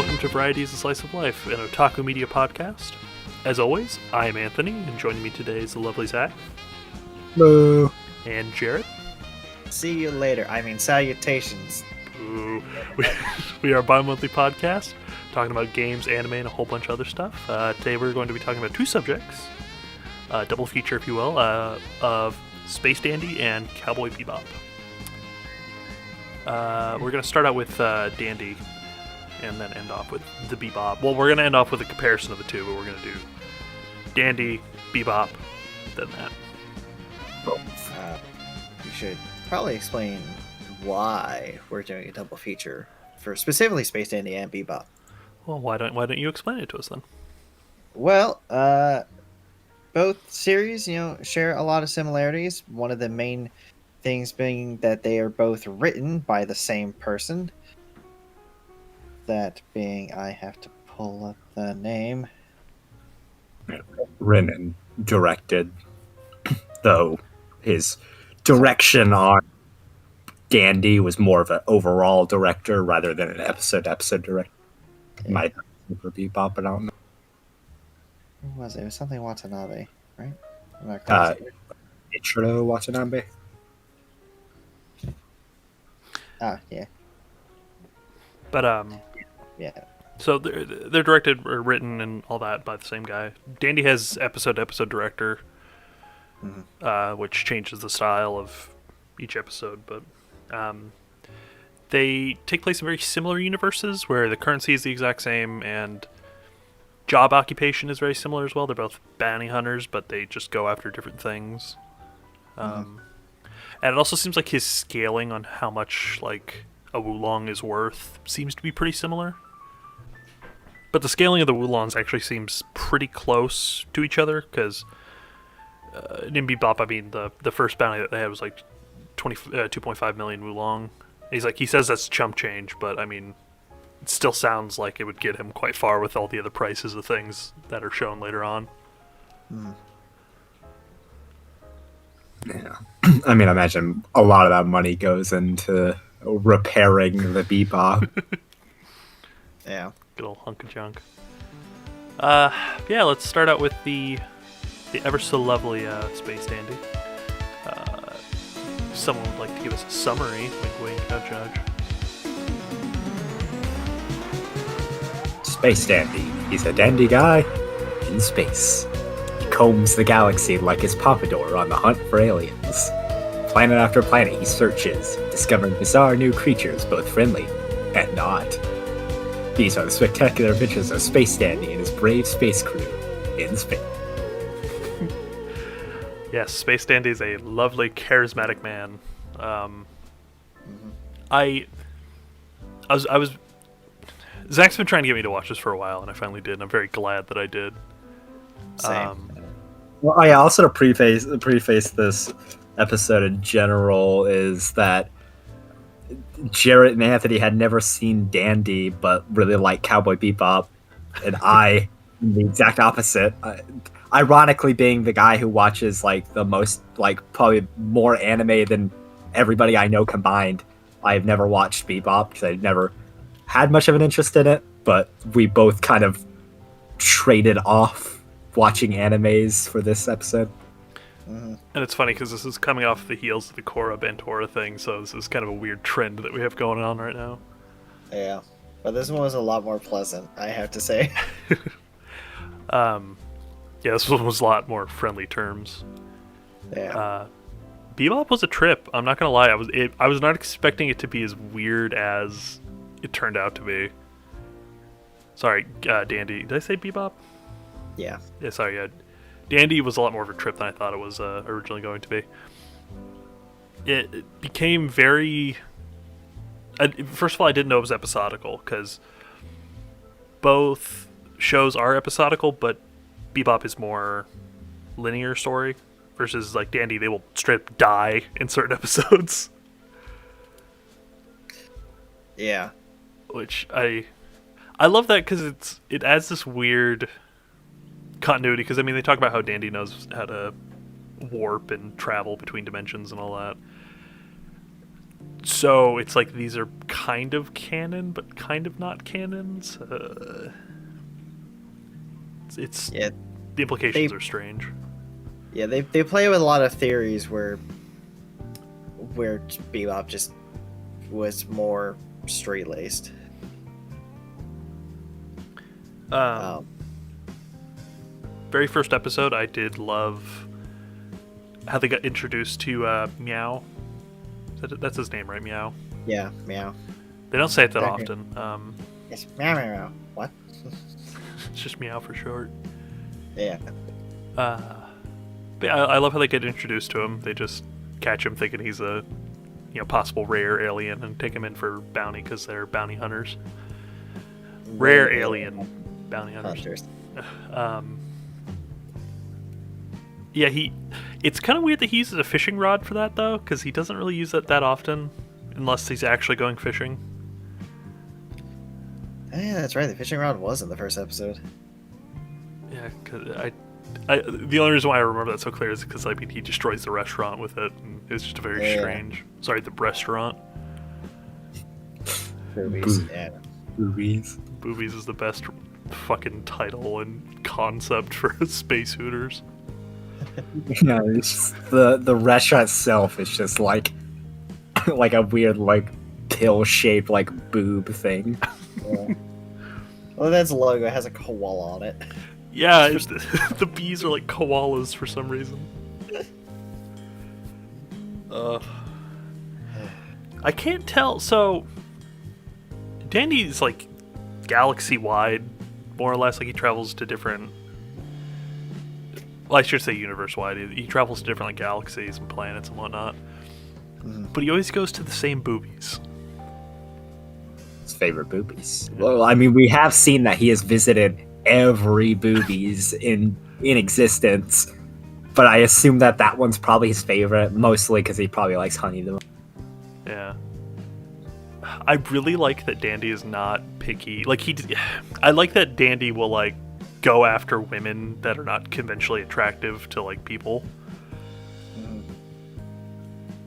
welcome to Variety is a Slice of Life, an otaku media podcast. As always, I am Anthony, and joining me today is the lovely Zach. Hello. And Jarrett. See you later. Salutations. Ooh. We are a bi-monthly podcast, talking about games, anime, and a whole bunch of other stuff. Today we're going to be talking about two subjects, double feature, if you will, of Space Dandy and Cowboy Bebop. We're going to start out with Dandy, and then end off with the Bebop. Well, we're going to end off with a comparison of the two, but we're going to do Dandy, Bebop, then that. You should probably explain why we're doing a double feature for specifically Space Dandy and Bebop. Well, why don't you explain it to us then? Well, both series, share a lot of similarities. One of the main things being that they are both written by the same person. That being, I have to pull up the name. Written and directed, though his direction on Dandy was more of an overall director rather than an episode director. Yeah. Might for Bebop, but I don't know. Who was it? It was something Watanabe, right? I'm not crazy. Ichiro Watanabe. Yeah. But Yeah. so they're directed or written and all that by the same guy. Dandy has episode director, which changes the style of each episode, but they take place in very similar universes where the currency is the exact same and job occupation is very similar as well. They're both bounty hunters, but they just go after different things. And it also seems like his scaling on how much like a Wulong is worth seems to be pretty similar. But the scaling of the Wulongs actually seems pretty close to each other, because in Bebop, I mean, the first bounty that they had was like 2.5 million Wulong. He says that's chump change, but I mean, it still sounds like it would get him quite far with all the other prices of things that are shown later on. Yeah. I mean, I imagine a lot of that money goes into repairing the Bebop. Yeah. Good old hunk of junk. Yeah, let's start out with the ever so lovely Space Dandy. If someone would like to give us a summary, wink wink, no judge. Space Dandy. He's a dandy guy in space. He combs the galaxy like his pompadour on the hunt for aliens. Planet after planet he searches, discovering bizarre new creatures, both friendly and not. These are the spectacular adventures of Space Dandy and his brave space crew in space. Yes, Space Dandy is a lovely, charismatic man. I was Zach's been trying to get me to watch this for a while, and I finally did, and I'm very glad that I did. Same. Well, I also to preface this episode in general is that Jarrett and Anthony had never seen Dandy, but really like Cowboy Bebop, and I, the exact opposite. Ironically, being the guy who watches like the most, like probably more anime than everybody I know combined, I have never watched Bebop because I've never had much of an interest in it. But we both kind of traded off watching animes for this episode. And it's funny because this is coming off the heels of the Korra Bantora thing, so this is kind of a weird trend that we have going on right now. Yeah. But this one was a lot more pleasant, I have to say. Yeah, this one was a lot more friendly terms. Yeah. Bebop was a trip. I'm not gonna lie. I was not expecting it to be as weird as it turned out to be. Sorry, Dandy. Did I say Bebop? Yeah. Yeah, sorry. Yeah. Dandy was a lot more of a trip than I thought it was originally going to be. It became very... first of all, I didn't know it was episodical, because both shows are episodical, but Bebop is more linear story, versus like Dandy, they will straight up die in certain episodes. Yeah. Which I love that, because it adds this weird continuity, because I mean they talk about how Dandy knows how to warp and travel between dimensions and all that. So it's like these are kind of canon, but kind of not canons. It's Yeah, the implications they- are strange. yeah. They play with a lot of theories where Bebop just was more straight laced. Very first episode, I did love how they got introduced to Meow. That's his name, right? Meow. Yeah, meow. They don't say it that Okay. often. Yes, meow meow meow. What? It's just Meow for short. Yeah. But yeah, I love how they get introduced to him. They just catch him thinking he's a possible rare alien and take him in for bounty because they're bounty hunters. Rare alien bounty hunters. Yeah, it's kind of weird that he uses a fishing rod for that, though, because he doesn't really use it that often, unless he's actually going fishing. Oh, yeah, that's right. The fishing rod was in the first episode. Yeah, because the only reason why I remember that so clear is because he destroys the restaurant with it, and it's just a very strange... Sorry, the restaurant. Boobies. Yeah. Movies. Boobies is the best fucking title and concept for Space Hooters. Yeah, it's just the restaurant itself is just like like a weird like pill shaped like boob thing. Yeah. Well, that's the logo. It has a koala on it. Yeah, the bees are like koalas for some reason. I can't tell. So, Dandy's like galaxy wide, more or less. Like he travels to different. Well, I should say universe wide. He travels to different like galaxies and planets and whatnot. But he always goes to the same boobies. His favorite boobies. Well, I mean, we have seen that he has visited every boobies in existence, but I assume that one's probably his favorite, mostly because he probably likes honey the most. Yeah. I really like that Dandy is not picky. Like I like that Dandy will like go after women that are not conventionally attractive to like people.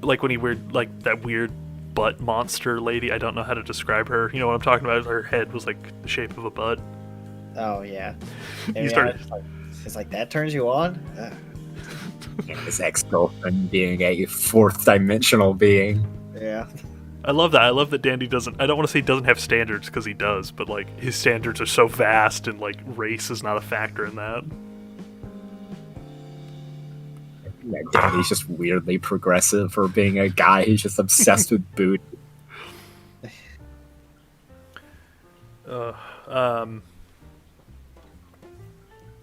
Like when like that weird butt monster lady. I don't know how to describe her. You know what I'm talking about? Her head was like the shape of a butt. Oh yeah. You started. It's like that turns you on. And his ex-girlfriend being a fourth dimensional being. Yeah. I love that. I love that Dandy doesn't. I don't want to say he doesn't have standards because he does, but like his standards are so vast and like race is not a factor in that. Yeah, Danny's just weirdly progressive for being a guy who's just obsessed with booty.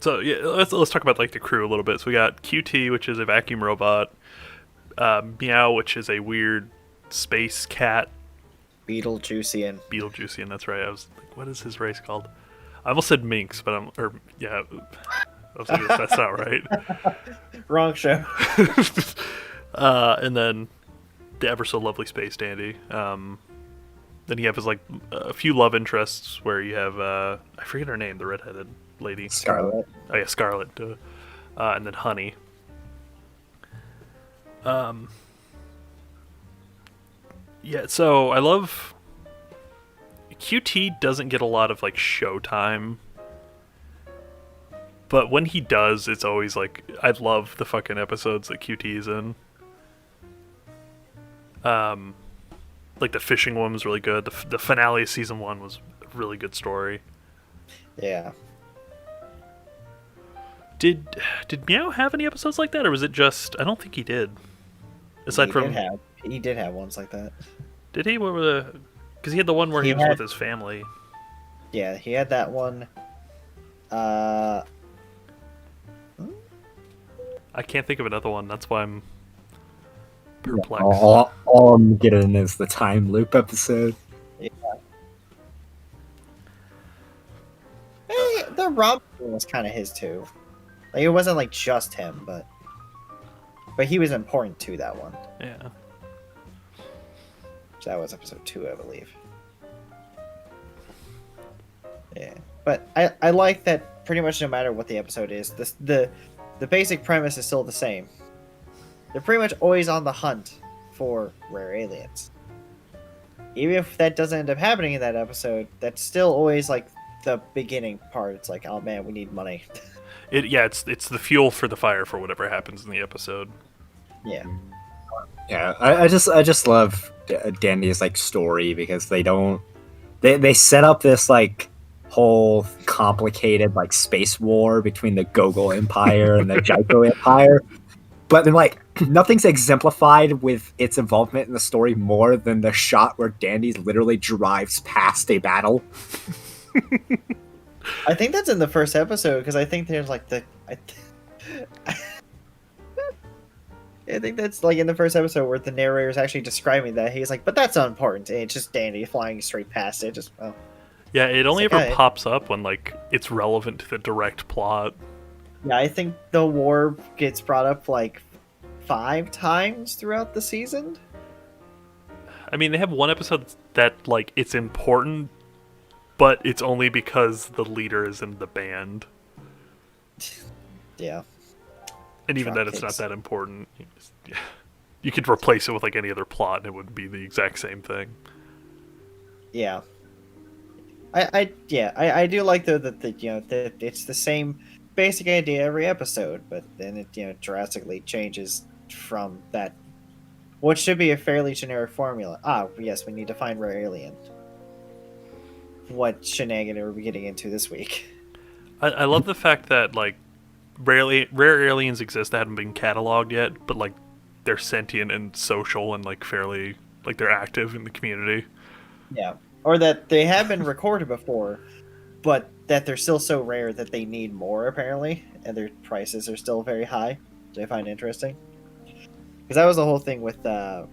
So yeah, let's talk about like the crew a little bit. So we got QT, which is a vacuum robot. Meow, which is a weird space cat. Beetlejuicean. Beetlejuicean, that's right. I was like, what is his race called? I almost said Minx, but I was like, that's not right. Wrong show. And then the ever so lovely Space Dandy. Then you have his like a few love interests where you have I forget her name, the redheaded lady. Scarlet. Oh yeah, Scarlet. And then Honey. Yeah, so I love QT doesn't get a lot of like showtime. But when he does, it's always like I love the fucking episodes that QT is in. Like the fishing one was really good. The finale of season 1 was a really good story. Yeah. Did Meow have any episodes like that, or was it just? I don't think he did. Aside from he did have ones like that. Did he? What were the? Because he had the one where he was with his family. Yeah, he had that one. I can't think of another one. That's why I'm perplexed. All I'm getting is the time loop episode. Yeah. The Rob was kind of his too. Like it wasn't like just him, but he was important to that one. Yeah. So that was episode 2, I believe. Yeah, but I like that pretty much no matter what the episode is, the basic premise is still the same. They're pretty much always on the hunt for rare aliens. even if that doesn't end up happening in that episode, that's still always like the beginning part. It's like, oh man, we need money. It's the fuel for the fire for whatever happens in the episode. Yeah. Yeah, I just love Dandy's like story because they set up this like whole complicated like space war between the Gogol Empire and the Jaiko Empire, but then like nothing's exemplified with its involvement in the story more than the shot where Dandy literally drives past a battle. I think that's in the first episode because I think there's like I think that's like in the first episode where the narrator is actually describing that. He's like, but that's unimportant. And it's just Dandy flying straight past it. Just, oh. Yeah, it only like, ever hey. pops up when like it's relevant to the direct plot. Yeah, I think the war gets brought up like 5 times throughout the season. I mean, they have one episode that like it's important, but it's only because the leader is in the band, Yeah. and even then, it's not Dropkicks. that important. You could replace it with like any other plot, and it would be the exact same thing. Yeah. I do like though that that it's the same basic idea every episode, but then it drastically changes from that. What should be a fairly generic formula. Ah, yes, we need to find rare alien. What shenanigan are we getting into this week? I love the fact that like rare aliens exist that haven't been cataloged yet, but like they're sentient and social and like fairly like they're active in the community. Yeah, or that they have been recorded before, but that they're still so rare that they need more apparently, and their prices are still very high, which I find interesting. Because that was the whole thing with oh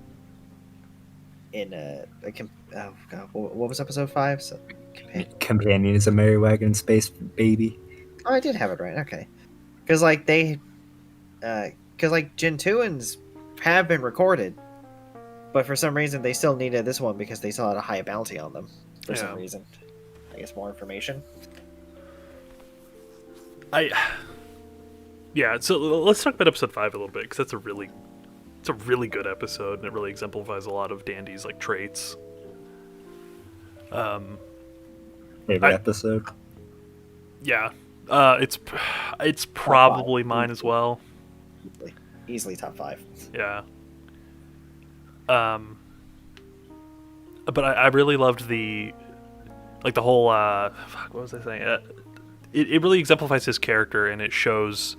god, what was episode 5? So, Companion is a merry wagon space baby. oh, I did have it right. Okay, because like because like Gentuans have been recorded, but for some reason they still needed this one because they still had a high bounty on them for some reason. I guess more information. So let's talk about episode 5 a little bit because that's a really good episode and it really exemplifies a lot of Dandy's like traits. Favorite episode. Yeah, it's probably mine as well. Easily top 5. Yeah. But I really loved the whole what was I saying? It really exemplifies his character and it shows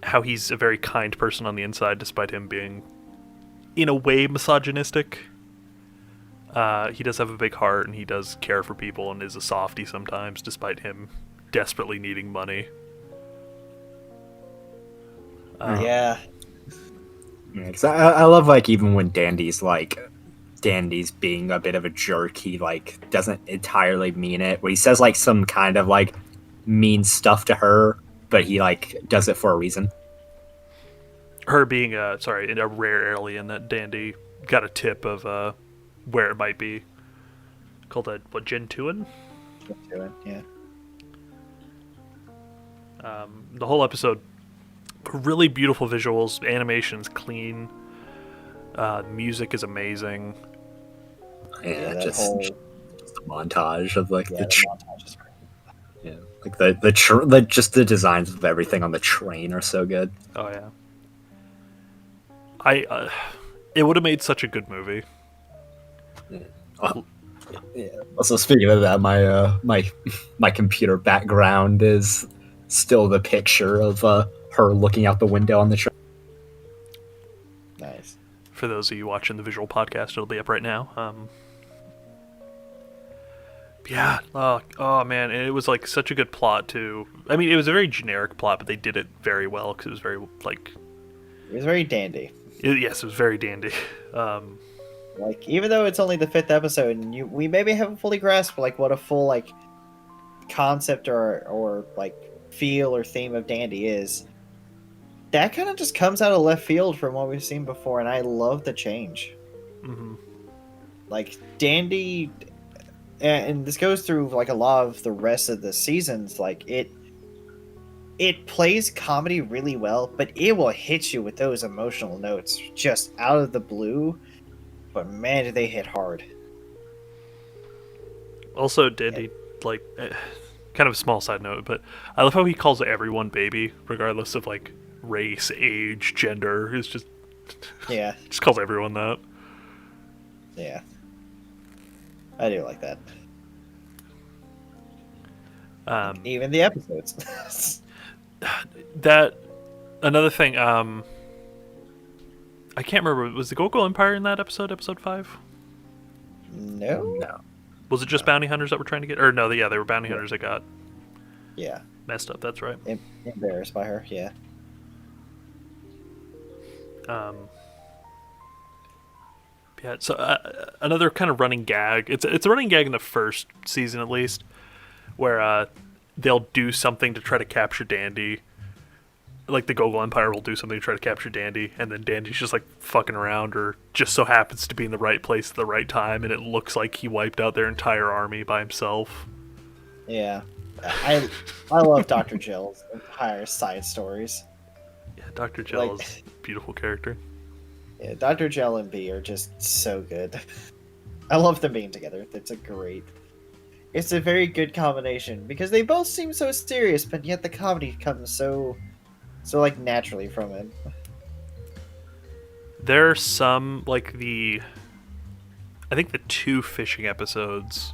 how he's a very kind person on the inside despite him being in a way misogynistic. He does have a big heart and he does care for people and is a softie sometimes despite him desperately needing money. Yeah. Yeah, 'cause I love like even when Dandy's being a bit of a jerk, he like doesn't entirely mean it. When he says like some kind of like mean stuff to her, but he like does it for a reason. Her being a rare alien that Dandy got a tip of where it might be. Called a Gentuan? Yeah. The whole episode, really beautiful visuals, animation's clean, music is amazing. Yeah, that just whole a montage of like the the montage is great. yeah, like just the designs of everything on the train are so good. Oh yeah. It would have made such a good movie. Oh, yeah. Also, speaking of that, my computer background is still the picture of her looking out the window on the train. Nice. For those of you watching the visual podcast, it'll be up right now. Yeah. Oh man, and it was like such a good plot too. I mean, it was a very generic plot, but they did it very well because it was very like. It was very dandy. Yes, it was very dandy. Like even though it's only the 5th episode, and we maybe haven't fully grasped like what a full like concept or like feel or theme of Dandy is, that kind of just comes out of left field from what we've seen before, and I love the change. Mm-hmm. Like Dandy, and this goes through like a lot of the rest of the seasons. Like it plays comedy really well, but it will hit you with those emotional notes just out of the blue. But man, do they hit hard. Also, Dandy, like, kind of a small side note, but I love how he calls everyone baby, regardless of like race, age, gender. It's just Yeah, just calls everyone that. yeah. I do like that. Even the episodes. That another thing. I can't remember. Was the Gogo Empire in that episode? Episode 5? No. Was it just bounty hunters that were trying to get? Or no, they were bounty hunters that got Yeah. messed up. That's right. Embarrassed by her. Yeah. Yeah. So another kind of running gag. It's a running gag in the first season at least, where they'll do something to try to capture Dandy. Like the Gogol Empire will do something to try to capture Dandy, and then Dandy's just like fucking around, or just so happens to be in the right place at the right time, and it looks like he wiped out their entire army by himself. Yeah. I love Dr. Jill's entire side stories. Yeah, Dr. Gel is a beautiful character. Yeah, Dr. Jill and B are just so good. I love them being together. It's a very good combination because they both seem so serious, but yet the comedy comes so like naturally from it. There are some like I think the 2 fishing episodes.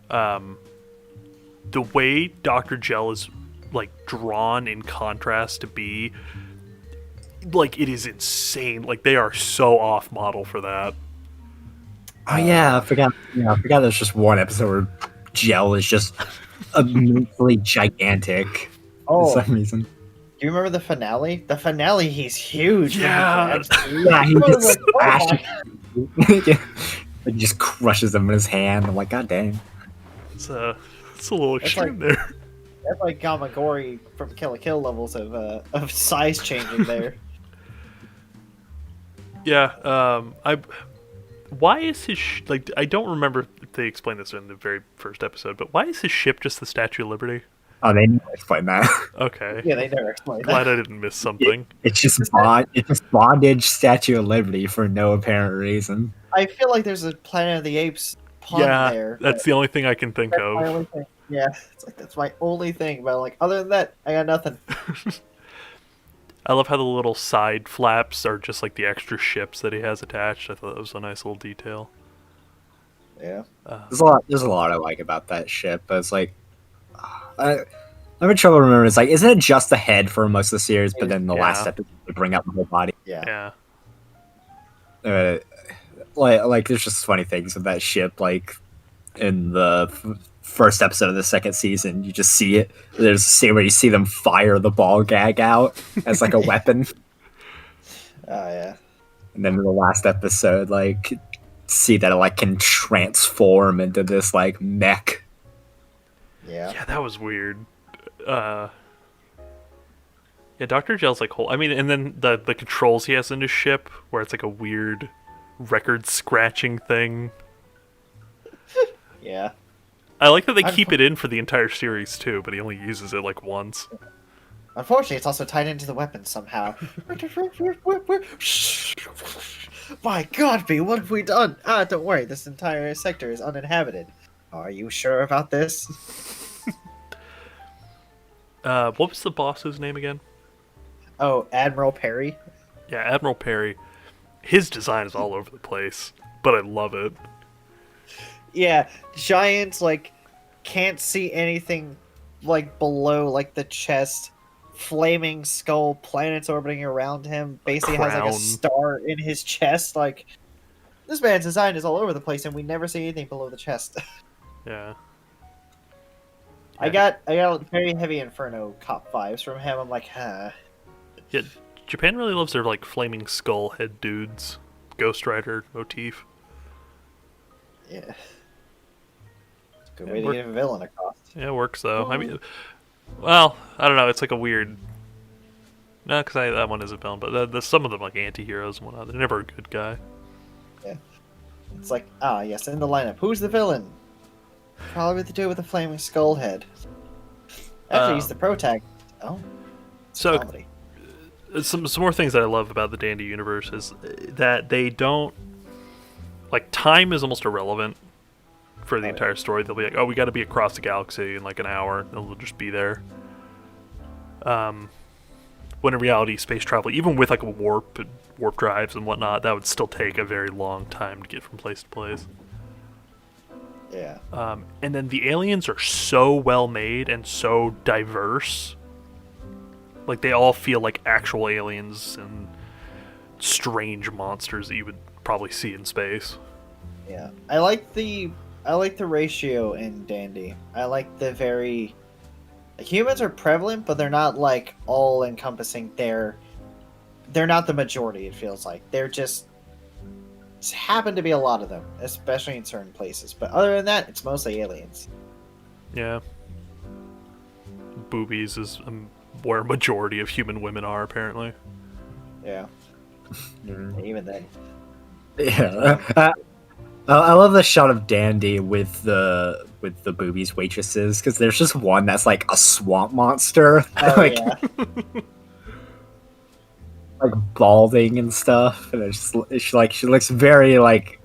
The way Dr. Gel is like drawn in contrast to B, like it is insane. Like they are so off model for that. Oh yeah, I forgot. Yeah, I forgot. There's just one episode where Gel is just immensely gigantic Oh, for some reason. do you remember the finale? The finale, he's huge. Yeah. Yeah, he just Oh smashes. He just crushes them in his hand. I'm like, God dang. It's a little extreme there. That's like Gamagori from Kill la Kill levels of size changing there. Yeah. Why is his like? I don't remember if they explained this in the very first episode, but why is his ship just the Statue of Liberty? Oh, they never explain that. Okay. Yeah, they never explained Glad that. I didn't miss something. It's just bondage, Statue of Liberty for no apparent reason. I feel like there's a Planet of the Apes pun Yeah, there. that's the only thing I can think That's my of. only thing. Yeah, it's like that's my only thing. But like, other than that, I got nothing. I love how the little side flaps are just like the extra ships that he has attached. I thought that was a nice little detail. Yeah. There's a lot I like about that ship, but it's like I'm in trouble remembering. It's like, isn't it just the head for most of the series, but then the last episode they bring up the whole body? Yeah. Yeah. Like there's just funny things with that ship. Like in the first episode of the second season, you just see it. There's a scene where you see them fire the ball gag out as like a weapon, Oh yeah. and then in the last episode, like see that it like can transform into this like mech. Yeah. Yeah, that was weird. Yeah, Dr. Gel's like whole. I mean, and then the controls he has in his ship, where it's like a weird record scratching thing. Yeah. I like that they keep it in for the entire series too, but he only uses it like once. Unfortunately, it's also tied into the weapon somehow. My God, B, what have we done? Ah, don't worry. This entire sector is uninhabited. Are you sure about this? What was the boss's name again? Oh, Admiral Perry. Yeah, Admiral Perry. His design is all over the place, but I love it. Yeah, giants like can't see anything like below like the chest. Flaming skull, planets orbiting around him. Basically has like a crown. star in his chest. Like this man's design is all over the place, and we never see anything below the chest. Yeah. I got very heavy Inferno cop vibes from him. I'm like, huh. Yeah, Japan really loves their like flaming skull head dudes, Ghost Rider motif. Yeah. Good way to get a villain across. Yeah, it works though. I mean, well, I don't know. It's like a weird. No, because that one is a villain, but some of them like anti-heroes and whatnot. They're never a good guy. Yeah. It's like, yes, in the lineup. Who's the villain? Probably the dude with the flaming skull head. Actually, he's the protagonist. Oh. So, Comedy. some more things that I love about the Dandy universe is that they don't like time is almost irrelevant for the entire story. They'll be like, oh, we got to be across the galaxy in like an hour, and they'll just be there. When in reality, space travel, even with like a warp drives and whatnot, that would still take a very long time to get from place to place. Yeah. And then the aliens are so well made and so diverse. Like, they all feel like actual aliens and strange monsters that you would probably see in space. Yeah. I like the ratio in Dandy. I like the very humans are prevalent, but they're not like all encompassing. They're not the majority, it feels like. They're just happen to be a lot of them, especially in certain places. But other than that, it's mostly aliens. Yeah. Boobies is where a majority of human women are, apparently. Yeah. Even then. Yeah. I love the shot of Dandy with the boobies waitresses, because there's just one that's like a swamp monster, Oh, like yeah. like balding and stuff, and she looks very like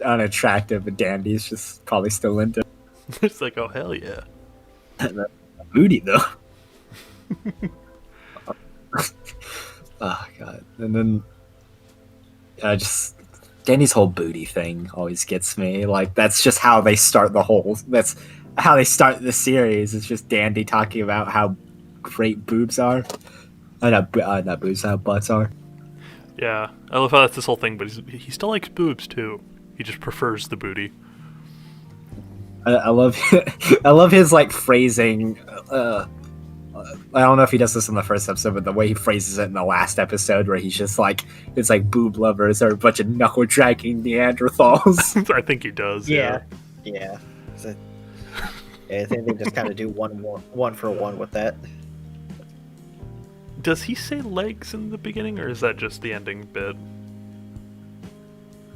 unattractive, but Dandy's just probably still into It's like, oh, hell yeah. booty though. Oh god, and then Danny's whole booty thing always gets me. Like, that's just how they start that's how they start the series. It's just Dandy talking about how great boobs are. Not boobs, how butts are. Yeah. I love how that's this whole thing, but he still likes boobs, too. He just prefers the booty. I love I love his like phrasing. I don't know if he does this in the first episode, but the way he phrases it in the last episode, where he's just like, it's like boob lovers are a bunch of knuckle dragging Neanderthals. I think he does. Yeah. Yeah. I think they just kind of do one for one with that. Does he say legs in the beginning, or is that just the ending bit?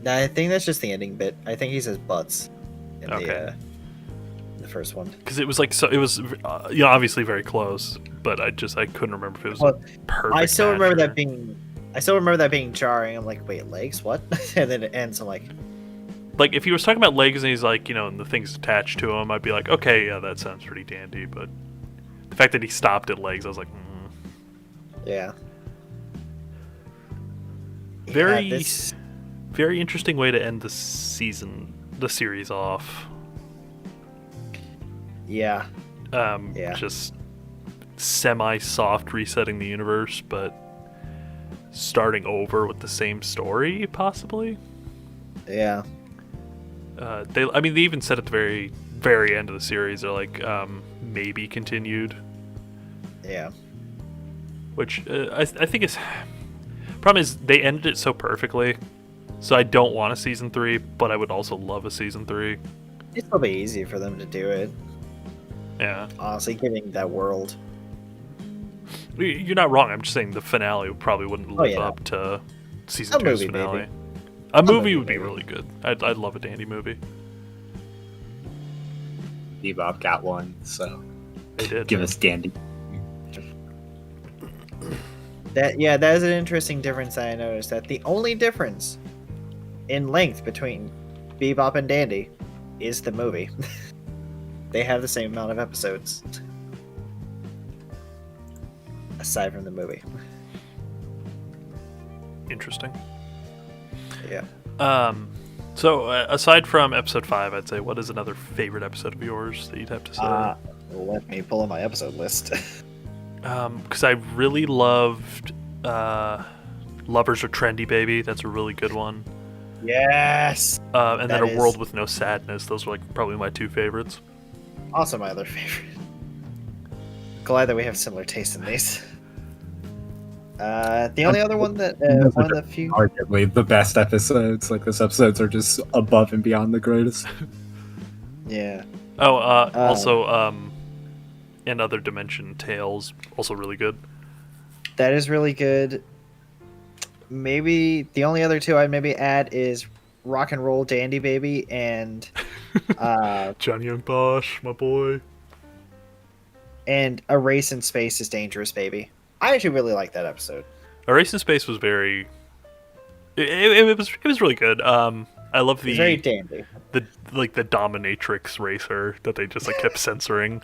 No, I think that's just the ending bit. I think he says butts in Okay. the first one. Because it was like, so it was, obviously very close, but I couldn't remember if it was Well, perfect. I still match remember or- that being jarring. I'm like, wait, legs? What? And then it ends. I'm like, Like, if he was talking about legs and he's like, and the things attached to him, I'd be like, okay, yeah, that sounds pretty dandy. But the fact that he stopped at legs, I was like, yeah. Very, Yeah, this- very interesting way to end the series off. Yeah. Yeah. Just semi-soft resetting the universe, but starting over with the same story, possibly. Yeah. They even said at the very, very end of the series, they're like, maybe continued. Yeah. Which I think is... Problem is, they ended it so perfectly, so I don't want a season 3, but I would also love a season 3. It's probably easy for them to do it. Yeah. Honestly, giving that world. You're not wrong, I'm just saying the finale probably wouldn't live up to season A 2's movie, finale. maybe. A movie would movie, be maybe. really good. I'd love a dandy movie. Bebop got one, so They did. give us Dandy. That is an interesting difference that I noticed. That the only difference in length between Bebop and Dandy is the movie. They have the same amount of episodes. Aside from the movie. Interesting. Yeah. So aside from episode 5, I'd say, what is another favorite episode of yours that you'd have to say? Let me pull up my episode list. Because I really loved Lovers Are Trendy, Baby. That's a really good one. Yes. And then That A is- World with No Sadness. Those were like probably my 2 favorites. Also my other favorite. Glad that we have similar taste in these. The only other one that one of the few. Arguably the best episodes. Like, those episodes are just above and beyond the greatest. Yeah. Oh, also, Another Dimension Tales, also really good. That is really good. Maybe the only other two I'd maybe add is Rock and Roll Dandy Baby and John Young Bosch, my boy. and A Race in Space is Dangerous Baby. I actually really like that episode. A Race in Space was very... It was really good. I love It's very dandy. the dominatrix racer that they just like kept censoring.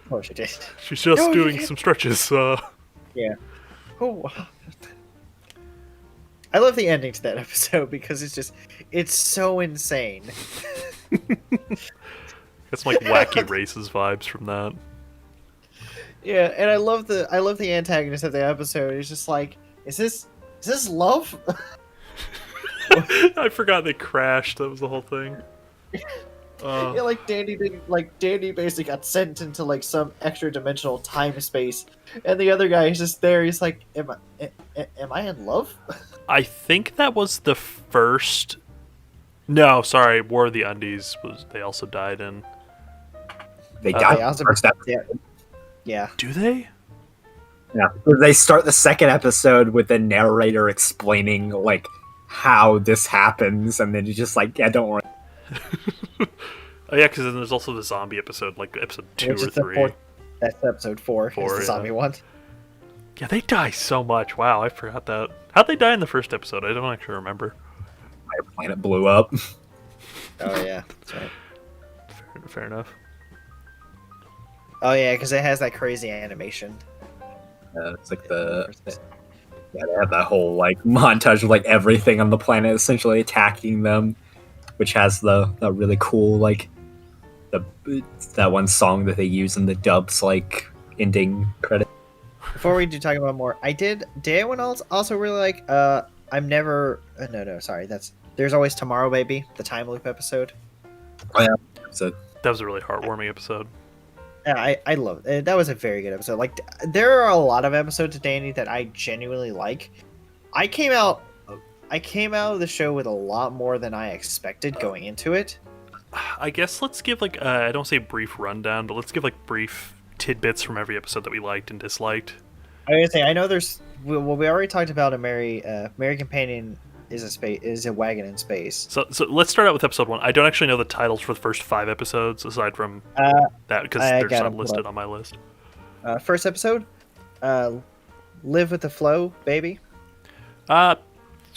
Of course you did. She's just No, you doing can't- some stretches. Yeah. Oh. I love the ending to that episode because it's so insane. It's like wacky races vibes from that. Yeah, and I love the antagonist of the episode. He's just like, is this love? I forgot they crashed. That was the whole thing. Yeah, like Dandy basically got sent into like some extra dimensional time space, and the other guy is just there. He's like, am I in love? I think that was the first. No, sorry, War of the Undies was. They also died in. They Uh, died They in also- the first episode. Yeah. Do they? Yeah. They start the second episode with the narrator explaining like how this happens, and then you're just like, yeah, don't worry. Oh yeah, because then there's also the zombie episode, like episode 2 Which or is the 3. fourth. That's episode 4. Four, Is the yeah. zombie one. Yeah, they die so much. Wow, I forgot that. How'd they die in the first episode? I don't actually remember. My planet blew up. Oh yeah, that's right. Fair enough. Oh yeah, because it has that crazy animation. It's like yeah, they have that whole like montage of like everything on the planet essentially attacking them, which has the really cool like that one song that they use in the dubs like ending credit. Before we do talk about more, did anyone else also really like I'm never no sorry, that's There's Always Tomorrow Baby, the time loop episode. Oh yeah, so That was a really heartwarming episode. Yeah, I love it. That was a very good episode. Like there are a lot of episodes of Danny that I genuinely like. I came out of the show with a lot more than I expected going into it. I guess let's give like I don't say brief rundown, but let's give like brief tidbits from every episode that we liked and disliked. I was gonna say I know we already talked about a Mary Companion is a wagon in space. So let's start out with episode 1. I don't actually know the titles for the first 5 episodes aside from that because I they're got just 'em not pulled listed up. on my list. First episode, Live with the Flow, Baby. It's a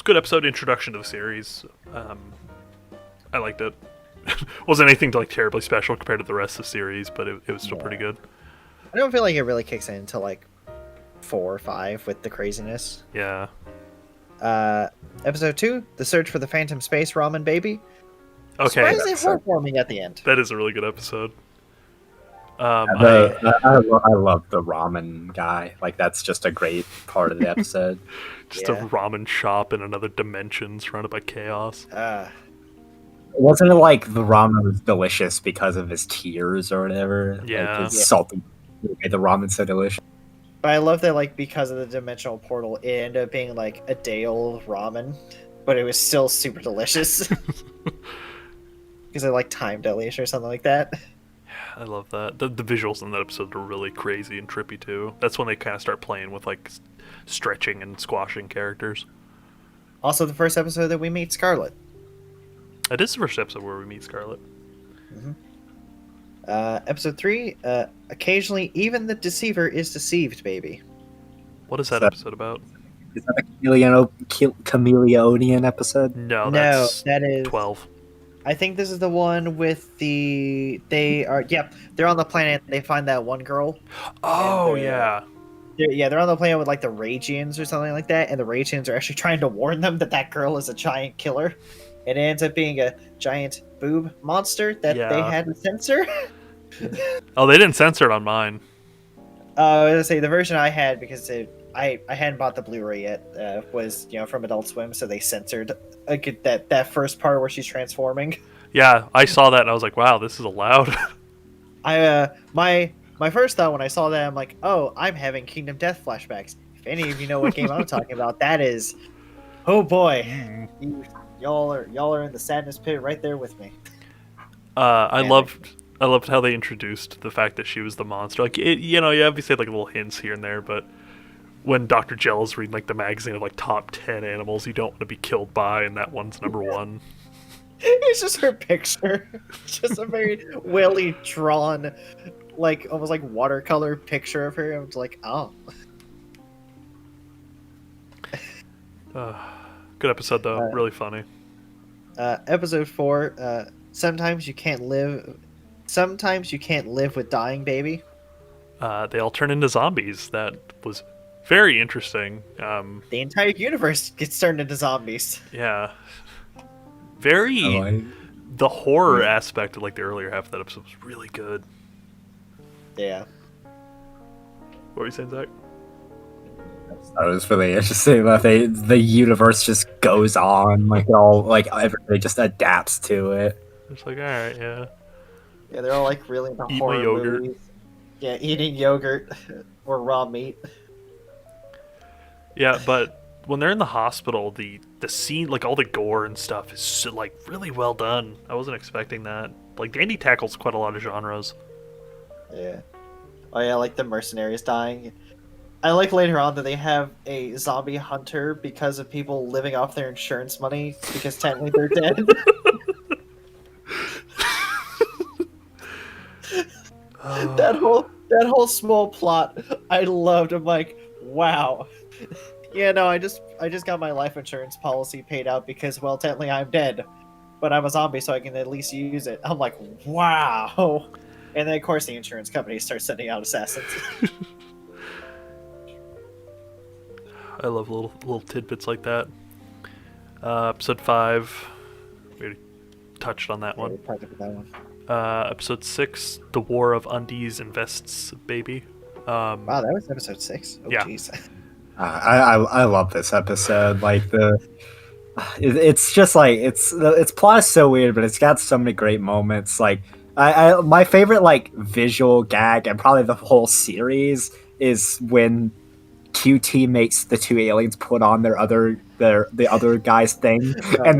good episode, introduction to the series. I liked it. Wasn't anything like terribly special compared to the rest of the series, but it was still pretty good. I don't feel like it really kicks in until like 4 or 5 with the craziness. Yeah. Episode 2, The Search for the Phantom Space Ramen Baby. Okay, Surprisingly heartwarming at the end. that is a really good episode. I love the ramen guy. Like that's just a great part of the episode. Just Yeah. a ramen shop in another dimension surrounded by chaos. Wasn't it like the ramen was delicious because of his tears or whatever? Yeah. Like, his Yeah. salty made the ramen so delicious. But I love that, like, because of the dimensional portal, it ended up being like a day old ramen, but it was still super delicious. Because it like time delish or something like that. I love that. The visuals in that episode are really crazy and trippy too. That's when they kind of start playing with like stretching and squashing characters. Also, the first episode that we meet Scarlet. That is the first episode where we meet Scarlet. Episode 3, occasionally even the deceiver is deceived, baby. What is that So- episode about? Is that the Chameleonian episode? No, No, that's that is 12. I think this is the one with they're on the planet. They find that one girl. Oh, they're- yeah. They're on the planet with like the Ragians or something like that, and the Ragians are actually trying to warn them that girl is a giant killer. It ends up being a giant boob monster that Yeah. they had to censor. Oh, they didn't censor it on mine. I was gonna say the version I had because I hadn't bought the Blu-ray yet was from Adult Swim, so they censored that first part where she's transforming. Yeah, I saw that and I was like, wow, this is allowed. My first thought when I saw that, I'm like, oh, I'm having Kingdom Death flashbacks. If any of you know what game I'm talking about, that is, oh boy, y'all are in the sadness pit right there with me. I Yeah. loved how they introduced the fact that she was the monster. Like, you obviously had like little hints here and there, but when Dr. Gell's reading like the magazine of like top 10 animals you don't want to be killed by, and that one's number 1. It's just her picture, it's just a very well drawn, like almost like watercolor picture of her. I'm just like, oh, Good episode though, really funny. Episode 4. Sometimes you can't live. Sometimes you can't live with dying, baby. They all turn into zombies. That was very interesting. The entire universe gets turned into zombies. Yeah, I very. like- The horror Yeah. aspect of like the earlier half of that episode was really good. Yeah. What were you saying, Zach? That was really interesting that the universe just goes on, like everybody just adapts to it. It's like, all right, yeah. Yeah, they're all like really into Eat my horror yogurt. movies. Yeah, eating yogurt or raw meat. Yeah, but when they're in the hospital, the scene, like all the gore and stuff, is so, like really well done. I wasn't expecting that. Like Dandy tackles quite a lot of genres. Yeah. Oh yeah, like the mercenaries dying. I like later on that they have a zombie hunter because of people living off their insurance money because technically they're dead. that whole small plot, I loved. I'm like, wow. Yeah, no, I just got my life insurance policy paid out because, well, technically I'm dead, but I'm a zombie, so I can at least use it. I'm like, wow. And then of course the insurance company starts sending out assassins. I love little tidbits like that. Episode 5, we already touched on that one. Episode 6, The War of Undies and Vests, baby. Wow, that was episode 6. Oh, Yeah. jeez. I love this episode. Like it's just like its plot is so weird, but it's got so many great moments. Like my favorite like visual gag and probably the whole series is when QT makes the two aliens put on the other guy's thing, and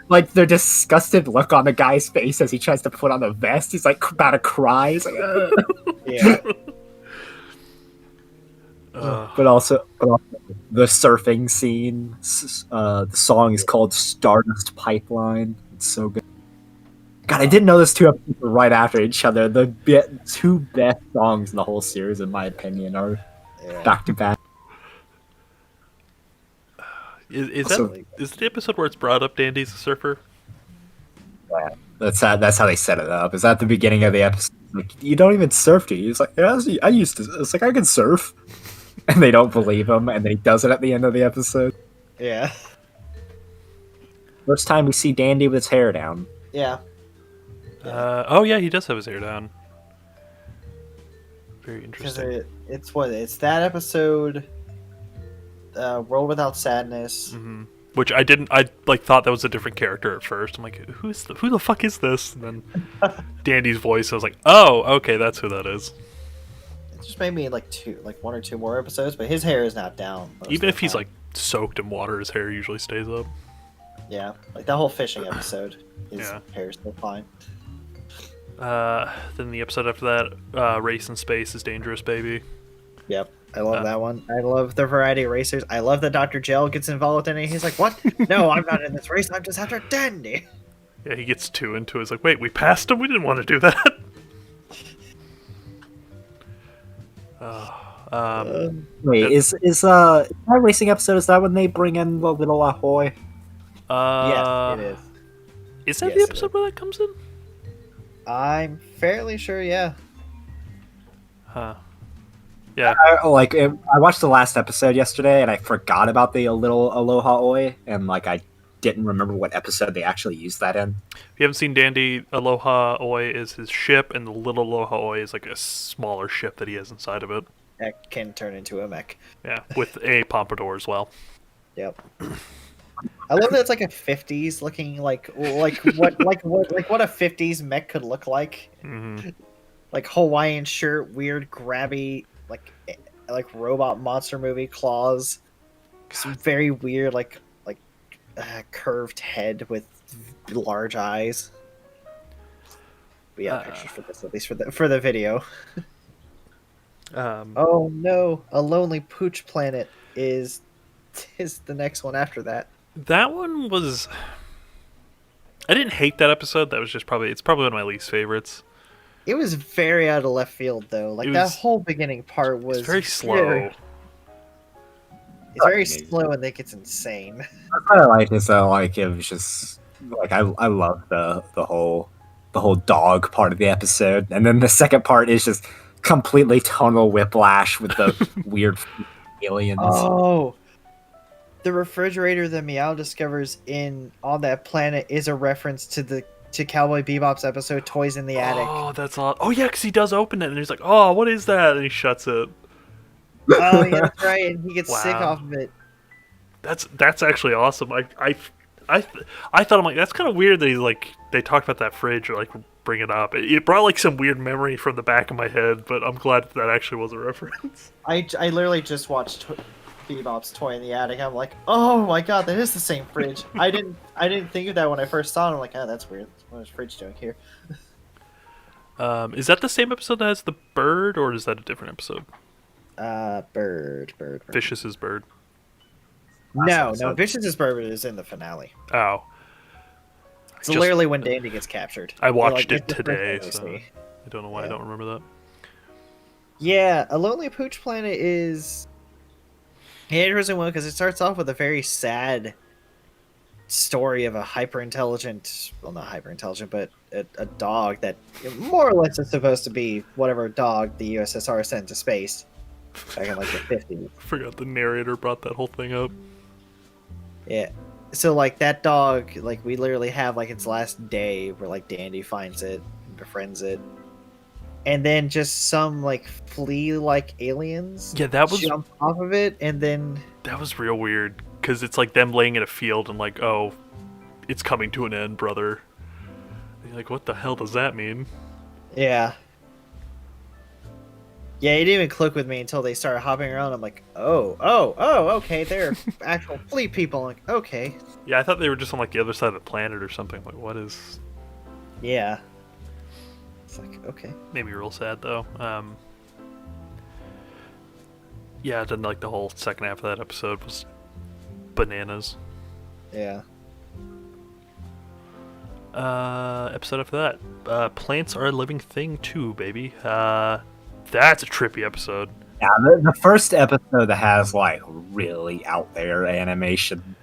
like their disgusted look on the guy's face as he tries to put on the vest. He's like about to cry. He's like, Yeah. but also the surfing scene. The song is called Stardust Pipeline. It's so good. God, I didn't know those two episodes were right after each other. The two best songs in the whole series, in my opinion, are back to back. Is Also- that is the episode where it's brought up Dandy's a surfer? That's how they set it up. Is at the beginning of the episode. Like, you don't even surf, do you? He's like, yeah, I used to. It's like I can surf, and they don't believe him, and then he does it at the end of the episode. Yeah. First time we see Dandy with his hair down. Yeah. Oh yeah, he does have his hair down. Very Because interesting. it's that episode, World Without Sadness. Hmm. Which I didn't. I like thought that was a different character at first. I'm like, who the fuck is this? And then Dandy's voice. I was like, oh, okay, that's who that is. It just made me like one or two more episodes, but his hair is not down. most Even of if the he's time. like soaked in water, his hair usually stays up. Yeah, like that whole fishing episode, his Yeah. hair is still fine. Then the episode after that, Race in Space is Dangerous, baby. Yep, I love that one. I love the variety of racers. I love that Dr. Gel gets involved in it. He's like, "What? No, I'm not in this race. I'm just after Dandy." Yeah, he gets too into it. He's like, wait, we passed him? We didn't want to do that. Wait, is that racing episode? Is that when they bring in the little Ahoy? Yes, it is. Is that Yes, the it episode where that comes in? I'm fairly sure. Yeah. Huh. Yeah. I watched the last episode yesterday, and I forgot about the little Aloha Oi, and like I didn't remember what episode they actually used that in. If you haven't seen Dandy, Aloha Oi is his ship, and the little Aloha Oi is like a smaller ship that he has inside of it. That can turn into a mech. Yeah, with a pompadour as well. Yep. I love that it's like a '50s looking like what a '50s mech could look like. Hmm. Like Hawaiian shirt, weird grabby like robot monster movie claws. Some very weird curved head with large eyes. We have pictures for this, at least for the video. Oh no, A Lonely Pooch Planet is the next one after that. That one was. I didn't hate that episode. That was just it's probably one of my least favorites. It was very out of left field though. Like It that was- whole beginning part was It's very slow. It's very slow and it gets insane. What I like is that like it was just Like I love the whole dog part of the episode, and then the second part is just completely tonal whiplash with the weird aliens. Oh, the refrigerator that Meow discovers in on that planet is a reference to Cowboy Bebop's episode "Toys in the Attic." Oh, that's all. Oh yeah, because he does open it, and he's like, "Oh, what is that?" And he shuts it. Oh yeah, that's right, and he gets sick Wow. off of it. That's actually awesome. I thought, I'm like, that's kind of weird that he's like, they talked about that fridge or like bring it up. It brought like some weird memory from the back of my head, but I'm glad that actually was a reference. I literally just watched Bebop's Toy in the Attic. I'm like, oh my god, that is the same fridge. I didn't think of that when I first saw it. I'm like, oh, that's weird. What is Fridge doing here? Is that the same episode that has the bird, or is that a different episode? Bird. Vicious's bird. No, episode. Vicious's bird is in the finale. Oh, It's Just- literally when Dandy gets captured. I Or, watched it's it the first today, thing we so see. I don't know why I Yeah. don't remember that. Yeah, A Lonely Pooch Planet is an interesting one because it starts off with a very sad story of a hyper-intelligent, well, not hyper-intelligent, but a dog that more or less is supposed to be whatever dog the USSR sent to space back in like the 50s. I forgot the narrator brought that whole thing up. Yeah. So like that dog, like we literally have like its last day where like Dandy finds it and befriends it. And then just some like flea like aliens Yeah, that was jump off of it and then real weird because it's like them laying in a field and like, oh, it's coming to an end, brother. And you're like, what the hell does that mean? yeah. Yeah, it didn't even click with me until they started hopping around. I'm like, oh, okay, they're actual flea people. I'm like, okay, Yeah, I thought they were just on like the other side of the planet or something. Like, what is? yeah. It's like, okay. Made me real sad though. Yeah, then like the whole second half of that episode was bananas. Yeah. Episode after that, plants are a living thing too, baby. That's a trippy episode. Yeah, the first episode that has like really out there animation.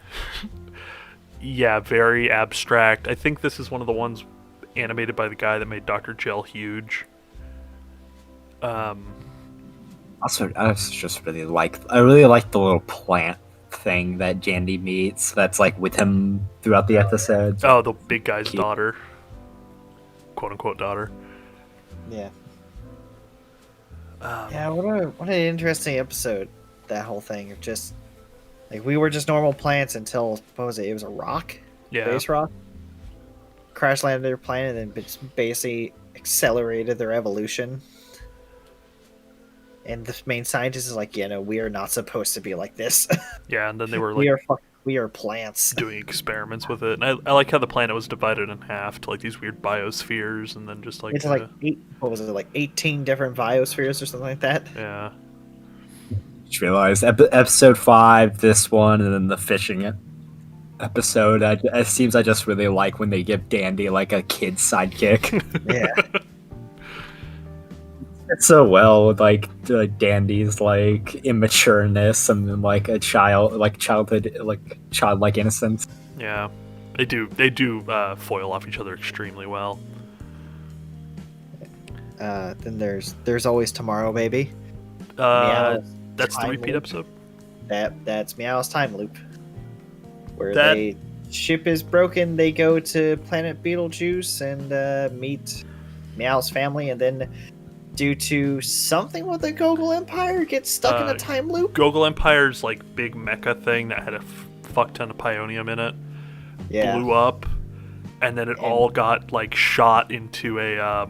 Yeah, very abstract. I think this is one of the ones animated by the guy that made Dr. Gel huge. Also, I really like the little plant thing that Jandy meets. That's like with him throughout the episode. Oh, the big guy's Cute. daughter, quote unquote daughter. Yeah. Yeah, what an interesting episode. That whole thing of just like we were just normal plants until what was it? It was a rock, Yeah, space rock, crash landed their planet and basically accelerated their evolution. And the main scientist is like, we are not supposed to be like this. yeah, and then they were we like are we are plants. doing experiments with it. And I like how the planet was divided in half to like these weird biospheres, and then just like It's like what was it? Like 18 different biospheres or something like that. yeah. Just realized episode 5, this one, and then the fishing episode. It seems I just really like when they give Dandy like a kid sidekick. Yeah. It's so well with like Dandy's like immatureness and then like a childhood childlike innocence. Yeah, they do foil off each other extremely well. Then there's always tomorrow, baby. That's the Time repeat loop. episode. That's Meow's time loop, where That- they ship is broken. They go to planet Beetlejuice and meet Meow's family, and then due to something with the Gogol Empire, get stuck in a time loop. Gogol Empire's like big mecha thing that had a fuck ton of pionium in it Yeah, blew up, and then it all got like shot into a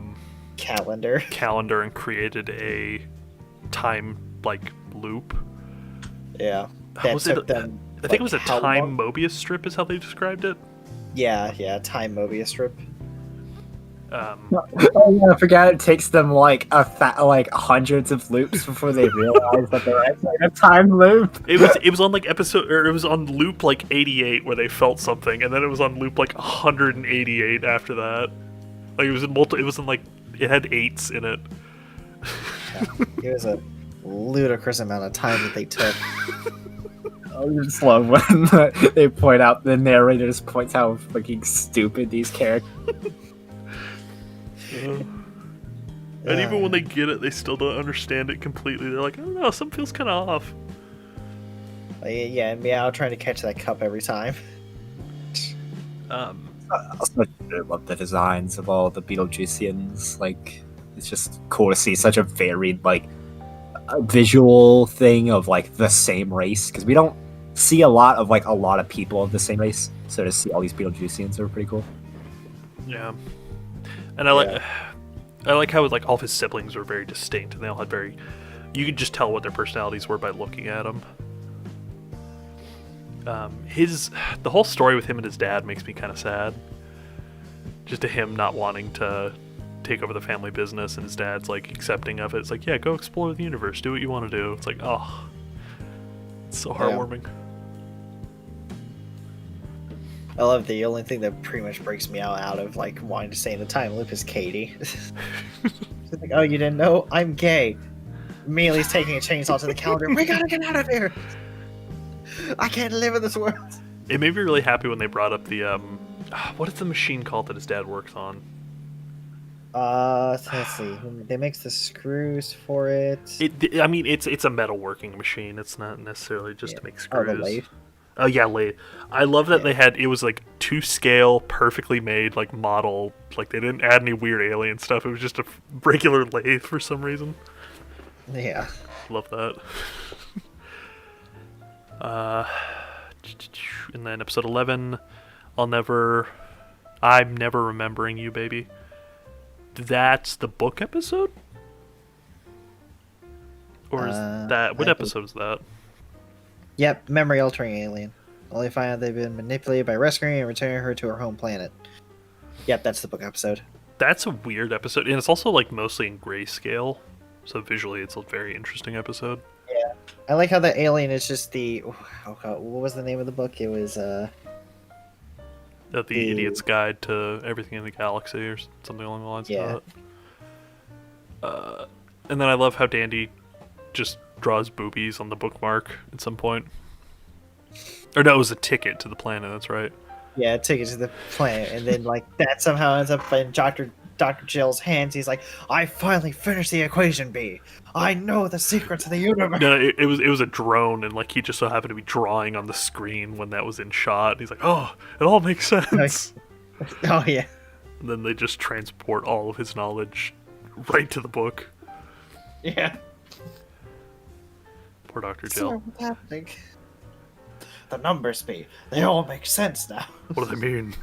calendar. calendar and created a time like loop. Yeah, How that was it? took them. I think it was a how time long? Mobius strip, is how they described it. Yeah, time Mobius strip. Oh yeah, I forgot it takes them like like hundreds of loops before they realize that they're actually in a time loop. It was on like episode, or it was on loop like 88 where they felt something, and then it was on loop like 188 after that. Like it was in it was in like it had 8s in it. It was a ludicrous amount of time that they took. I just love when they point out, the narrator just points how fucking stupid these characters. And even when they get it, they still don't understand it completely. They're like, I don't know, something feels kind of off. Yeah, and Meow trying to catch that cup every time. I also love the designs of all the Beetlejuiceans. Like, it's just cool to see such a varied, like, a visual thing of, like, the same race. Because we don't see a lot of people of the same race. So to see all these Beetlejuiceans are pretty cool. Yeah. And I like how like all of his siblings were very distinct, and they all had you could just tell what their personalities were by looking at them. The whole story with him and his dad makes me kind of sad. Just to him not wanting to take over the family business, and his dad's like accepting of it. It's like, yeah, go explore the universe, do what you want to do. It's like, oh, it's so heartwarming. I love the only thing that pretty much breaks me out of like wanting to stay in the time loop is Katie. She's like, oh, you didn't know? I'm gay. Immediately taking a chainsaw to the calendar. We gotta get out of here. I can't live in this world. It made me really happy when they brought up the what is the machine called that his dad works on? Let's see. They makes the screws for it. I mean, it's a metalworking machine. It's not necessarily just to make screws. Oh, the lathe. Oh yeah, lathe. I love that they had, it was like to scale, perfectly made, like model. Like they didn't add any weird alien stuff. It was just a regular lathe for some reason. Yeah. Love that. And then episode 11, I'm never remembering you, baby. That's the book episode? Or is that, what episode is that? Yep, memory altering alien. Only find out they've been manipulated by rescuing and returning her to her home planet. Yep, that's the book episode. That's a weird episode, and it's also like mostly in grayscale, so visually it's a very interesting episode. Yeah, I like how the alien is just the. Oh God, what was the name of the book? It was The Idiot's Guide to Everything in the Galaxy, or something along the lines of that. And then I love how Dandy just draws boobies on the bookmark at some point. Or no, it was a ticket to the planet, that's right. Yeah, ticket to the planet, and then like that somehow ends up in Dr. Jill's hands. He's like, I finally finished the equation B. I know the secrets of the universe. No, it was a drone, and like he just so happened to be drawing on the screen when that was in shot. He's like, oh, it all makes sense. Oh yeah. And then they just transport all of his knowledge right to the book. Yeah. Poor Dr. Jill. So what's happening? The numbers B. They all make sense now. What do they mean?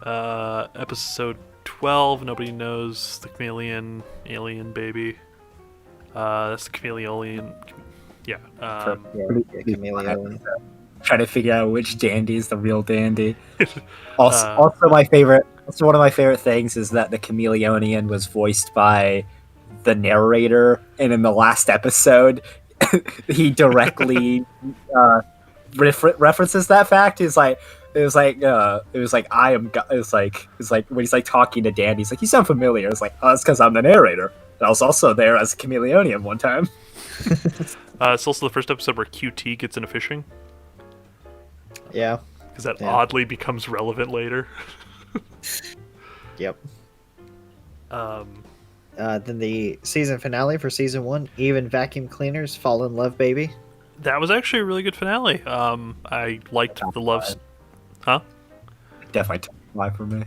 Episode 12, nobody knows the chameleon alien baby. That's the chameleon. Yeah. Chameleon. Trying to figure out which Dandy is the real Dandy. Also, my favorite. Also, one of my favorite things is that the Chameleonian was voiced by the narrator, and in the last episode, he directly references that fact. It was like I am. It's like when he's like talking to Dandy, he's like, you sound familiar. It's like, oh, it's because I'm the narrator. And I was also there as a Chameleonian one time. It's also the first episode where QT gets into fishing. Yeah. Because that oddly becomes relevant later. Yep. Then the season finale for season 1, even vacuum cleaners fall in love, baby. That was actually a really good finale. I liked the love. Huh? Definitely took 5 for me.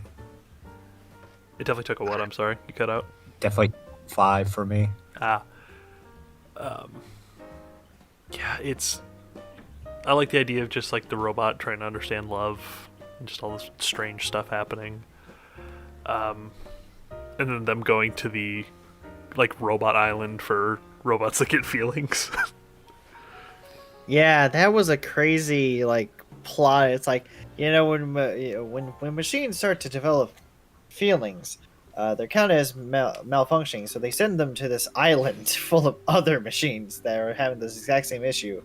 It definitely took a what? I'm sorry, you cut out. Definitely 5 for me. Yeah, it's. I like the idea of just like the robot trying to understand love and just all this strange stuff happening. And then them going to the like robot island for robots that get feelings. Yeah, that was a crazy like plot. It's like, you know, when machines start to develop feelings, they're counted as malfunctioning, so they send them to this island full of other machines that are having this exact same issue.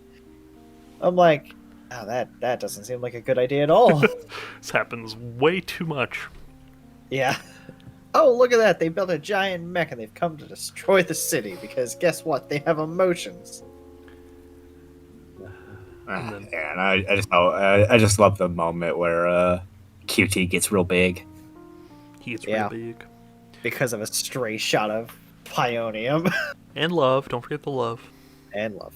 I'm like, oh, that doesn't seem like a good idea at all. This happens way too much. Yeah. Oh, look at that. They built a giant mech and they've come to destroy the city because guess what? They have emotions. then- Yeah, and I just love the moment where QT gets real big. He gets Yeah. real big. Because of a stray shot of Pionium And love. Don't forget the love. and love.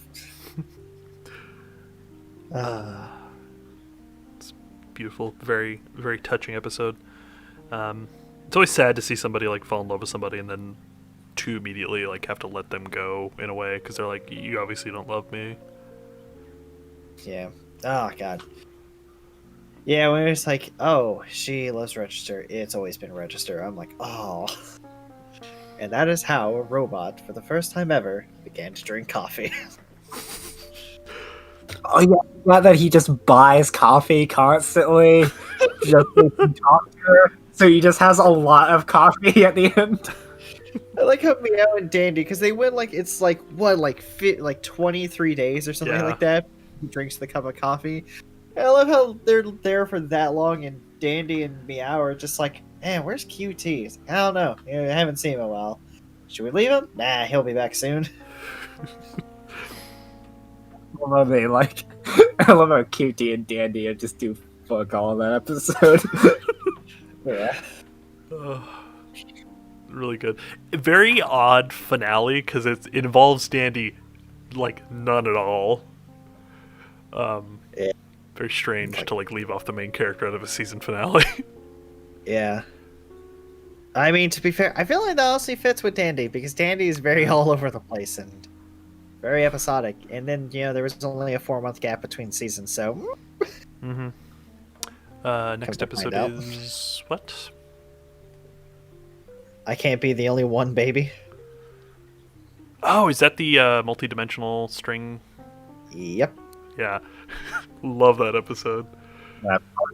Beautiful. Very, very touching episode. It's always sad to see somebody like fall in love with somebody and then to immediately like have to let them go in a way because they're like, you obviously don't love me. Yeah. Oh god. Yeah, when it's like, oh, she loves Register. It's always been Register. I'm like, oh. And that is how a robot, for the first time ever, began to drink coffee. Oh yeah, not that he just buys coffee constantly, just so he can talk to her. So he just has a lot of coffee at the end. I like how Meow and Dandy, because they went like, it's like, what, like 23 days or something Yeah. like that. He drinks the cup of coffee. I love how they're there for that long, and Dandy and Meow are just like, man, where's QT? It's like, I don't know. I haven't seen him in a while. Should we leave him? Nah, he'll be back soon. I love it, like I love how QT and Dandy just do fuck all in that episode. Yeah. Really good. Very odd finale because it involves Dandy like none at all. Yeah. Very strange to like leave off the main character out of a season finale. Yeah. I mean, to be fair, I feel like that also fits with Dandy, because Dandy is very all over the place and very episodic. And then, there was only a 4-month gap between seasons, so... Mm-hmm. Next Come to find episode out. is what? I can't be the only one, baby. Oh, is that the multi-dimensional string? Yep. Yeah. Love that episode.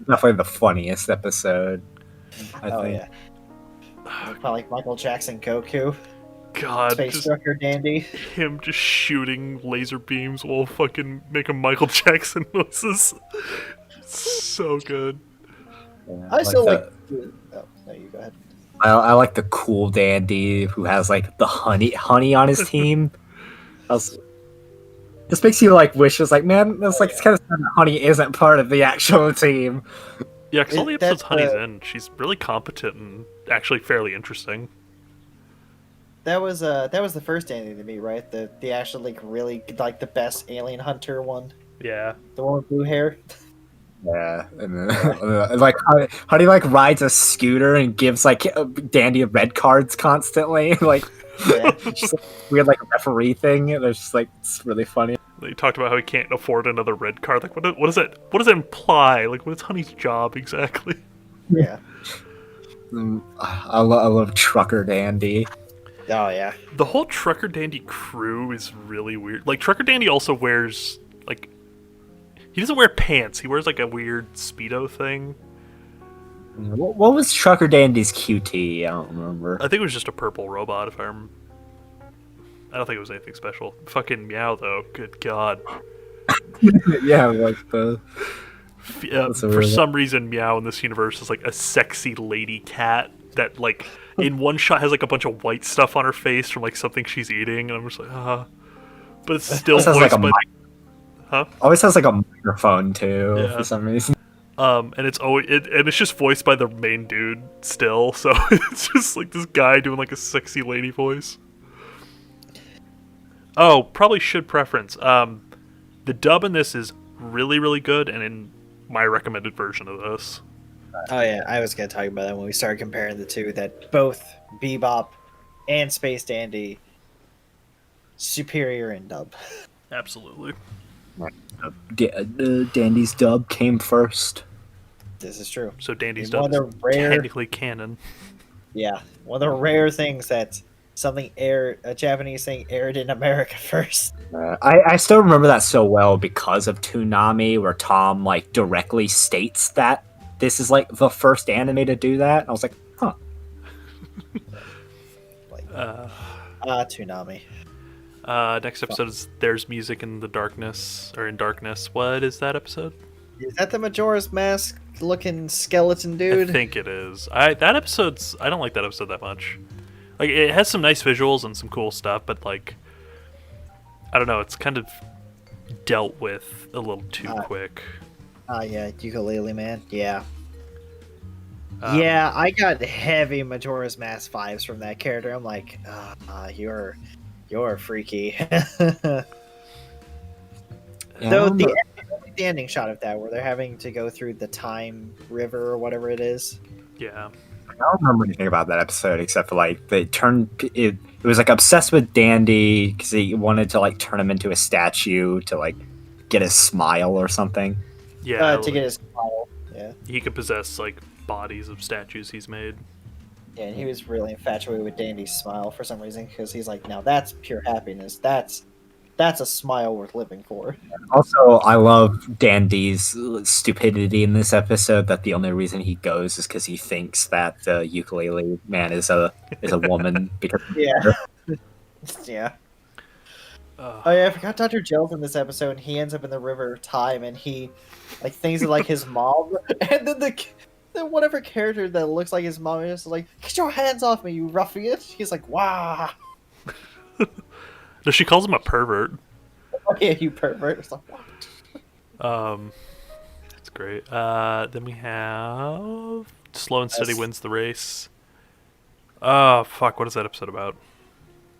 Definitely the funniest episode. I think. Yeah. Probably like Michael Jackson Goku. God, Space just Trucker Dandy. him just shooting laser beams while fucking making Michael Jackson noises. So good. Yeah, I still the- Oh, no, you go ahead. I like the cool Dandy who has like the honey on his team. This makes you like wish it's like, man, it's like it's kind of sad that Honey isn't part of the actual team. Yeah, because all the episodes That's, Honey's in, she's really competent and actually fairly interesting. That was the first Dandy to me, right? The actually really like the best alien hunter one. Yeah. The one with blue hair. Yeah, and then, like Honey like rides a scooter and gives like Dandy red cards constantly, like Yeah. just like, weird like referee thing. It's just like it's really funny. They talked about how he can't afford another red card. Like, what does it imply? Like, what's Honey's job exactly? Yeah. I love Trucker Dandy. Oh yeah. The whole Trucker Dandy crew is really weird. Like, Trucker Dandy also wears, like, he doesn't wear pants. He wears, like, a weird Speedo thing. What was Trucker Dandy's QT? I don't remember. I think it was just a purple robot, if I remember. I don't think it was anything special. Fucking Meow, though. Good God. Yeah, like the That's a For weird- some reason, Meow in this universe is, like, a sexy lady cat that, like, in one shot has, like, a bunch of white stuff on her face from, like, something she's eating. And I'm just like, But it's still Always has, voiced like, a by... mic- Huh? always has like a microphone too Yeah. for some reason. And it's always and it's just voiced by the main dude still, so it's just like this guy doing like a sexy lady voice. Oh, probably should preference. The dub in this is really, really good, and in my recommended version of this. Oh yeah, I was gonna talk about that when we started comparing the two. That both Bebop and Space Dandy superior in dub. Absolutely. Dandy's dub came first. This is true. So Dandy's One dub of is the rare, technically canon. yeah, one of the rare things that something a Japanese thing aired in America first. I still remember that so well because of Toonami, where Tom like directly states that this is like the first anime to do that. I was like, huh. Like, Uh, Toonami. Next episode is There's Music in the Darkness, or in Darkness. What is that episode? Is that the Majora's Mask looking skeleton dude? I think it is. I don't like that episode that much. Like, it has some nice visuals and some cool stuff, but like, I don't know. It's kind of dealt with a little too quick. Yeah, Ukulele Man. Yeah. Um, Yeah, I got heavy Majora's Mask vibes from that character. I'm like, you're freaky. Yeah, I Though remember. the ending shot of that, where they're having to go through the time river or whatever it is. yeah. I don't remember anything about that episode except for like they turned it. It was like obsessed with Dandy because he wanted to like turn him into a statue to like get his smile or something. Yeah, To get his smile. Yeah. he could possess like bodies of statues he's made. Yeah, and he was really infatuated with Dandy's smile for some reason because he's like, now that's pure happiness. That's a smile worth living for. Also, I love Dandy's stupidity in this episode. That the only reason he goes is because he thinks that the ukulele man is a woman. Because Yeah. Yeah. Uh, Oh yeah, I forgot Dr. Jill's in this episode, and he ends up in the river of time, and he like thinks of like his mom, and then the whatever character that looks like his mom is like, "Get your hands off me, you ruffian!" He's like, "Wow, no, she calls him a pervert. yeah, you pervert!" It's like, "What?" That's great. Then we have Slow and Steady Yes. wins the race. Oh fuck! What is that episode about?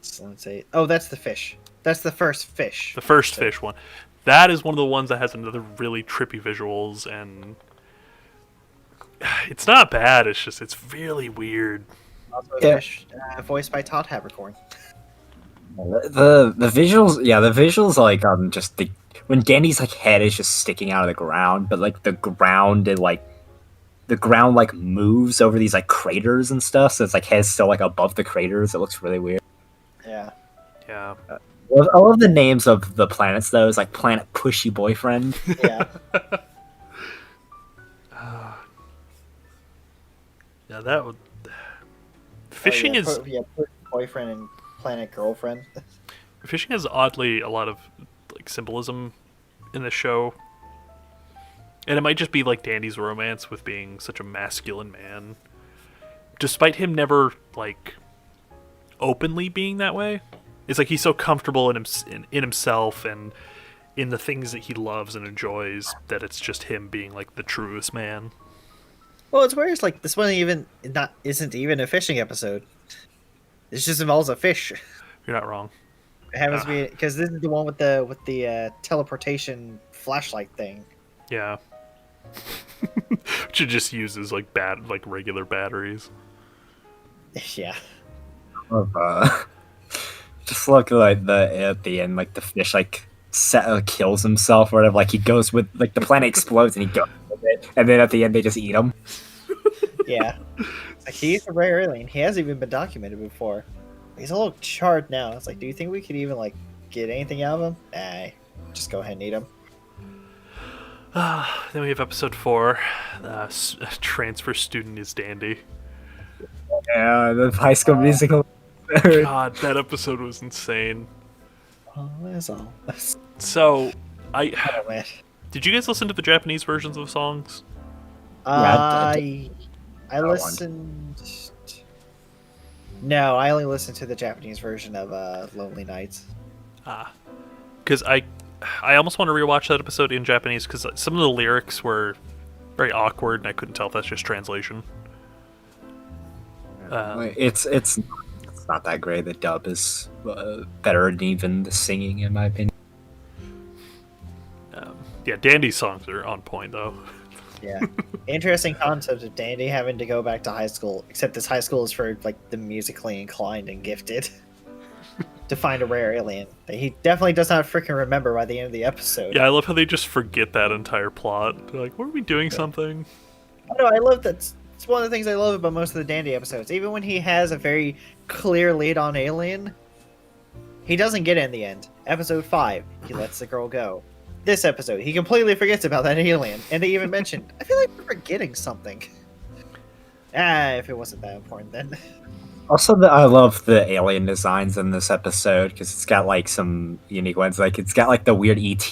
So let's say, oh, that's the fish. That's the first fish. The first fish one. That is one of the ones that has another really trippy visuals, and it's not bad. It's just it's really weird. Also a Yeah. fish, voiced by Todd Habercorn. the visuals, yeah, the visuals like just the when Dandy's like head is just sticking out of the ground, but like the ground like moves over these like craters and stuff, so it's like head's still like above the craters. It looks really weird. Yeah. Yeah. I love the names of the planets though. It's like Planet Pushy Boyfriend. Yeah. Yeah, that would. Fishing is boyfriend and planet girlfriend. fishing has oddly a lot of like symbolism in the show, and it might just be like Dandy's romance with being such a masculine man, despite him never like openly being that way. It's like he's so comfortable in himself and in the things that he loves and enjoys that it's just him being like the truest man. Well, it's weird. It's like this one isn't even a fishing episode. It just involves a fish. You're not wrong. It happens to be because this is the one with the teleportation flashlight thing. Yeah. Which it just uses like regular batteries. Yeah. Of, just look like at the end, like the fish like kills himself or whatever. Like he goes with like the planet explodes and he goes with it, and then at the end they just eat him. Yeah. Like he's a rare alien. He hasn't even been documented before. He's a little charred now. It's like, do you think we could even like get anything out of him? Nah. Just go ahead and eat him. Then we have episode 4. Transfer student is Dandy. Yeah, the High School Musical. God, that episode was insane. Oh, that's all. So, Oh, man. did you guys listen to the Japanese versions of songs? I one. listened. No, I only listened to the Japanese version of Lonely Nights. Because I almost want to rewatch that episode in Japanese because some of the lyrics were very awkward and I couldn't tell if that's just translation. It's not that great. The dub is better than even the singing, in my opinion. Yeah, Dandy's songs are on point though. Yeah. Interesting concept of Dandy having to go back to high school, except this high school is for like the musically inclined and gifted to find a rare alien that he definitely does not freaking remember by the end of the episode. Yeah, I love how they just forget that entire plot. They're like, "Were we doing something?" No, I love that. It's one of the things I love about most of the Dandy episodes. Even when he has a very clear lead on alien, he doesn't get it in the end. Episode 5, he lets the girl go. This episode, he completely forgets about that alien, and they even mentioned, I feel like we're forgetting something. If it wasn't that important, then. Also, I love the alien designs in this episode because it's got like some unique ones. Like it's got like the weird ET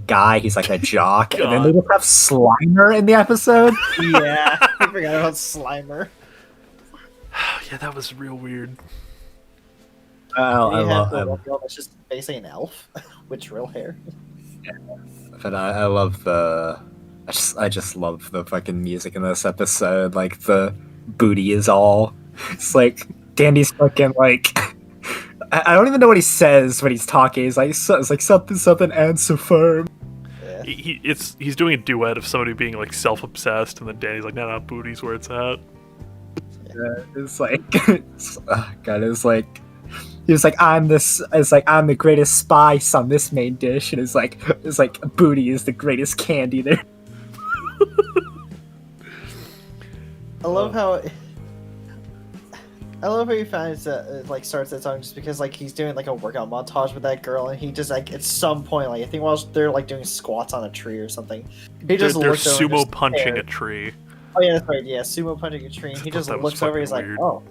guy. He's like a jock, and then they just have Slimer in the episode. Yeah, I forgot about Slimer. Yeah, that was real weird. Oh, I You have love. the one girl that's just basically an elf with real hair. But I love the. I just love the fucking music in this episode. Like the booty is all. It's like Dandy's fucking like. I don't even know what he says when he's talking. He's like, it's like something and so firm. Yeah. He's doing a duet of somebody being like self-obsessed, and then Danny's like, no, booty's where it's at. Yeah, it's like, God, it's like, he was like, it's like, I'm the greatest spice on this main dish, and it's like booty is the greatest candy there. I love how he finds that like starts that song just because like he's doing like a workout montage with that girl, and he just like at some point, like I think while they're like doing squats on a tree or something, he just They're looks over and sumo just punching stares. a tree. Oh yeah, that's right. Yeah, sumo punching a tree. And he just That was looks over. He's fucking like, weird. oh.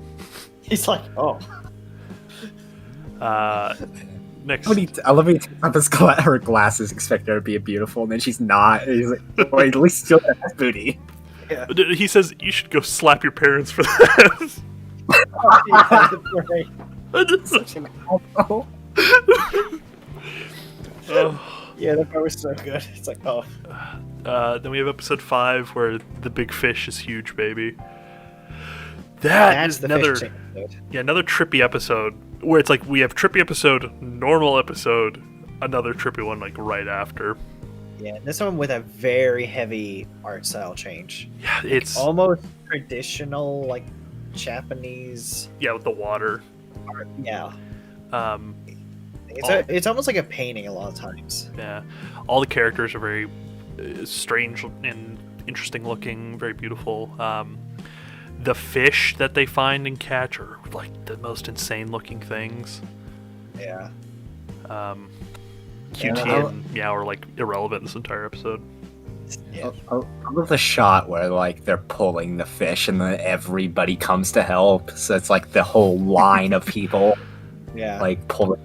He's like, oh. Next, I love when he takes off her glasses, expecting her to be beautiful, and then she's not. And he's like, well, at least still has booty. Yeah. he says you should go slap your parents for that. Yeah, that's right. Such an asshole. Oh. Yeah, that part was so good. It's like, oh. Then we have episode 5 where the big fish is huge, baby. That's another another trippy episode where it's like we have trippy episode, normal episode, another trippy one like right after. Yeah, this one with a very heavy art style change. Yeah, it's Almost traditional, like Japanese. with the water. Art. Yeah, Um, it's almost like a painting a lot of times. yeah, all the characters are very strange and interesting looking, very beautiful. The fish that they find and catch are like the most insane looking things. Yeah. QT Yeah, and Meow are like irrelevant in this entire episode. Yeah. I love the shot where like they're pulling the fish and then everybody comes to help. So it's like the whole line of people Yeah. like pulling.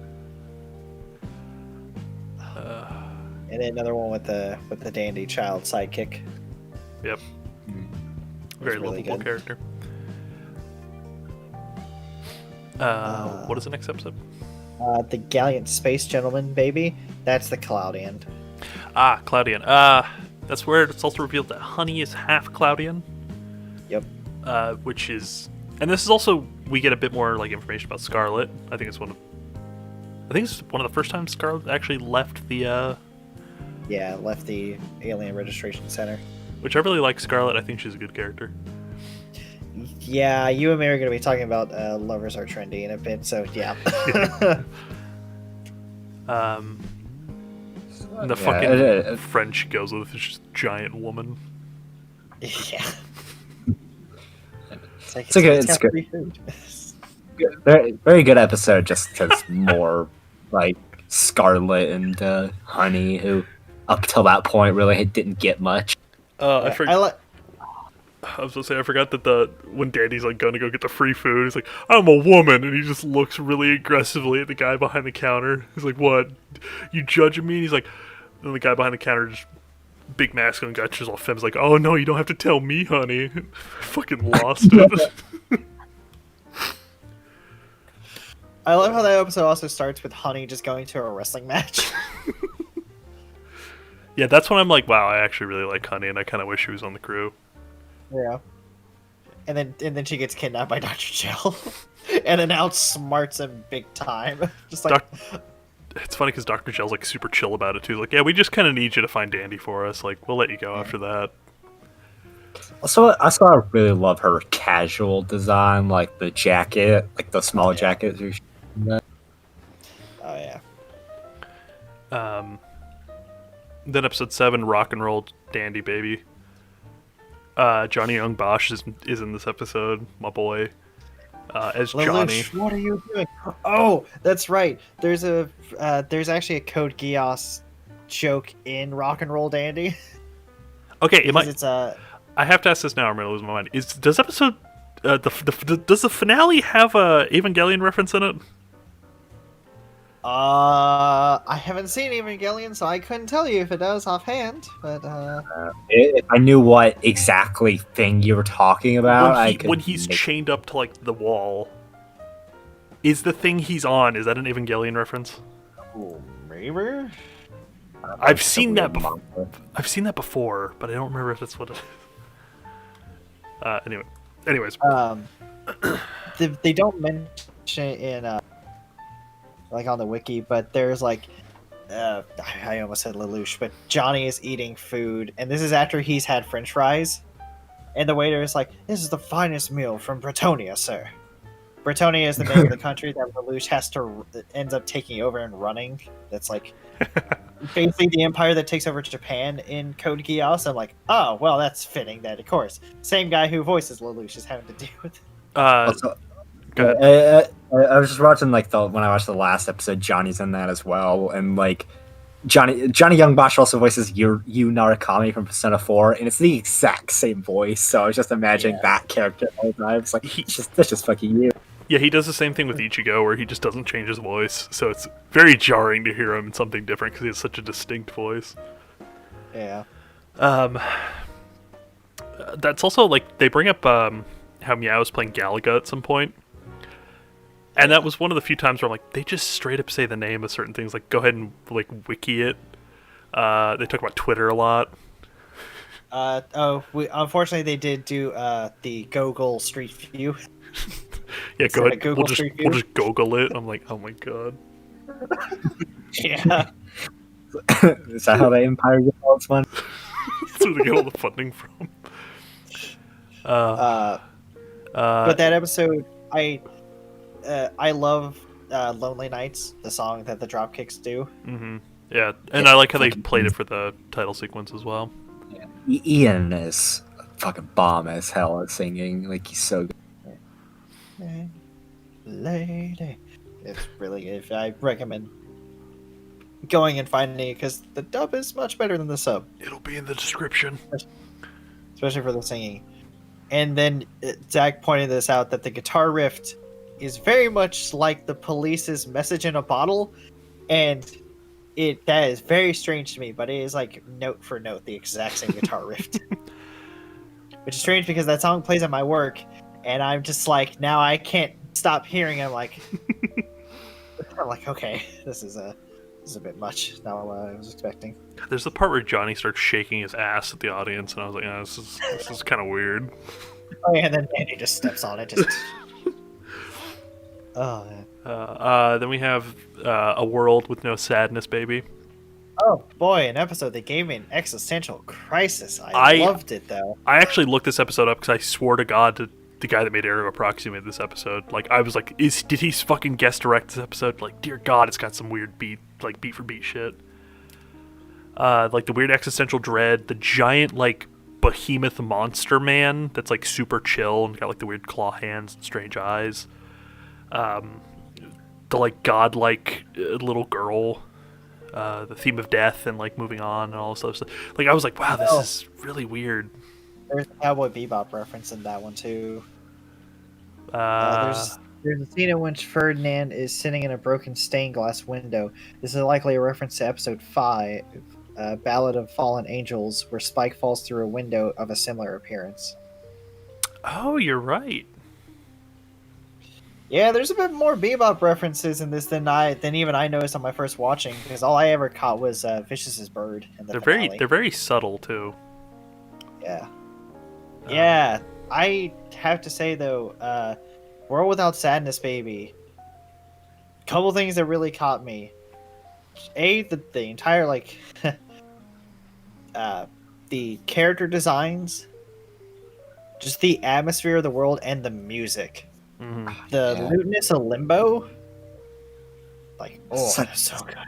And then another one with the dandy child sidekick. Yep. Very really lovable good. character. What is the next episode? The Gallant Space Gentleman, baby. That's the Cloudian. Cloudian. That's where it's also revealed that Honey is half Cloudian. Yep. Which is, and this is also we get a bit more like information about Scarlet. I think it's one of the first times Scarlet actually left the. Yeah, left the Alien Registration Center. Which I really like Scarlet. I think she's a good character. Yeah, you and me are going to be talking about Lovers Are Trendy in a bit, so yeah. And the fucking friend she goes with is just a giant woman. Yeah. It's good. got free food. Very, very good episode, just because more like Scarlet and Honey, who up till that point really didn't get much. I Yeah, forgot. I was gonna say I forgot that when Danny's like going to go get the free food, he's like, "I'm a woman," and he just looks really aggressively at the guy behind the counter. He's like, "What? You judging me?" And he's like, and the guy behind the counter just big masculine guy just all fem's like, "Oh no, you don't have to tell me, honey." Fucking lost it. I love how that episode also starts with Honey just going to a wrestling match. Yeah, that's when I'm like, wow, I actually really like Honey, and I kind of wish she was on the crew. Yeah. And then she gets kidnapped by Dr. Jill, and then outsmarts him big time. Just like, It's funny because Dr. Jell's like super chill about it too. Like, yeah, we just kind of need you to find Dandy for us. Like, we'll let you go after that. Also, I really love her casual design, like the jacket, like the small jacket. oh yeah. Then episode 7, Rock and Roll Dandy Baby. Johnny Young Bosch is in this episode, my boy, as Johnny. Lelouch, what are you doing? Oh, that's right. There's actually a Code Geass joke in Rock and Roll Dandy. Okay, It's I have to ask this now. I'm gonna lose my mind. Does episode does the finale have a Evangelion reference in it? I haven't seen Evangelion, so I couldn't tell you if it does offhand. But If I knew what exactly thing you were talking about, when he's chained up to like the wall, is the thing he's on? Is that an Evangelion reference? maybe. I've seen that before. before. I've seen that before, but I don't remember if that's what it is. Anyways. They don't mention it in like on the wiki, but there's like I almost said Lelouch, but Johnny is eating food, and this is after he's had French fries, and the waiter is like, "This is the finest meal from Bretonia, sir." Bretonia is the name of the country that Lelouch ends up taking over and running. That's like basically the empire that takes over Japan in Code Geass. I'm like, oh well, that's fitting. That of course, same guy who voices Lelouch is having to deal with it. Also, Go ahead. I was just watching like when I watched the last episode, Johnny's in that as well, and like Johnny Youngbosh also voices Yu Narukami from Persona 4, and it's the exact same voice. So I was just imagining that character all the time. It's like that's just fucking you. Yeah, he does the same thing with Ichigo, where he just doesn't change his voice, so it's very jarring to hear him in something different because he has such a distinct voice. Yeah. That's also like they bring up how Meow is playing Galaga at some point, and that was one of the few times where I'm like, they just straight up say the name of certain things. Like, go ahead and like wiki it. They talk about Twitter a lot. Unfortunately, they did do the Google Street View. Yeah, go ahead. Google We'll just Google it. I'm like, oh my god. Yeah. Is that how the Empire gets all its money? That's where they get all the funding from. But that episode, I love "Lonely Nights," the song that the Dropkicks do. Mm-hmm. Yeah, and I like how they played it for the title sequence as well. Yeah. Ian is fucking bomb as hell at singing. Like, he's so good. Lady, it's really good. I recommend going and finding it because the dub is much better than the sub. It'll be in the description. Especially for the singing. And then Zach pointed this out that the guitar riff is very much like the Police's "Message in a Bottle," and that is very strange to me. But it is like note for note the exact same guitar riff, which is strange because that song plays at my work, and I'm just like, now I can't stop hearing it. I'm like, okay, this is a bit much. Not what I was expecting. There's the part where Johnny starts shaking his ass at the audience, and I was like, this is kind of weird. Oh yeah, and then Andy just steps on it. Just oh man. Then we have A World with No Sadness, Baby. Oh boy, an episode that gave me an existential crisis. I loved it though. I actually looked this episode up because I swore to God that the guy that made Area of Proxy made this episode. Like, I was like, did he fucking guest direct this episode? Like, dear God, it's got some weird beat for beat shit. Like the weird existential dread, the giant like behemoth monster man that's like super chill and got like the weird claw hands and strange eyes. The like godlike little girl, the theme of death and like moving on and all this other stuff. Like, I was like, wow, this is really weird. There's a Cowboy Bebop reference in that one too. There's a scene in which Ferdinand is sitting in a broken stained glass window. This is likely a reference to episode 5, Ballad of Fallen Angels, where Spike falls through a window of a similar appearance. Oh, you're right. Yeah, there's a bit more Bebop references in this than even I noticed on my first watching, because all I ever caught was Vicious's bird. In the finale. They're very subtle too. Yeah. Yeah, I have to say though, World Without Sadness, Baby. Couple things that really caught me. The entire like, the character designs, just the atmosphere of the world, and the music. Mm-hmm. The lewdness of Limbo. Like, so good.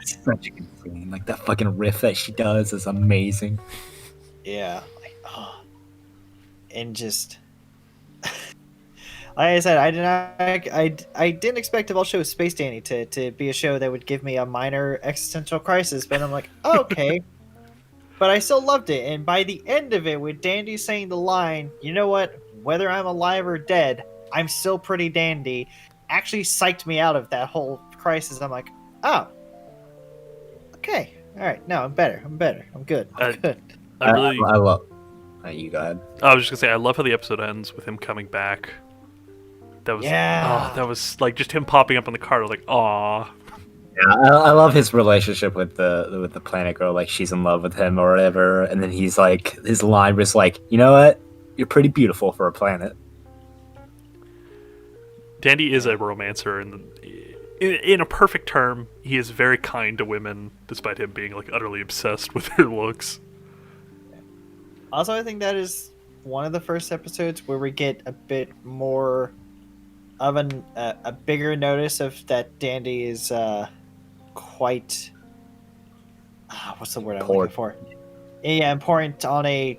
Such a good scene. Like, that fucking riff that she does is amazing. Yeah, and just like I said, I didn't expect Devolve Show Space Danny to be a show that would give me a minor existential crisis, but I'm like, okay. But I still loved it, and by the end of it, with Dandy saying the line, "You know what? Whether I'm alive or dead, I'm still pretty dandy," actually psyched me out of that whole crisis. I'm like, oh, okay, all right, no, I'm better. I'm good. I'm good. I love. You go ahead. I was just gonna say, I love how the episode ends with him coming back. That was that was like just him popping up in the car. I was like, aw. Yeah, I love his relationship with the planet girl. Like she's in love with him or whatever, and then he's like, his line was like, "You know what? You're pretty beautiful for a planet." Dandy is a romancer, and in a perfect term, he is very kind to women, despite him being like utterly obsessed with their looks. Also, I think that is one of the first episodes where we get a bit more of a bigger notice of that Dandy is quite what's the word I'm looking for? Yeah, important on a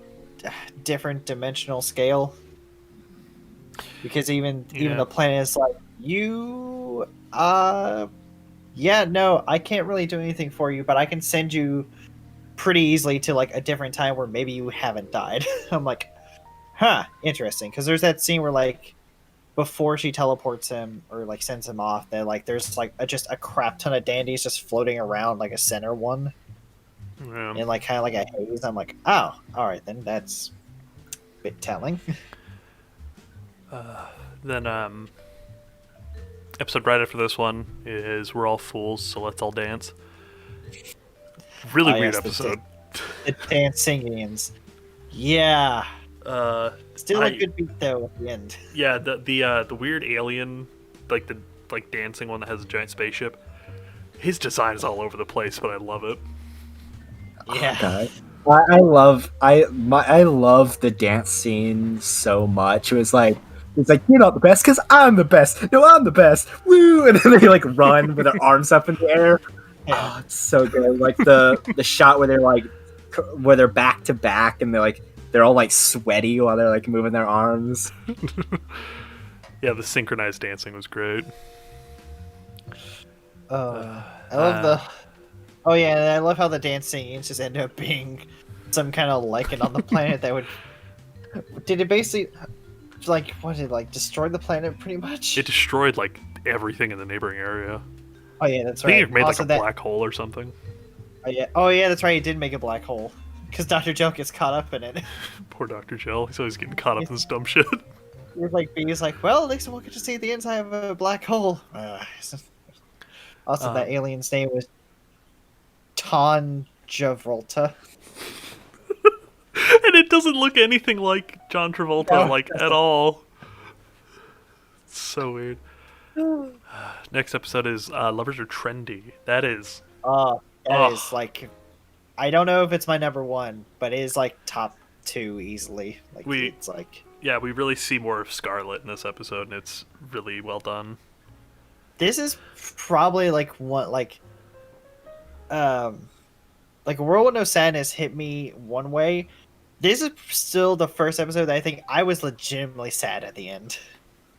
different dimensional scale. Because even the planet is like, you yeah, no, I can't really do anything for you, but I can send you pretty easily to like a different time where maybe you haven't died. I'm like, huh, interesting. Because there's that scene where like before she teleports him or like sends him off, that like there's like just a crap ton of dandies just floating around like a center one, Yeah. and like kind of like a haze. I'm like, oh, all right, then that's a bit telling. Then episode right after this one is "We're All Fools, So Let's All Dance." Really Oh, weird yes, episode. The dancing. Yeah. Still a I- good beat though at the end. Yeah, the weird alien, like the dancing one that has a giant spaceship. His design is all over the place, but I love it. Yeah. God. I love the dance scene so much. It was like, it's like, you're not the best because I'm the best. No, I'm the best. Woo! And then they like run with their arms up in the air. Yeah. Oh, it's so good. Like the shot where they're like, where they're back to back and they're all like sweaty while they're like moving their arms. Yeah, the synchronized dancing was great. I love the. Oh yeah, and I love how the dance scenes just end up being some kind of lichen on the planet that would. Did it basically, like, what did it, like destroy the planet pretty much? It destroyed like everything in the neighboring area. Oh yeah, that's I think right. it made Also like a that. black hole or something. Oh yeah, that's right. It did make a black hole because Dr. Joe gets caught up in it. Poor Dr. Jill. He's always getting caught up in this dumb shit. He's like, well, at least we'll get to see the inside of a black hole. Also, that alien's name was Javolta. And it doesn't look anything like John Travolta, No, like, at all. It's so weird. Next episode is Lovers Are Trendy. That is... That is like, I don't know if it's my number one, but it is like top two easily. Like it's like, yeah, we really see more of Scarlet in this episode, and it's really well done. this is probably like one like World with No Sadness hit me one way. This is still the first episode that I think I was legitimately sad at the end.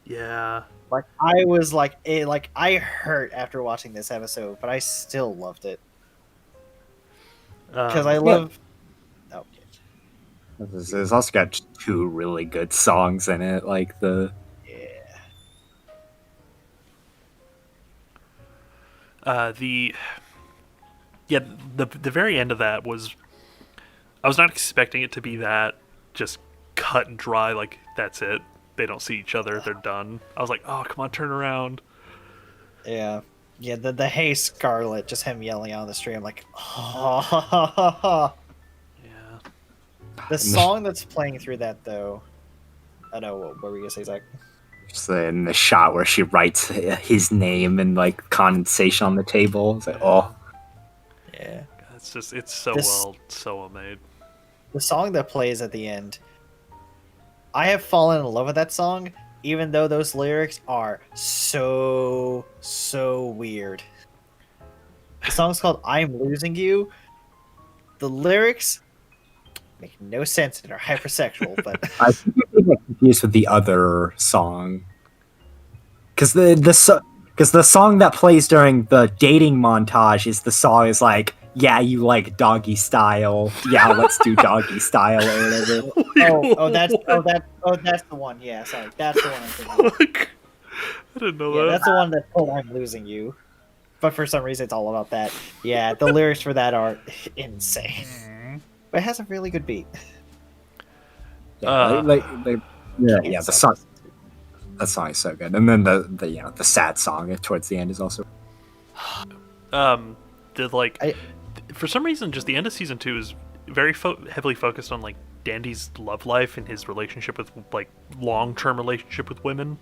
Yeah. Like I was like I hurt after watching this episode, but I still loved it because I love. Oh, It's also got two really good songs in it, like the. The very end of that was, I was not expecting it to be that just cut and dry, like that's it, they don't see each other, they're done. I was like, oh come on, turn around. Yeah, the Hey Scarlet, just him yelling out on the street. I'm like, oh. Yeah. The song that's playing through that though, I know what were we gonna say, Zach? Just in the shot where she writes his name and like condensation on the table. It's like, oh, Yeah. It's just, it's so well made. The song that plays at the end, I have fallen in love with that song, even though those lyrics are so weird. The song's called I'm Losing You. The lyrics make no sense and are hypersexual, but I think I get confused with the other song because the song that plays during the dating montage is like, yeah, you like doggy style, yeah, let's do doggy style or whatever. that's the one. Yeah, sorry, that's the one I'm thinking of. Fuck. I didn't know Yeah, that. that's the one that's called I'm Losing You. But for some reason, it's all about that. Yeah, the lyrics for that are insane. But it has a really good beat. Yeah, the song. That song is so good, and then the sad song towards the end is also. Did like I for some reason just the end of season 2 is very heavily focused on like Dandy's love life and his relationship with like long-term relationship with women.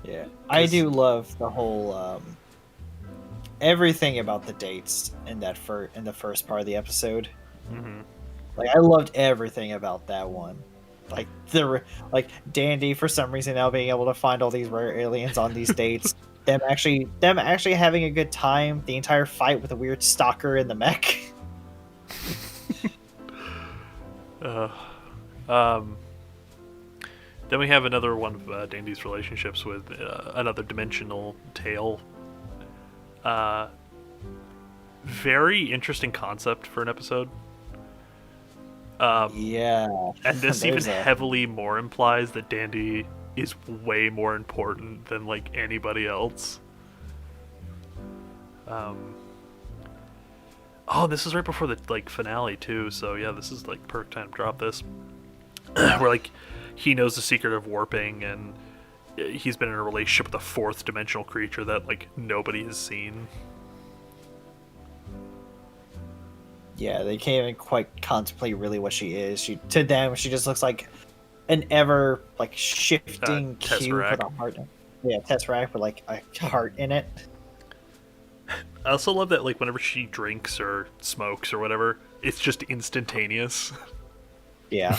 Yeah, I do love the whole everything about the dates in that in the first part of the episode. Mm-hmm. Like I loved everything about that one. Like like Dandy for some reason now being able to find all these rare aliens on these dates. them actually having a good time. The entire fight with a weird stalker in the mech. Then we have another one of Dandy's relationships with another dimensional tale. Very interesting concept for an episode. Yeah, And this even There's a- heavily more implies that Dandy is way more important than like anybody else. Oh, this is right before the like finale too, so yeah, this is like perfect time to drop this. Where like he knows the secret of warping, and he's been in a relationship with a fourth dimensional creature that like nobody has seen. Yeah, they can't even quite contemplate really what she is. To them, she just looks like an ever like shifting cube with Tesseract. a heart. Yeah, Tesseract with like a heart in it. I also love that like whenever she drinks or smokes or whatever, it's just instantaneous. Yeah,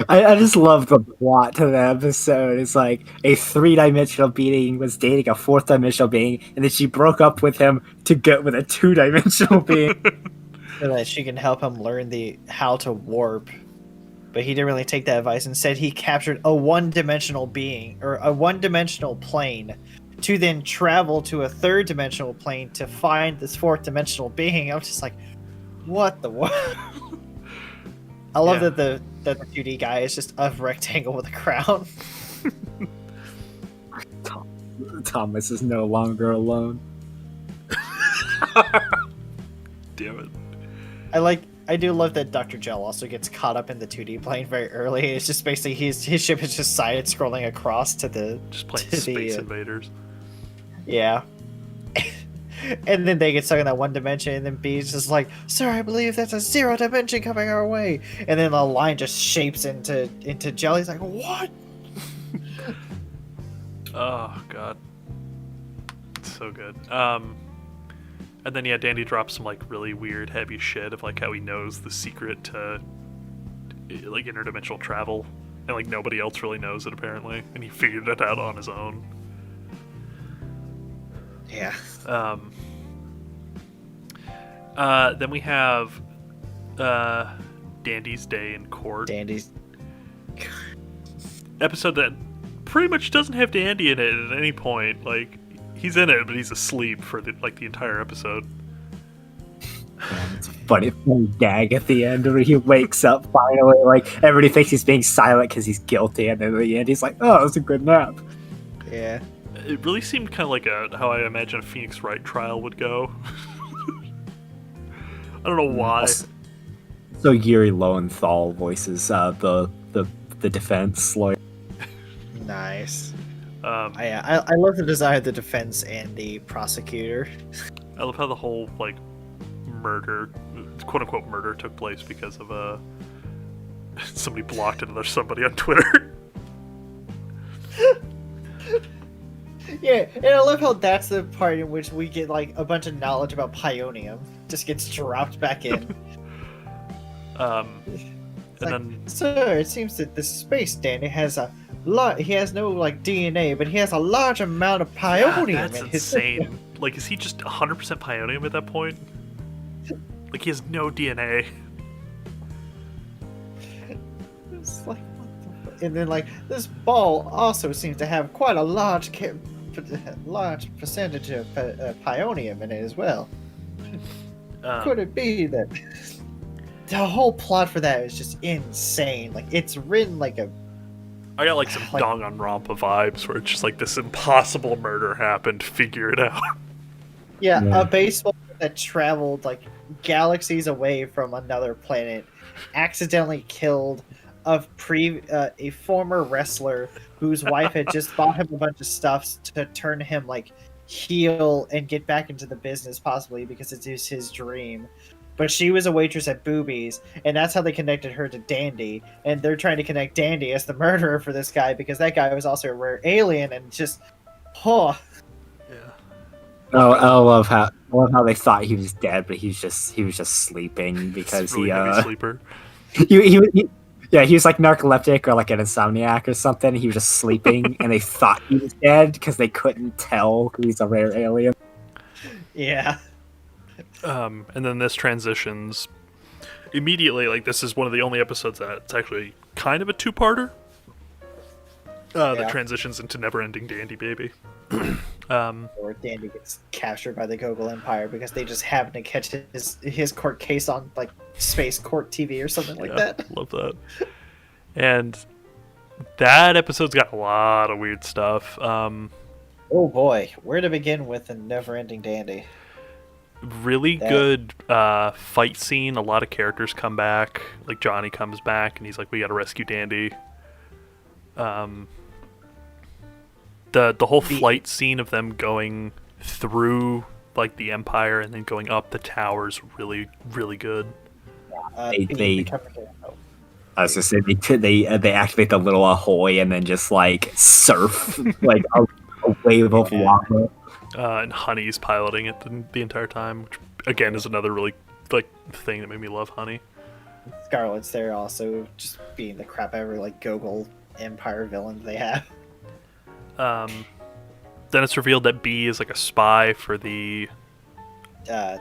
I just love the plot to the episode. It's like a 3-dimensional being was dating a 4th-dimensional being, and then she broke up with him to get with a 2-dimensional being. so that she can help him learn how to warp. But he didn't really take that advice. Instead, he captured a one-dimensional being or a one-dimensional plane to then travel to a 3rd-dimensional plane to find this 4th-dimensional being. I was just like, what the what? I love Yeah. that the 2D guy is just a rectangle with a crown. Thomas is no longer alone. Damn it. I do love that Dr. Gel also gets caught up in the 2D plane very early. It's just basically his ship is just side scrolling across to the Just playing to Space the, Invaders. yeah. And then they get stuck in that one dimension, and then B's just like, "Sir, I believe that's a 0 dimension coming our way." And then the line just shapes into Jelly. He's like, "What?" Oh god, it's so good. And then yeah, Dandy drops some like really weird, heavy shit of like how he knows the secret to like interdimensional travel, and like nobody else really knows it apparently, and he figured it out on his own. Yeah. Then we have Dandy's Day in Court. Dandy's. Episode that pretty much doesn't have Dandy in it at any point. Like he's in it, but he's asleep for the entire episode. It's a funny gag at the end where he wakes up finally. Like everybody thinks he's being silent because he's guilty, and then at the end he's like, "Oh, it was a good nap." Yeah. It really seemed kind of like how I imagine a Phoenix Wright trial would go. I don't know why. So Yuri Lowenthal voices the defense lawyer. Nice. Um, I love the design of the defense and the prosecutor. I love how the whole like murder, quote unquote murder, took place because of somebody blocked another somebody on Twitter. Yeah, and I love how that's the part in which we get like a bunch of knowledge about Pionium just gets dropped back in. And Like, then Sir, it seems that this space Dandy has a lot. He has no like DNA, but he has a large amount of Pionium that's in his insane. Like, is he just 100% Pionium at that point? Like, he has no DNA. It's like, what the and then like this ball also seems to have quite a large percentage of Pionium in it as well. Could it be that the whole plot for that is just insane? Like it's written like a I got like some like- Danganronpa vibes where it's just like this impossible murder happened, figure it out. Yeah. a baseball that traveled like galaxies away from another planet, accidentally killed of a former wrestler whose wife had just bought him a bunch of stuff to turn him like heel and get back into the business, possibly because it is his dream. But she was a waitress at Boobies, and that's how they connected her to Dandy. And they're trying to connect Dandy as the murderer for this guy because that guy was also a rare alien, and just, oh, Yeah. Oh, I love how they thought he was dead, but he was just sleeping because Really heavy sleeper. he was like narcoleptic or like an insomniac or something. He was just sleeping, and they thought he was dead because they couldn't tell because he's a rare alien. yeah. And then this transitions immediately. Like, this is one of the only episodes that's actually kind of a two-parter. That transitions into Never-Ending Dandy Baby. Or Dandy gets captured by the Gogol Empire because they just happen to catch his court case on like Space Court TV or something like that. Love that. And that episode's got a lot of weird stuff. Oh boy, where to begin with a Never-Ending Dandy? Really good fight scene. A lot of characters come back. Like Johnny comes back and he's like, "We got to rescue Dandy." The whole flight scene of them going through like the Empire and then going up the towers, really, really good. I was gonna say they activate the little ahoy and then just like surf like a wave of lava. And Honey's piloting it the entire time, which again is another really like thing that made me love Honey. Scarlet's there also, just being the crap ever like Gogol Empire villains they have. Then it's revealed that B is like a spy for the I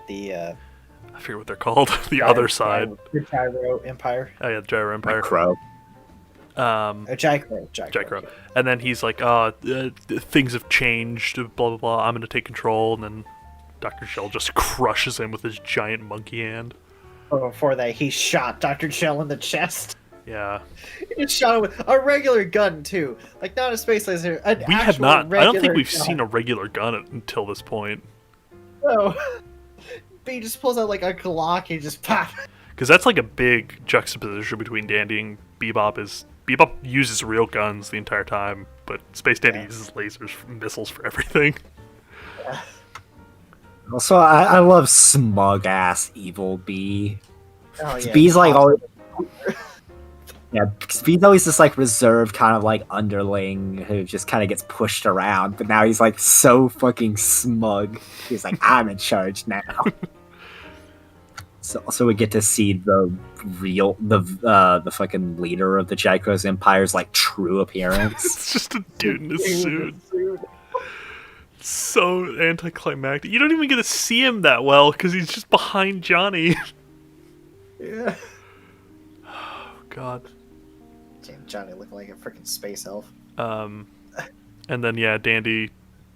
forget what they're called. The other side. The Gyro Empire. Oh yeah, the Gyro Empire. Crow. Gyro. And then he's like, things have changed, blah blah blah, I'm gonna take control, and then Dr. Shell just crushes him with his giant monkey hand. Before that, he shot Dr. Shell in the chest. Yeah. He shot him with a regular gun too, like not a space laser. We have not. I don't think we've seen a regular gun until this point. No. But he just pulls out like a Glock and just pop. Because that's like a big juxtaposition between Dandy and Bebop. Is Bebop uses real guns the entire time, but Space Dandy uses lasers, missiles for everything. Yeah. Also, I love smug ass evil B. Oh yeah. B's like always. Yeah, because B's always this like reserved kind of like underling who just kind of gets pushed around, but now he's like so fucking smug. He's like, I'm in charge now. So we get to see the fucking leader of the Jaikos Empire's like true appearance. It's just a dude in a suit. So anticlimactic. You don't even get to see him that well because he's just behind Johnny. Yeah. Oh God. Johnny looking like a freaking space elf. And then Dandy.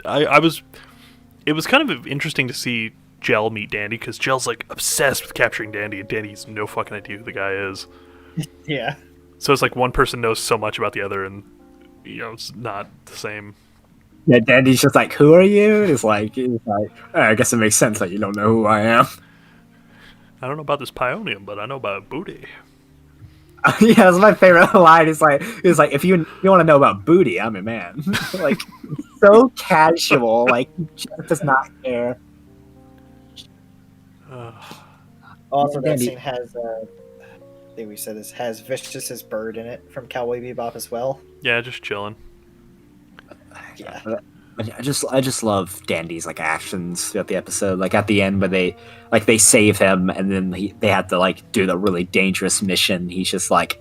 It was kind of interesting to see Gel meet Dandy because Gel's like obsessed with capturing Dandy, and Dandy has no fucking idea who the guy is. Yeah. So it's like one person knows so much about the other, and it's not the same. Yeah, Dandy's just like, who are you? It's like I guess it makes sense that you don't know who I am. I don't know about this Pionium, but I know about booty. Yeah, that's my favorite line. It's like if you want to know about booty, I'm a man. Like so casual, like he just does not care. Also, that scene has I think we said this has Vicious's bird in it from Cowboy Bebop as well. Yeah, just chilling. Yeah. I just love Dandy's like actions throughout the episode. Like at the end where they save him and then they have to like do the really dangerous mission. He's just like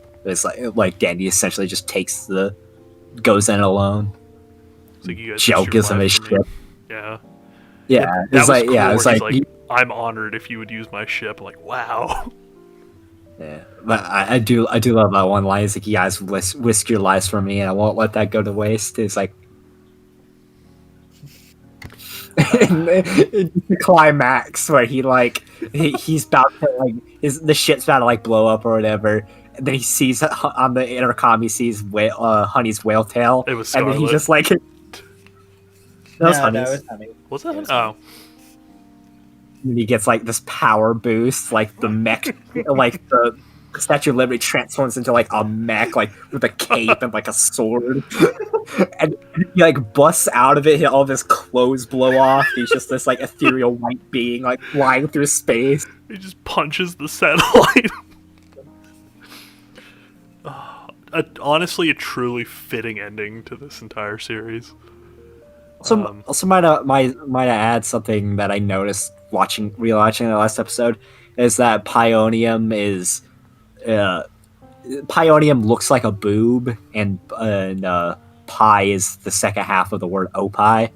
Dandy essentially just goes in alone. It's like you guys Gel gives him his ship. Yeah. Yeah. It's like cool. It's like I'm honored if you would use my ship. I'm like, wow. Yeah, but I do love that one line. It's like, you guys risk your lives for me, and I won't let that go to waste. It's like the climax where he's about to the ship's about to like blow up or whatever. And then he sees on the intercom Honey's whale tail. It was Scarlet. And then he just like was Honey. Was that? Oh. And he gets like this power boost, like the mech, like the Statue of Liberty transforms into like a mech, like with a cape and like a sword, and he like busts out of it. All of his clothes blow off. He's just this like ethereal white being like flying through space. He just punches the satellite. Honestly, a truly fitting ending to this entire series. Also might add something that I noticed rewatching the last episode is that Pionium looks like a boob, and pi is the second half of the word opie.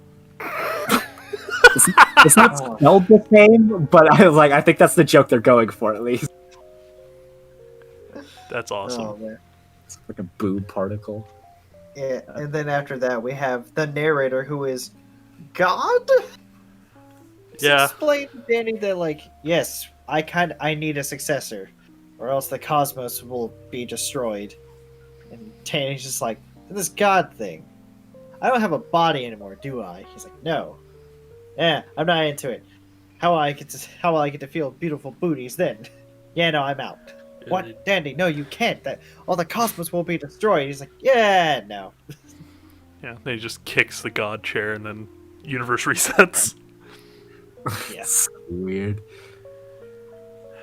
It's not spelled the same, but I was like, I think that's the joke they're going for at least. That's awesome. Oh man. It's like a boob particle. Yeah, and then after that we have the narrator who is God. Yeah. Explain to Danny that like, yes, I need a successor, or else the cosmos will be destroyed. And Danny's just like, this God thing. I don't have a body anymore, do I? He's like, no. Yeah, I'm not into it. How will I get to feel beautiful booties then? Yeah, no, I'm out. What, Dandy? No, you can't. That all the cosmos will be destroyed. He's like, yeah, no. Yeah, then he just kicks the god chair and then universe resets. Yeah. So weird.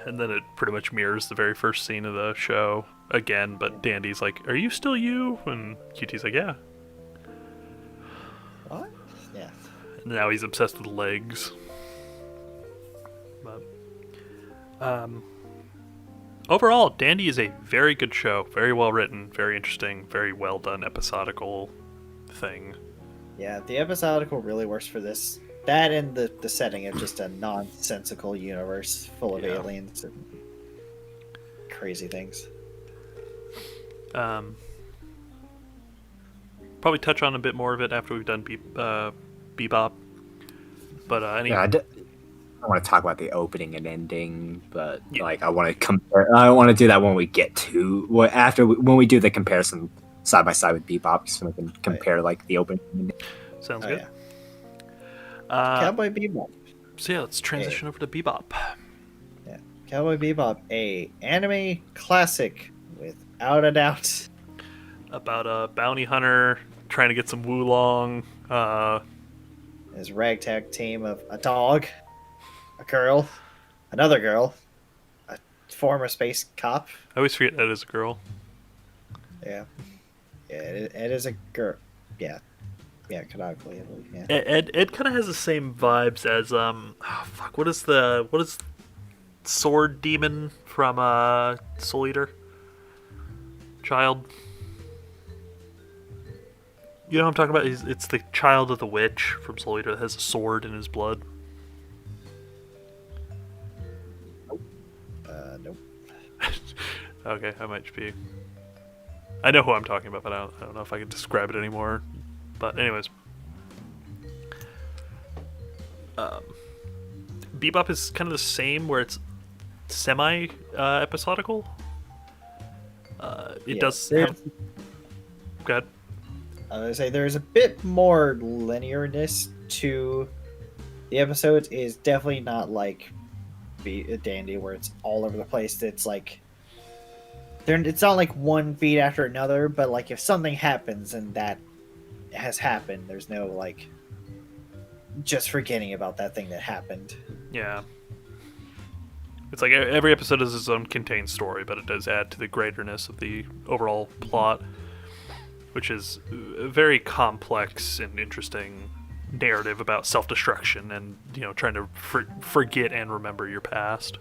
And then it pretty much mirrors the very first scene of the show again, but Dandy's like, are you still you? And QT's like, yeah. What? Yeah. And now he's obsessed with legs. But, overall, Dandy is a very good show. Very well written, very interesting, very well done episodical thing. Yeah, the episodical really works for this. That and the setting of just a nonsensical universe full of aliens and crazy things. Probably touch on a bit more of it after we've done Bebop. But I want to talk about the opening and ending, but like I want to compare. I want to do that when we get to when we do the comparison side by side with Bebop, so we can compare like the opening. Sounds good. Yeah. Cowboy Bebop. So yeah, let's transition over to Bebop. Yeah, Cowboy Bebop, a anime classic without a doubt. About a bounty hunter trying to get some Wulong. His ragtag team of a dog, a girl, another girl, a former space cop. I always forget Ed is a girl. Yeah, it is a girl. Yeah, canonically, I believe. Yeah. Ed kind of has the same vibes as what is sword demon from Soul Eater? Child. You know what I'm talking about? It's the child of the witch from Soul Eater that has a sword in his blood. Nope. Okay, I might be. I know who I'm talking about, but I don't know if I can describe it anymore. But anyways, Bebop is kind of the same, where it's semi episodical. It does have. Go ahead. I would say there's a bit more linearness to the episodes. Is definitely not like Dandy, where it's all over the place. It's like it's not like one beat after another, but like if something happens and that has happened, there's no like just forgetting about that thing that happened. Yeah. It's like every episode is its own contained story, but it does add to the greaterness of the overall plot, which is a very complex and interesting narrative about self-destruction and, trying to forget and remember your past.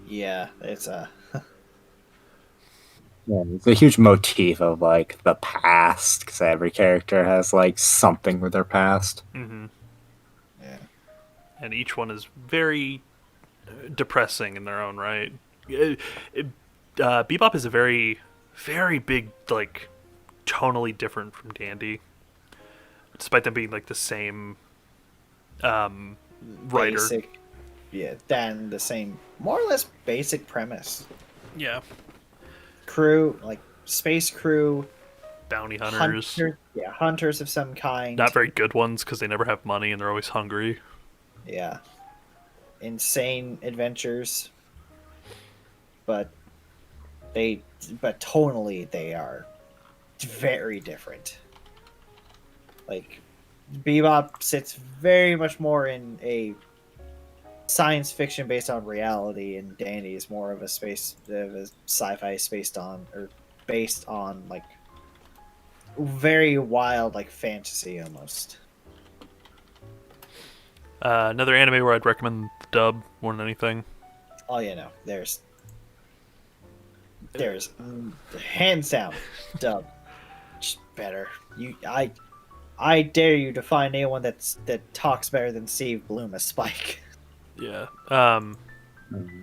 Yeah, it's Yeah, it's a huge motif of like the past, because every character has like something with their past. Mm-hmm. Yeah, and each one is very depressing in their own right. Bebop is a very, very big, like, tonally different from Dandy, despite them being like the same writer. basic, then the same, more or less basic premise. Yeah. Crew, like space crew, Bounty hunters. Hunters of some kind. Not very good ones because they never have money and they're always hungry. Yeah. Insane adventures. But But tonally they are very different. Like Bebop sits very much more in a science fiction based on reality, and Dandy is more of a sci-fi based on like very wild like fantasy almost. Another anime where I'd recommend the dub more than anything. Oh yeah, no, there's hands down dub just better. I dare you to find anyone that talks better than Steve Bloom as Spike. Yeah.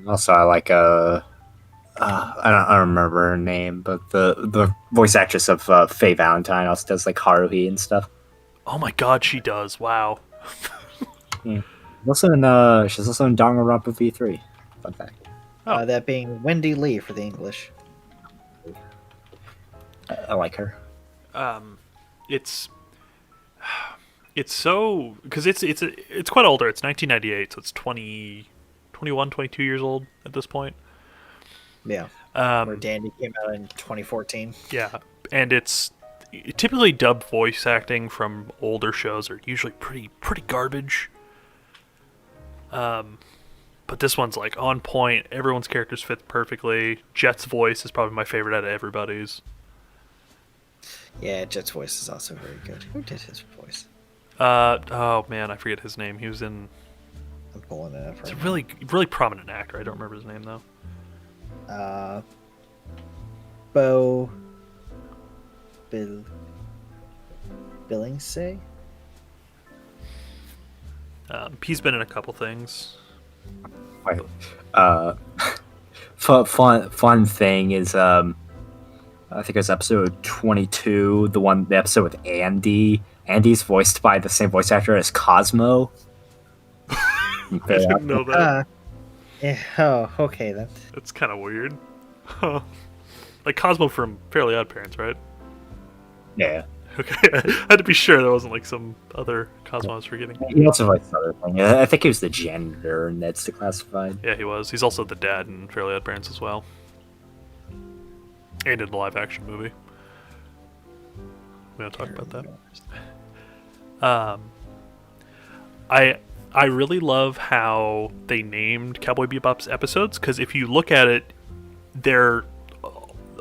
Also, I like I don't remember her name, but the voice actress of Faye Valentine also does like Haruhi and stuff. Oh my god, she does. Wow. Yeah. She's also in Danganronpa V3. Fun fact. Oh. That being Wendy Lee for the English. I like her. It's so because it's quite older. It's 1998, so it's 21, 22 years old at this point. Yeah. Where Um, Dandy came out in 2014. yeah, and it's typically dubbed voice acting from older shows are usually pretty garbage. But this one's like on point. Everyone's characters fit perfectly. Jet's voice is probably my favorite out of everybody's. Yeah, Jet's voice is also very good. Who did his voice? Oh man, I forget his name. He was in. I'm pulling it up It's a right really prominent actor. I don't remember his name though. now. Bo Billingsley? He's been in a couple things. Wait, fun thing is I think it was episode 22, the episode with Andy. Andy's voiced by the same voice actor as Cosmo. I didn't know that. Yeah. Oh, okay then. That's kind of weird. Huh. Like Cosmo from Fairly Odd Parents, right? Yeah. Okay, I had to be sure there wasn't like some other Cosmo I was forgetting. He also voiced other thing. I think he was the janitor in Ned's Declassified. Yeah, he was. He's also the dad in Fairly Odd Parents as well. And in the live action movie. We don't talk about that. I really love how they named Cowboy Bebop's episodes, because if you look at it, they're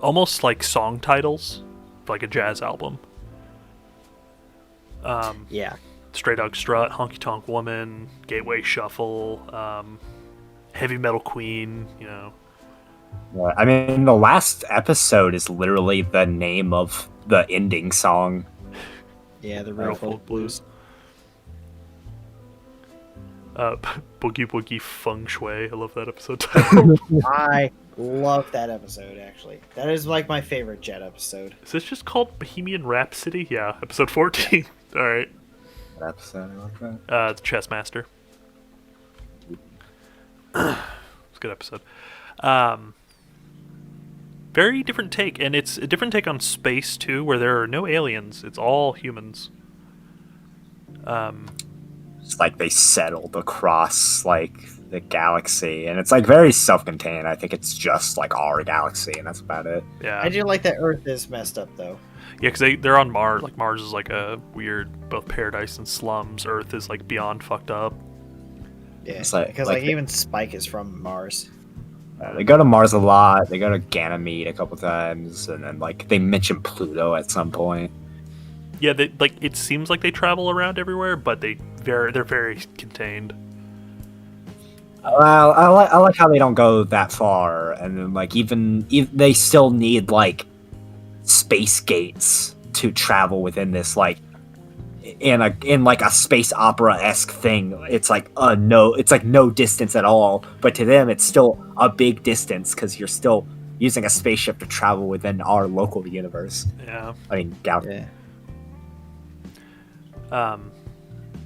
almost like song titles, like a jazz album. Yeah. Stray Dog Strut, Honky Tonk Woman, Gateway Shuffle, Heavy Metal Queen, you know. Yeah, I mean, the last episode is literally the name of the ending song. Yeah, the Real Folk Blues. Boogie Boogie Feng Shui. I love that episode title. I love that episode, actually. That is like my favorite Jet episode. Is this just called Bohemian Rhapsody? Yeah, episode 14. Alright. What episode? I like that. The Chess Master. It's a good episode. Very different take, and it's a different take on space too, where there are no aliens. It's all humans. It's like they settled across like the galaxy, and it's like very self-contained. I think it's just like our galaxy, and that's about it. Yeah. I do like that Earth is messed up, though. Yeah, because they're on Mars. Like, Mars is like a weird, both paradise and slums. Earth is like beyond fucked up. Yeah, It's like- because like the- even Spike is from Mars. They go to Mars a lot. They go to Ganymede a couple times, and then like they mention Pluto at some point. Yeah, they like it seems like they travel around everywhere, but they're very contained. Well, I like how they don't go that far, and then like even they still need like space gates to travel within this like in like a space opera-esque thing. It's like no distance at all, but to them it's still a big distance because you're still using a spaceship to travel within our local universe. Yeah. I mean, galaxy. Yeah.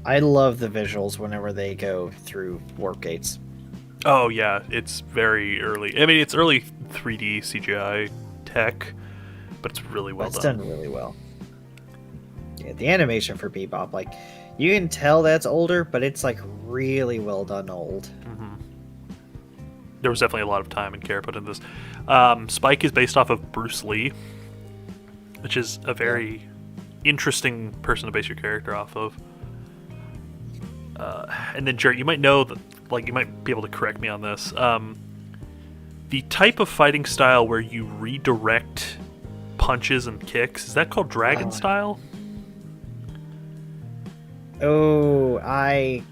I love the visuals whenever they go through warp gates. Oh yeah, it's very early. I mean, it's early 3D CGI tech, but it's really well That's done. done really well. Yeah, the animation for Bebop, like, you can tell that's older, but it's like really well done old. Mm-hmm. there was definitely a lot of time and care put into this. Spike is based off of Bruce Lee, which is a very interesting person to base your character off of. And then Jarrett, you might know that, like, you might be able to correct me on this. The type of fighting style where you redirect punches and kicks, is that called dragon style? Oh, I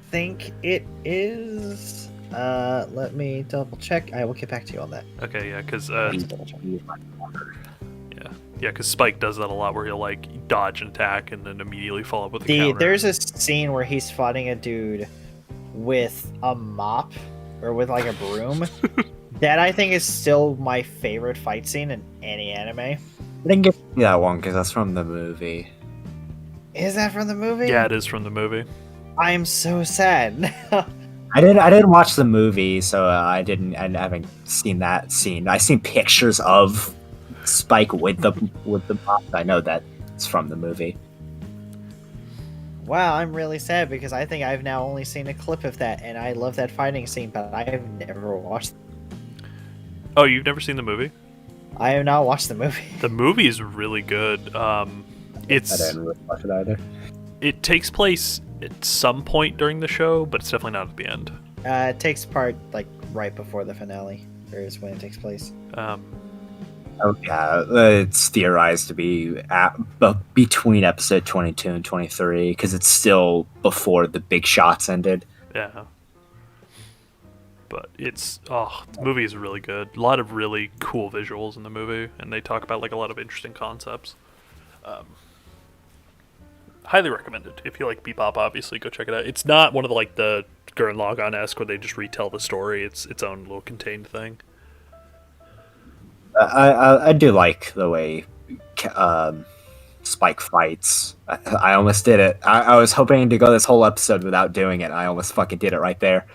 think it is. Let me double check. I will get back to you on that. Okay, yeah, because Double check. because Spike does that a lot, where he'll like dodge and attack and then immediately follow up with a counter. There's a scene where he's fighting a dude with a mop or with like a broom. That I think is still my favorite fight scene in any anime. I didn't get that one because that's from the movie. Is that from the movie? Yeah, it is from the movie. I am so sad. I didn't watch the movie, so I haven't seen that scene. I've seen pictures of Spike with the mop. I know that it's from the movie. Wow, I'm really sad because I think I've now only seen a clip of that, and I love that fighting scene, but I have never watched. Oh, you've never seen the movie? I have not watched the movie. The movie is really good. I didn't really watch it either. It takes place at some point during the show, but it's definitely not at the end. It takes part like right before the finale. There is when it takes place. Oh yeah, it's theorized to be between episode 22 and 23 because it's still before the big shots ended. Yeah. But the movie is really good. A lot of really cool visuals in the movie, and they talk about like a lot of interesting concepts. Highly recommended. If you like Bebop, obviously go check it out. It's not one of the Gurren Lagann-esque where they just retell the story. It's its own little contained thing. I do like the way Spike fights. I almost did it. I was hoping to go this whole episode without doing it. I almost fucking did it right there.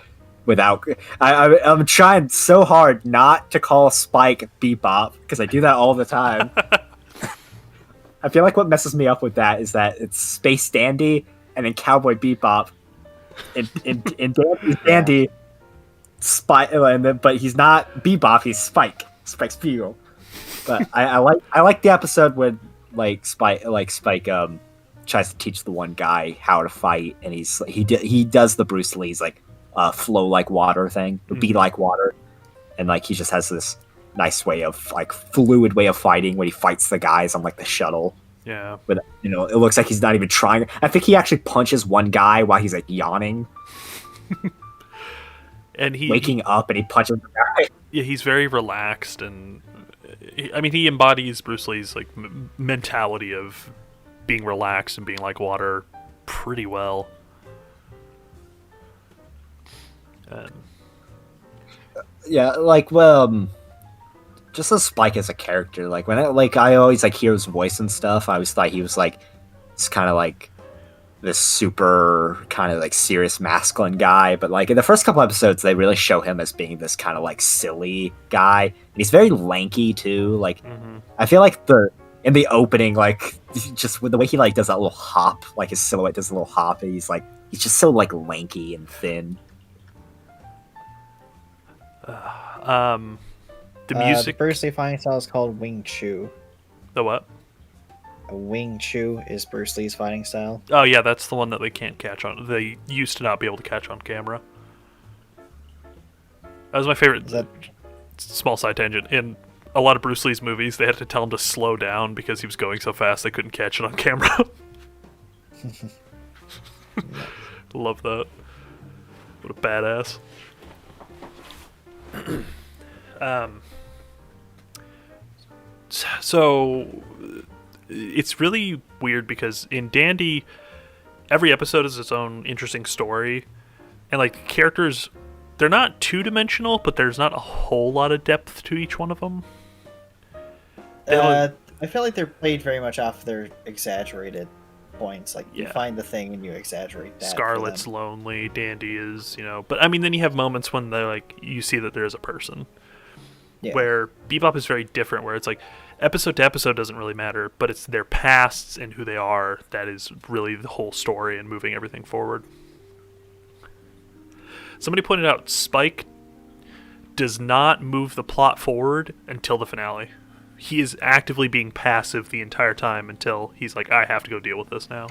I'm trying so hard not to call Spike Bebop because I do that all the time. I feel like what messes me up with that is that it's Space Dandy and then Cowboy Bebop. In Dandy's Dandy, Spike, but he's not Bebop. He's Spike. Spike's Beagle. But I like the episode when Spike tries to teach the one guy how to fight, and he does the Bruce Lee's flow like water thing, or be like water, and he just has this nice way of fluid way of fighting when he fights the guys on the shuttle. Yeah. But it looks like he's not even trying. I think he actually punches one guy while he's yawning. And waking up and he punches the guy. Yeah, he's very relaxed, and he embodies Bruce Lee's mentality of being relaxed and being like water pretty well. Yeah, just as Spike as a character, when I always hear his voice and stuff, I always thought he was it's kind of this super kind of serious masculine guy, but in the first couple episodes they really show him as being this kind of silly guy, and he's very lanky too. I feel in the opening, just with the way he does that little hop, his silhouette does a little hop, and he's just so lanky and thin. The music. The Bruce Lee fighting style is called Wing Chun. The what? Wing Chun is Bruce Lee's fighting style. Oh yeah, that's the one that they can't catch on. They used to not be able to catch on camera. That was my favorite. Small side tangent. In a lot of Bruce Lee's movies, they had to tell him to slow down because he was going so fast they couldn't catch it on camera. Love that. What a badass. So it's really weird because in Dandy, every episode is its own interesting story, and the characters, they're not two-dimensional, but there's not a whole lot of depth to each one of them. I feel like they're played very much off their exaggerated points. You find the thing and you exaggerate that. Scarlet's lonely, Dandy is, but then you have moments when they're you see that there is a person. Yeah. Where Bebop is very different, where it's episode to episode doesn't really matter, but it's their pasts and who they are that is really the whole story and moving everything forward. Somebody pointed out Spike does not move the plot forward until the finale. He is actively being passive the entire time until he's like, I have to go deal with this now.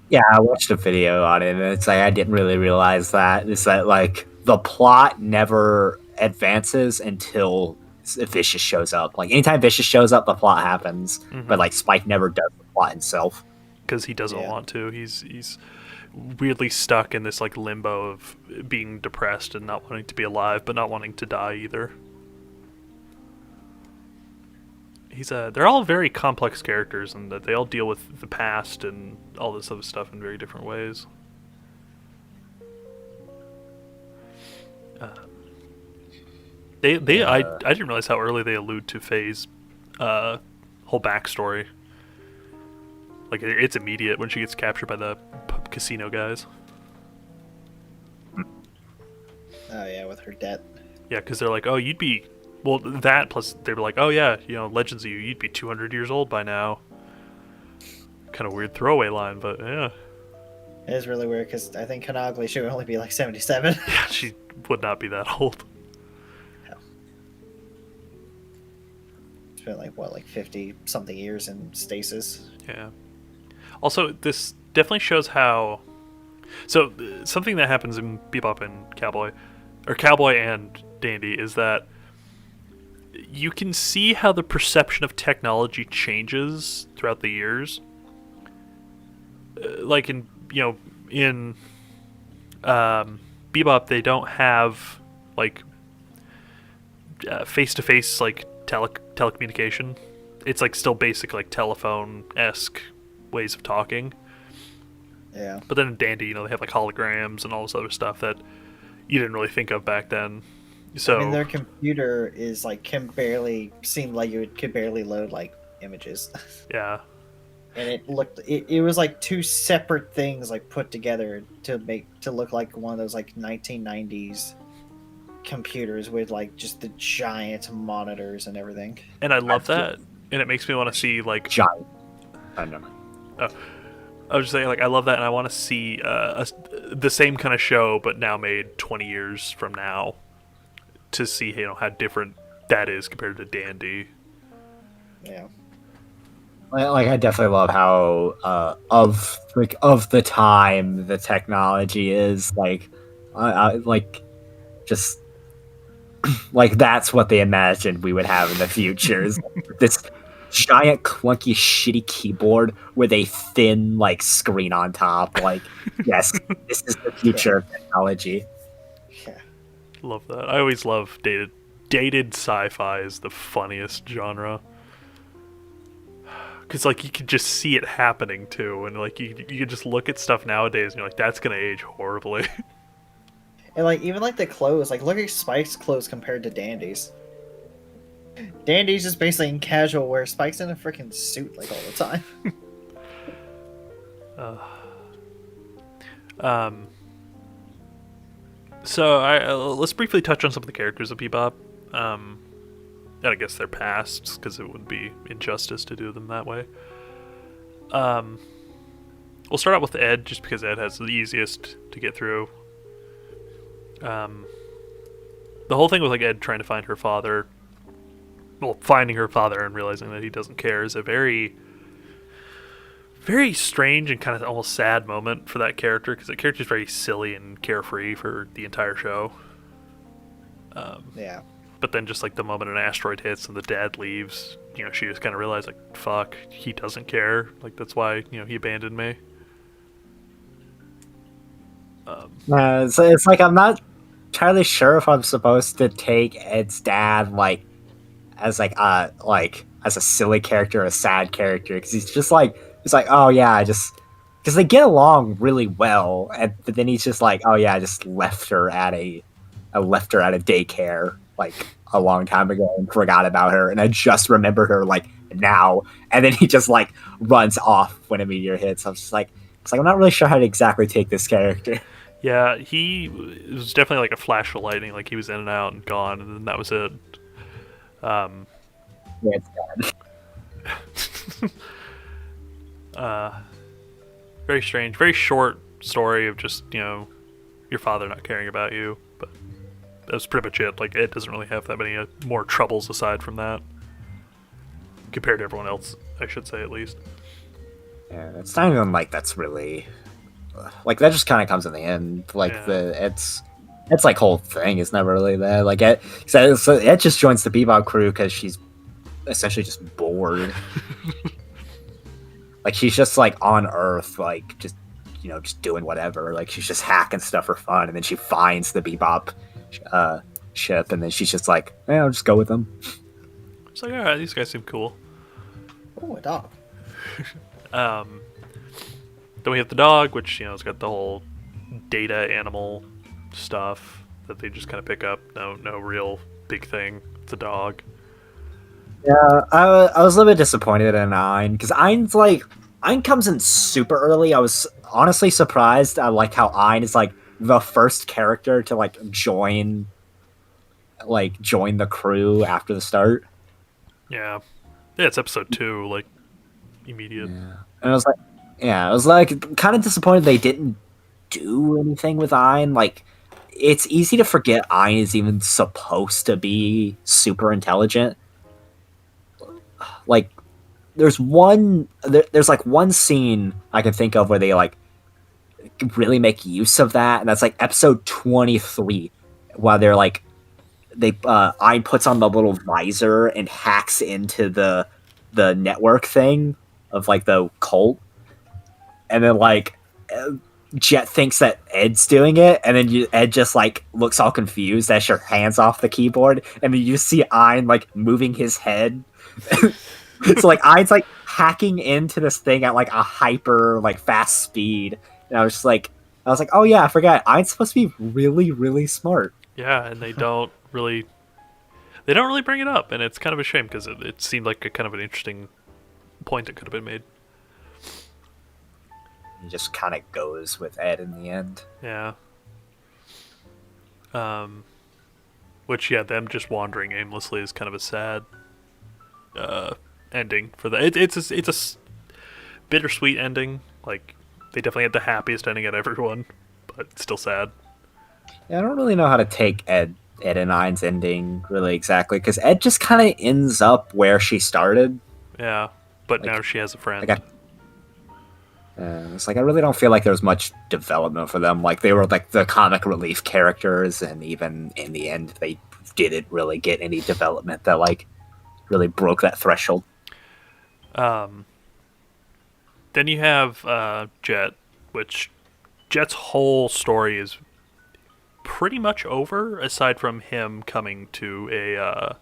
Yeah, I watched a video on it, and it's like I didn't really realize that. It's that like the plot never advances until Vicious shows up. Like anytime Vicious shows up, the plot happens. But like Spike never does the plot himself because he doesn't want to. He's weirdly stuck in this like limbo of being depressed and not wanting to be alive, but not wanting to die either. They're all very complex characters, and that they all deal with the past and all this other stuff in very different ways. I didn't realize how early they allude to Faye's whole backstory. Like it's immediate when she gets captured by the casino guys. Oh yeah, with her debt. Yeah, because they're like, oh, you'd be... Well, that, plus they were like, oh yeah, legends of you'd be 200 years old by now. Kind of weird throwaway line, but yeah. It is really weird, because I think canonically she would only be like 77. Yeah, she would not be that old. No. Spent like 50-something years in stasis. Yeah. Also, this definitely shows how... So, something that happens in Bebop and Cowboy, or Cowboy and Dandy, is that you can see how the perception of technology changes throughout the years. Like in Bebop, they don't have like face-to-face like telecommunication. It's like still basic like telephone-esque ways of talking. Yeah. But then in Dandy, they have like holograms and all this other stuff that you didn't really think of back then. So I mean, their computer is like could barely load like images. Yeah. And it was like two separate things like put together to look like one of those like 1990s computers with like just the giant monitors and everything. And I love that, and it makes me want to see like giant. I don't know. Oh, I was just saying, like, I love that, and I want to see the same kind of show, but now made 20 years from now, to see how different that is compared to Dandy. Yeah. Like I definitely love how of the time the technology is like just like that's what they imagined we would have in the future is this giant clunky shitty keyboard with a thin like screen on top. Like yes, this is the future of technology. Yeah. Love that. I always love dated sci-fi is the funniest genre. Because, like, you can just see it happening, too. And, like, you can just look at stuff nowadays and you're like, that's going to age horribly. And, like, even, like, the clothes. Like, look at Spike's clothes compared to Dandy's. Dandy's just basically in casual wear. Spike's in a freaking suit, like, all the time. So, let's briefly touch on some of the characters of Bebop. And I guess their pasts, because it would be injustice to do them that way. We'll start out with Ed, just because Ed has the easiest to get through. The whole thing with like Ed trying to find her father, well, finding her father and realizing that he doesn't care is a very, very strange and kind of almost sad moment for that character, because the character is very silly and carefree for the entire show. Yeah. But then just like the moment an asteroid hits and the dad leaves, she just kind of realized like, fuck, he doesn't care. Like that's why, he abandoned me. So it's like I'm not entirely sure if I'm supposed to take Ed's dad like as as a silly character or a sad character, because he's like oh yeah, because they get along really well, but then he's just like, oh yeah, I just left her at a daycare like a long time ago and forgot about her, and I just remembered her like now, and then he just like runs off when a meteor hits. I'm just like, I'm not really sure how to exactly take this character. Yeah, it was definitely like a flash of lightning. Like he was in and out and gone, and then that was it. Yeah, it's bad. Very strange, very short story of just your father not caring about you, but that's pretty much it. Like, Ed doesn't really have that many more troubles aside from that, compared to everyone else, I should say, at least. Yeah, it's not even like that's really like that. Just kind of comes in the end. Like Yeah. it's like whole thing is never really there. Like it just joins the Bebop crew because she's essentially just bored. Like she's just like on Earth, like just just doing whatever. Like she's just hacking stuff for fun, and then she finds the Bebop ship, and then she's just like, I'll just go with them. It's like, alright, these guys seem cool. Oh, a dog. Then we have the dog, which, it's got the whole data animal stuff that they just kind of pick up. No real big thing. It's a dog. Yeah, I was a little bit disappointed in Ein because Ein comes in super early. I was honestly surprised. I like how Ein is like the first character to join the crew after the start. Yeah, it's episode 2, like immediate. Yeah, and I was like kind of disappointed they didn't do anything with Ein. Like, it's easy to forget Ein is even supposed to be super intelligent. Like, there's one scene I can think of where they really make use of that, and that's like episode 23, while they're Ein puts on the little visor and hacks into the network thing of the cult, and then Jet thinks that Ed's doing it, and then Ed just looks all confused as your hands off the keyboard, and then you see Ein moving his head. So Ein's hacking into this thing at a hyper fast speed, and I was like, oh yeah, I forgot Ein's supposed to be really really smart. Yeah, and they don't really bring it up, and it's kind of a shame because it seemed like a kind of an interesting point that could have been made. He just kind of goes with Ed in the end. Yeah. Which, yeah, them just wandering aimlessly is kind of a sad ending for that. It's a bittersweet ending. Like, they definitely had the happiest ending at everyone, but it's still sad. Yeah, I don't really know how to take Ed and Ein's ending really exactly, because Ed just kind of ends up where she started. Yeah, but now she has a friend. It's I really don't feel like there was much development for them. Like, they were the comic relief characters, and even in the end, they didn't really get any development that really broke that threshold. Then you have Jet, which Jet's whole story is pretty much over, aside from him coming to a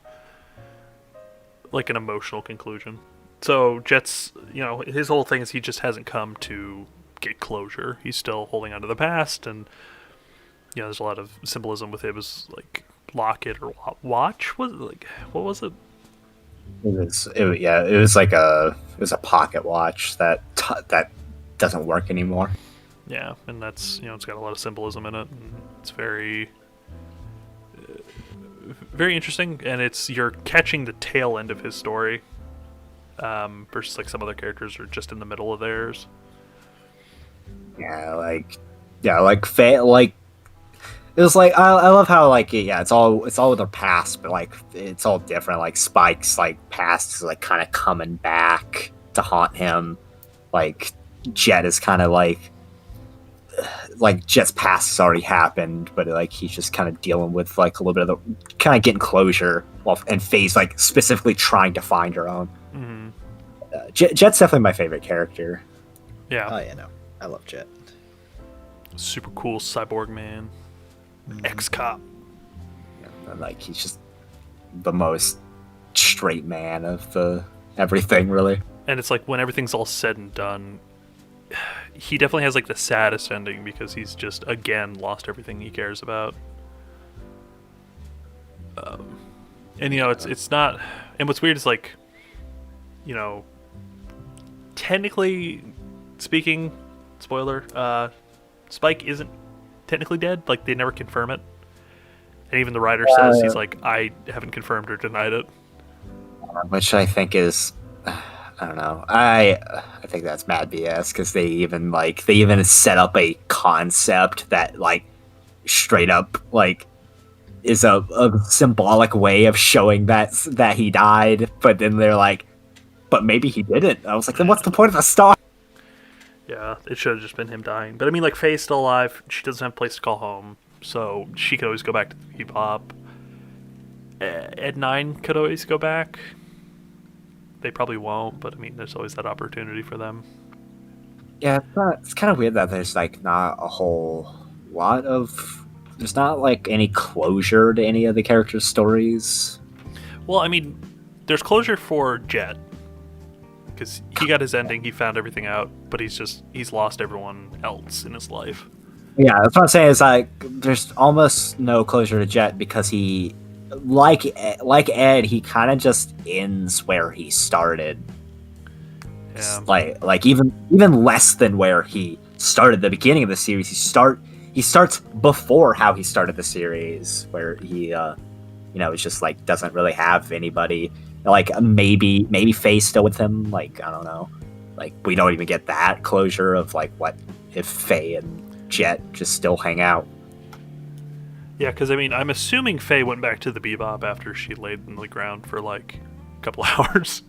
an emotional conclusion. So Jet's, his whole thing is he just hasn't come to get closure. He's still holding on to the past, and there's a lot of symbolism with him as locket or watch. What was it? It was a pocket watch that doesn't work anymore. Yeah, and that's it's got a lot of symbolism in it. And it's very very interesting, and you're catching the tail end of his story. Versus some other characters are just in the middle of theirs. Yeah, it was I love how it's all with their past, but it's all different. Spike's past is kind of coming back to haunt him. Jet is kind of Jet's past has already happened, but he's just kind of dealing with a little bit of the kind of getting closure, and Faye's specifically trying to find her own. Mm-hmm. Jet's definitely my favorite character. Yeah. Oh yeah, no, I love Jet. Super cool cyborg man, ex-cop. And, he's just the most straight man of everything, really. And it's when everything's all said and done, he definitely has the saddest ending because he's just again lost everything he cares about. And it's not. And what's weird is technically speaking, spoiler, Spike isn't technically dead. They never confirm it, and even the writer says he's I haven't confirmed or denied it, which I think is, I don't know. I think that's mad BS because they even set up a concept that straight up is a symbolic way of showing that he died, but then they're like, but maybe he didn't. I was like, then what's the point of the star? Yeah, it should have just been him dying. But I mean, like, Faye's still alive. She doesn't have a place to call home, so she could always go back to the Bebop. Ed 9 could always go back. They probably won't, but I mean, there's always that opportunity for them. Yeah, it's kind of weird that there's like not a whole lot of there's not like any closure to any of the characters' stories. Well, I mean, there's closure for Jet. Because he got his ending, he found everything out, but he's lost everyone else in his life. Yeah, that's what I'm saying. Is like there's almost no closure to Jet because he, like Ed, he kind of just ends where he started. Yeah. Like even less than where he started the beginning of the series. He starts before how he started the series, where he it's just like doesn't really have anybody. Like maybe Faye's still with him. Like I don't know. Like we don't even get that closure of like what if Faye and Jet just still hang out. Yeah, because I mean, I'm assuming Faye went back to the Bebop after she laid in the ground for like a couple hours.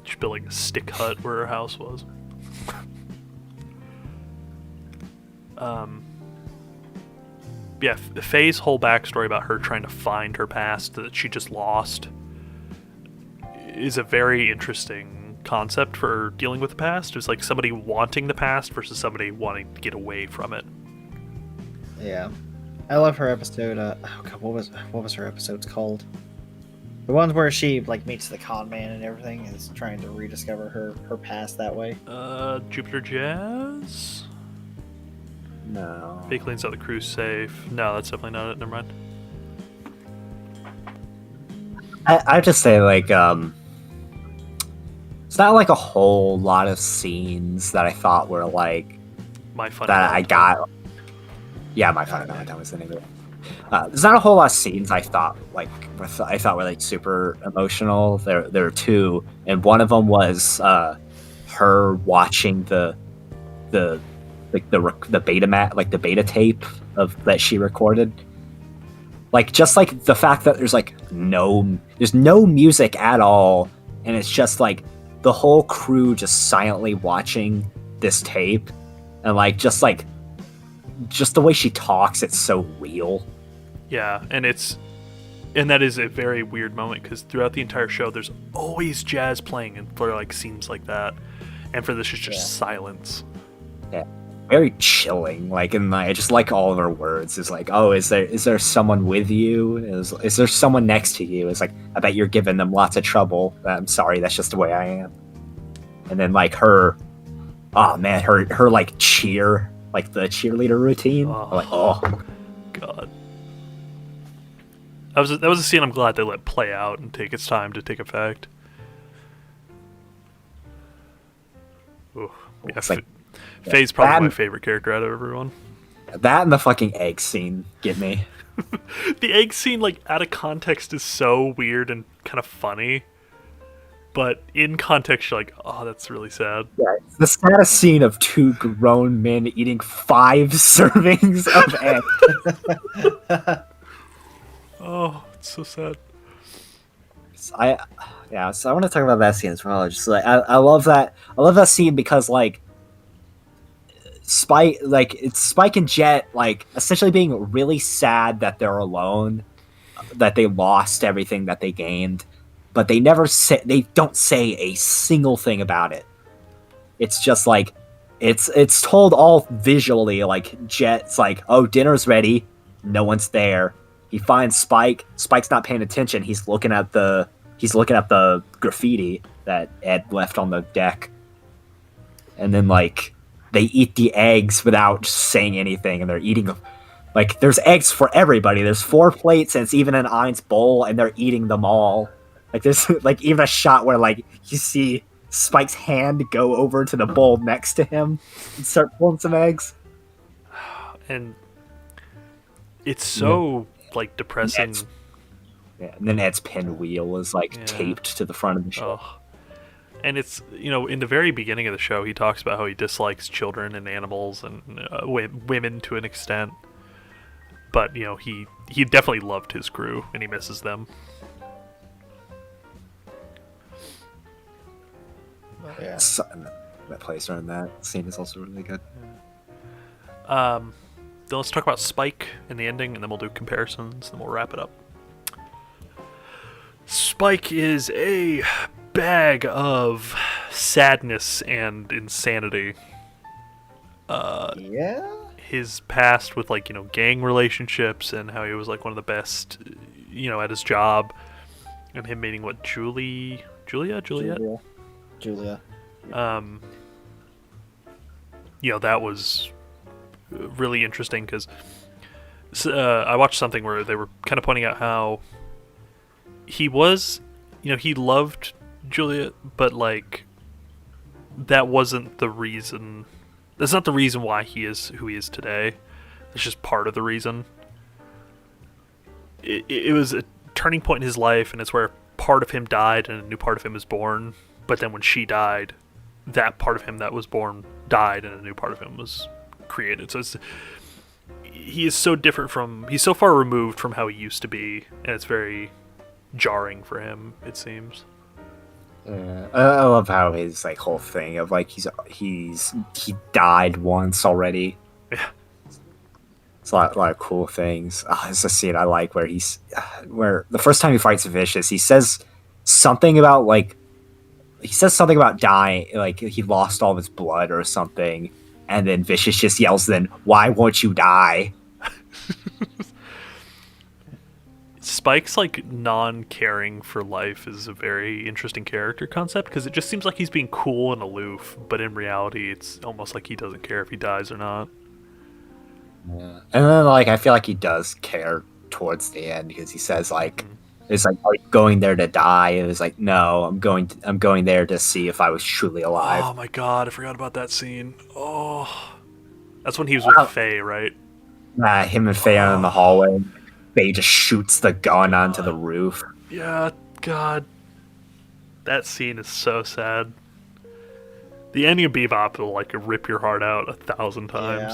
She built like a stick hut where her house was. Yeah, Faye's whole backstory about her trying to find her past that she just lost is a very interesting concept for dealing with the past. It's like somebody wanting the past versus somebody wanting to get away from it. Yeah, I love her episode. Oh God, what was her episodes called? The ones where she like meets the con man and everything is trying to rediscover her past that way. Jupiter Jazz? No. Fake lanes out the crew safe. No, that's definitely not it. Never mind. I just say like it's not like a whole lot of scenes that I thought were like My Funny that I Valentine. got. Yeah, My Funny Valentine was the name of it. There's not a whole lot of scenes I thought were like super emotional. There were two, and one of them was her watching the beta tape of that she recorded. Like just like the fact that there's no music at all, and it's just like the whole crew just silently watching this tape, and like just the way she talks, it's so real. Yeah, and that is a very weird moment because throughout the entire show, there's always jazz playing and for like scenes like that, and for this, it's just silence. Yeah, very chilling. Like, and I just like all of her words. It's like, oh, is there someone with you? Is there someone next to you? It's like, I bet you're giving them lots of trouble. I'm sorry, that's just the way I am. And then like her, oh man, her like cheer, like the cheerleader routine. Oh. I'm like, oh God. That was a scene I'm glad they let play out and take its time to take effect. Ooh. Yeah, It's like- Faye's probably that- my favorite character out of everyone. that and the fucking egg scene get me. The egg scene, like, out of context is so weird and kind of funny. But in context, you're like, oh, that's really sad. Yeah, it's the saddest scene of two grown men eating 5 servings of egg. Oh, it's so sad. So I want to talk about that scene as well. Just like I love that scene because like Spike and Jet like essentially being really sad that they're alone, that they lost everything that they gained, but they don't say a single thing about it. It's just like it's told all visually. Like Jet's like, oh, dinner's ready, no one's there. He finds Spike. Spike's not paying attention. He's looking at the graffiti that Ed left on the deck. And then like they eat the eggs without saying anything, and they're eating like there's eggs for everybody. There's 4 plates, and it's even an Ein's bowl, and they're eating them all. Like there's like even a shot where like you see Spike's hand go over to the bowl next to him and start pulling some eggs. And it's so like depressing. Yeah, and then Ed's pinwheel is like taped to the front of the show. Oh. And it's, in the very beginning of the show, he talks about how he dislikes children and animals and women to an extent. but he definitely loved his crew and he misses them. Yeah. That place during that scene is also really good. Then let's talk about Spike in the ending, and then we'll do comparisons, and we'll wrap it up. Spike is a bag of sadness and insanity. Yeah. His past with gang relationships and how he was like one of the best, at his job, and him meeting Juliet. That was really interesting because I watched something where they were kind of pointing out how he was, he loved Juliet, but that wasn't the reason. That's not the reason why he is who he is today. It's just part of the reason. It was a turning point in his life, and it's where part of him died and a new part of him was born. But then when she died, that part of him that was born died and a new part of him was created. So he is so different he's so far removed from how he used to be, and it's very jarring for him, it seems. Yeah, I love how his whole thing of he died once already. Yeah. It's a lot of cool things. It's a scene I like where where the first time he fights Vicious, he says something about dying, he lost all of his blood or something, and then Vicious just yells, "Then why won't you die?" Spike's non-caring for life is a very interesting character concept because it just seems like he's being cool and aloof, but in reality it's almost like he doesn't care if he dies or not. Yeah. And then I feel like he does care towards the end because he says it's are you going there to die? And it's no, I'm going there to see if I was truly alive. Oh my god, I forgot about that scene. Oh, that's when he was with Faye, right? Him and Faye are in the hallway. Faye just shoots the gun onto the roof. Yeah, God. That scene is so sad. The ending of Bebop will rip your heart out 1,000 times.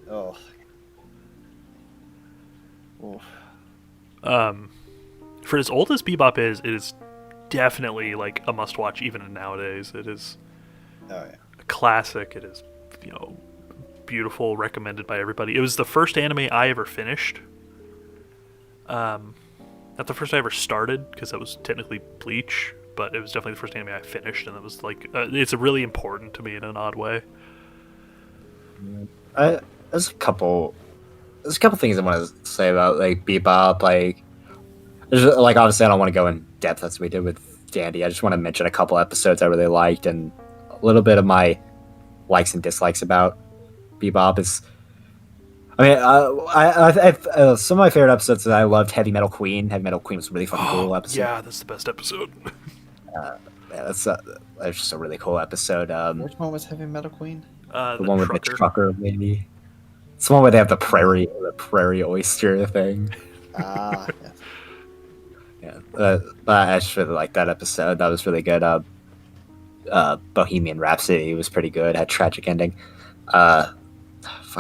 Yeah. Oh. Oof. For as old as Bebop is, it is definitely a must-watch even nowadays. It is a classic. It is, beautiful, recommended by everybody. It was the first anime I ever finished. Not the first I ever started, because that was technically Bleach, but it was definitely the first anime I finished, and it was it's really important to me in an odd way. There's a couple things I want to say about Bebop. Obviously I don't want to go in depth as we did with Dandy. I just want to mention a couple episodes I really liked and a little bit of my likes and dislikes about Bebop. Is some of my favorite episodes that I loved Heavy Metal Queen. Heavy Metal Queen was a really fucking cool episode. Yeah, that's the best episode. That's just a really cool episode. Which one was Heavy Metal Queen? The one with the trucker, maybe. It's the one where they have the prairie oyster thing. Yeah. Yeah, I just really liked that episode. That was really good. Bohemian Rhapsody was pretty good. Had tragic ending. What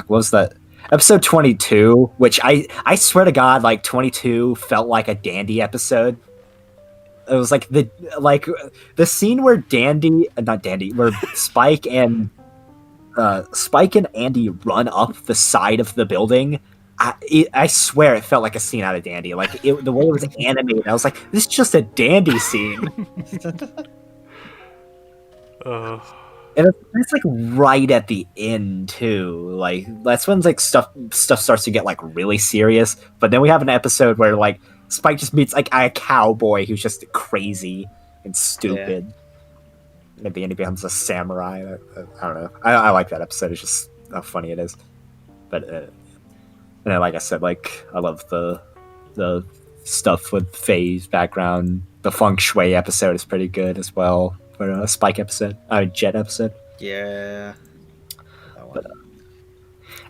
was that? Episode 22, which I swear to God, 22 felt like a Dandy episode. It was the scene where where Spike and Andy run up the side of the building. I swear it felt like a scene out of Dandy. The way it was animated, I was like, this is just a Dandy scene. And it's right at the end too. That's when stuff starts to get really serious. But then we have an episode where Spike just meets a cowboy who's just crazy and stupid. Yeah. At the end he becomes a samurai. I don't know. I like that episode. It's just how funny it is. But and then, like I said, I love the stuff with Faye's background. The feng shui episode is pretty good as well. For a Spike episode, Jet episode. Yeah.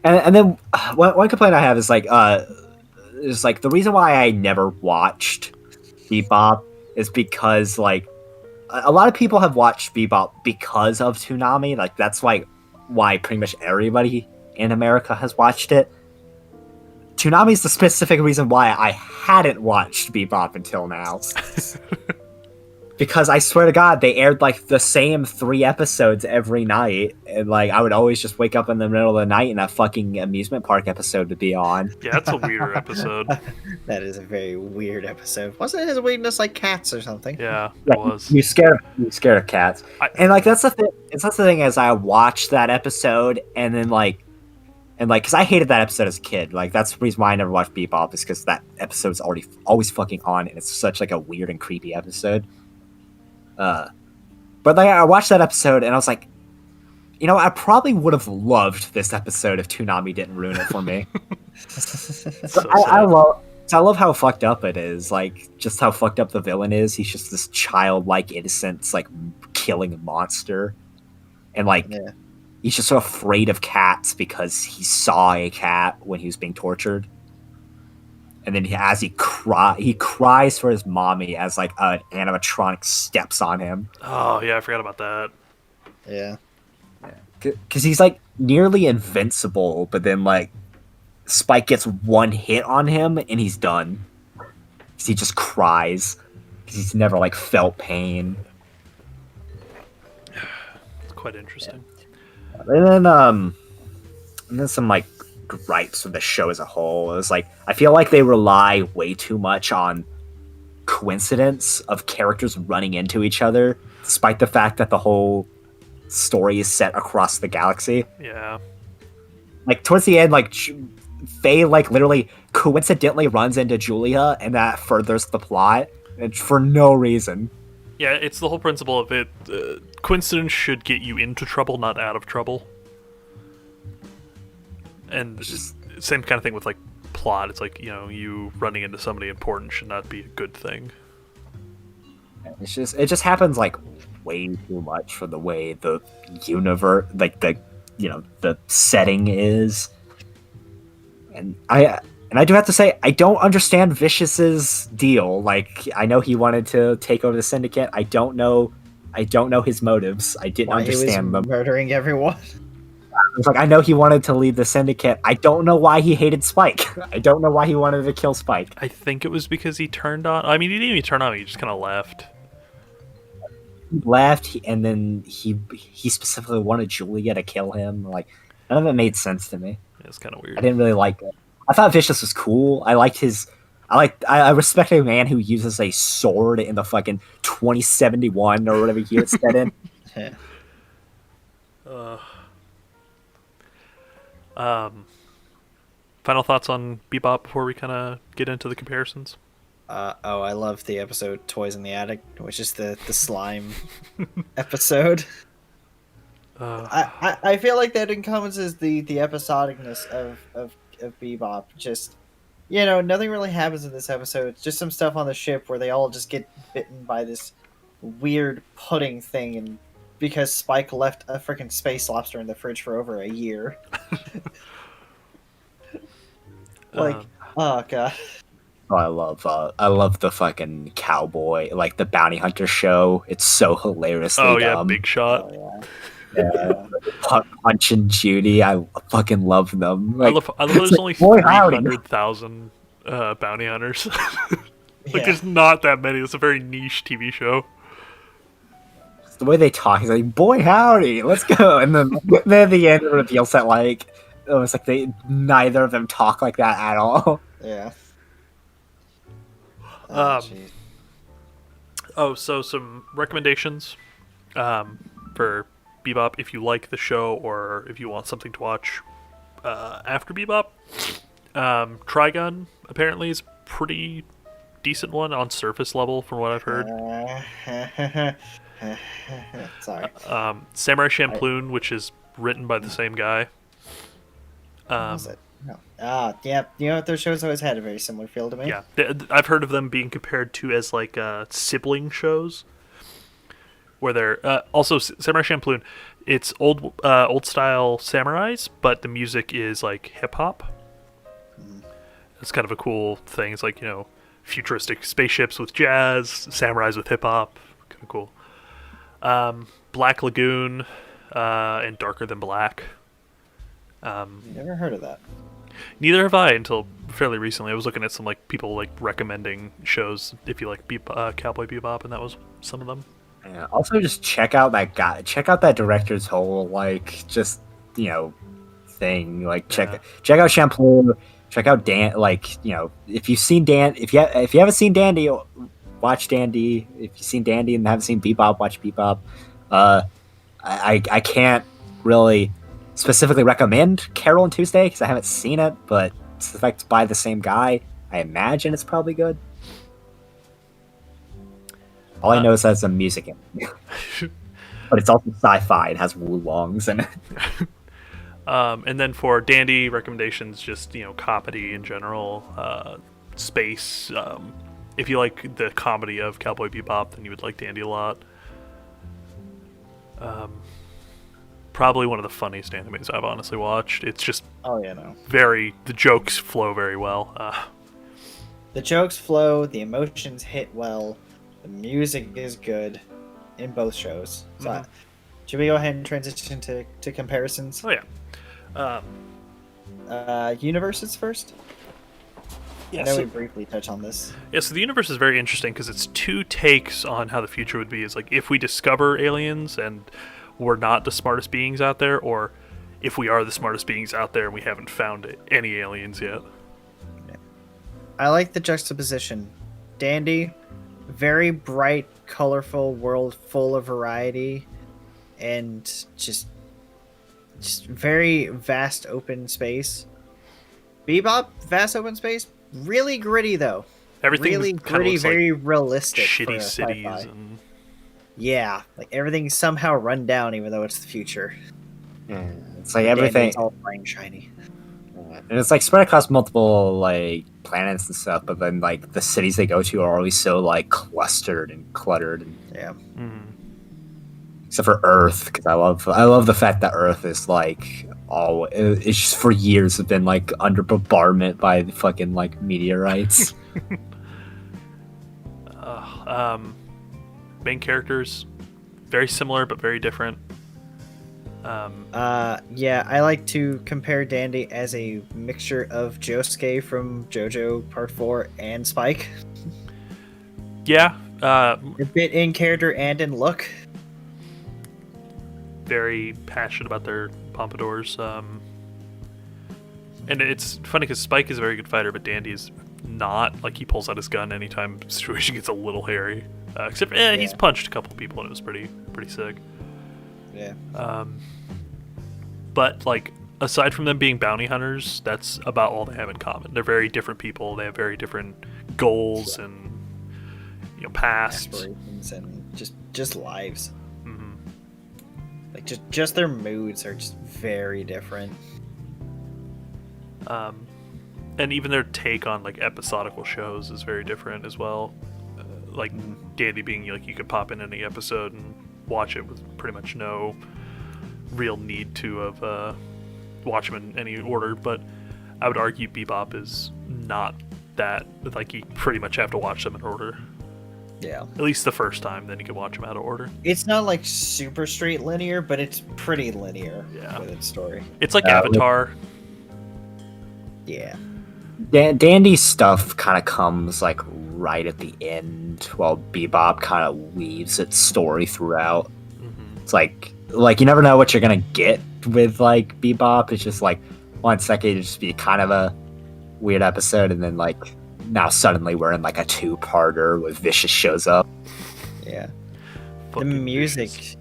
And then one complaint I have is the reason why I never watched Bebop is because a lot of people have watched Bebop because of Toonami. That's why pretty much everybody in America has watched it. Toonami's the specific reason why I hadn't watched Bebop until now. Because I swear to God, they aired like the same 3 episodes every night, and like I would always just wake up in the middle of the night and a fucking amusement park episode to be on. Yeah, that's a weirder episode. That is a very weird episode. Wasn't his weirdness like cats or something? Yeah, Like, it was. you scared of cats, and like that's the thing. It's that's the thing as I watched that episode, and then because I hated that episode as a kid. Like that's the reason why I never watched Bebop, is because that episode's always fucking on, and it's such like a weird and creepy episode. But like I watched that episode and I was like, I probably would have loved this episode if Toonami didn't ruin it for me. So I love how fucked up it is. Like just how fucked up the villain is. He's just this childlike innocence, like killing monster, and like he's just so afraid of cats because he saw a cat when he was being tortured. And then as he cries for his mommy as like an animatronic steps on him. Oh yeah, I forgot about that. Yeah. Because he's like nearly invincible, but then like Spike gets one hit on him and he's done. 'Cause he just cries because he's never like felt pain. It's quite interesting. And then some like gripes with the show as a whole. It was like I feel like they rely way too much on coincidence of characters running into each other, despite the fact that the whole story is set across the galaxy. Yeah. Like towards the end, like Faye like literally coincidentally runs into Julia, and that furthers the plot, and for no reason. Yeah, it's the whole principle of it. Coincidence should get you into trouble, not out of trouble. And same kind of thing with like plot. It's like, you running into somebody important should not be a good thing. It just happens like way too much for the way the universe, like the setting is. And I do have to say, I don't understand Vicious's deal. Like I know he wanted to take over the syndicate. I don't know his motives. I didn't understand them. Murdering everyone. It's like I know he wanted to lead the syndicate. I don't know why he hated Spike. I don't know why he wanted to kill Spike. I think it was because he turned on. I mean, he didn't even turn on. He just kind of left. He left, and then he specifically wanted Julia to kill him. Like none of it made sense to me. It's kind of weird. I didn't really like it. I thought Vicious was cool. I liked his. I respect a man who uses a sword in the fucking 2071 or whatever year it's set in. Final thoughts on Bebop before we kind of get into the comparisons? I love the episode Toys in the Attic, which is the slime episode. I feel like that encompasses the episodicness of Bebop. Just, nothing really happens in this episode. It's just some stuff on the ship where they all just get bitten by this weird pudding thing, and because Spike left a freaking space lobster in the fridge for over a year. Oh god. Oh, I love the fucking cowboy, like the bounty hunter show. It's so hilariously dumb. Big Shot. Oh, Yeah. Punch and Judy, I fucking love them. Like, I love there's only 300,000 bounty hunters. There's not that many. It's a very niche TV show. The way they talk is like, boy howdy, let's go. And then at the end it reveals that like it was like neither of them talk like that at all. Yeah. So some recommendations for Bebop if you like the show or if you want something to watch after Bebop. Trigun apparently is a pretty decent one on surface level from what I've heard. Sorry. Samurai Champloo, which is written by the same guy. Was it? No. Yeah. Their shows always had a very similar feel to me. Yeah, I've heard of them being compared to as like sibling shows, where they're also Samurai Champloo. It's old style samurais, but the music is like hip hop. It's kind of a cool thing. It's like futuristic spaceships with jazz, samurais with hip hop. Kind of cool. Black Lagoon and Darker Than Black. Never heard of that. Neither have I until fairly recently. I was looking at some like people like recommending shows if you like Cowboy Bebop, and that was some of them. Yeah. Also, just check out that guy. Check out that director's whole like just thing. Like Yeah. check out Shampoo. Check out Dan. Like if you've seen Dan, if you haven't seen Dandy, watch Dandy. If you've seen Dandy and haven't seen Bebop, watch Bebop. I can't really specifically recommend Carol and Tuesday because I haven't seen it, but it's the fact it's by the same guy. I imagine it's probably good. All I know is that it's a music in it. But it's also sci-fi. It has Wulongs in it. And then for Dandy recommendations, just comedy in general, space. If you like the comedy of Cowboy Bebop, then you would like Dandy a lot. Probably one of the funniest animes I've honestly watched. It's just the jokes flow very well. The jokes flow, the emotions hit well, the music is good in both shows. So, should we go ahead and transition to comparisons? Oh yeah. Universes first? Yeah, I know we briefly touch on this. Yeah, so the universe is very interesting because it's two takes on how the future would be. Is like if we discover aliens and we're not the smartest beings out there, or if we are the smartest beings out there and we haven't found any aliens yet. I like the juxtaposition. Dandy, very bright, colorful world full of variety, and just very vast open space. Bebop, vast open space, really gritty though. Everything really gritty, very like realistic. Shitty cities and yeah, like everything's somehow run down, even though it's the future. Yeah, it's like everything. It's all bright and shiny. And it's like spread across multiple like planets and stuff, but then like the cities they go to are always so like clustered and cluttered. And, yeah. Except for Earth, because I love the fact that Earth is like it's just for years have been like under bombardment by the fucking like meteorites. Main characters, very similar but very different. Yeah, I like to compare Dandy as a mixture of Josuke from JoJo Part 4 and Spike. Yeah. A bit in character and in look. Very passionate about their pompadours. And it's funny because Spike is a very good fighter, but Dandy is not. Like, he pulls out his gun anytime the situation gets a little hairy. Except, he's punched a couple people and it was pretty sick. Yeah. But like aside from them being bounty hunters, that's about all they have in common. They're very different people. They have very different goals and pasts, aspirations, and just lives. Like just their moods are just very different. And even their take on like episodical shows is very different as well. Like Dandy being like you could pop in any episode and watch it with pretty much no real need to watch them in any order, but I would argue Bebop is not that. Like you pretty much have to watch them in order. Yeah. At least the first time, then you can watch them out of order. It's not like super straight linear, but it's pretty linear with its story. It's like Avatar. Yeah. Dandy's stuff kind of comes like right at the end, while Bebop kind of weaves its story throughout. It's like you never know what you're gonna get with like Bebop. It's just like 1 second it'd just be kind of a weird episode, and then like now suddenly we're in like a 2-parter with Vicious shows up. Yeah. Fucking the music Vicious.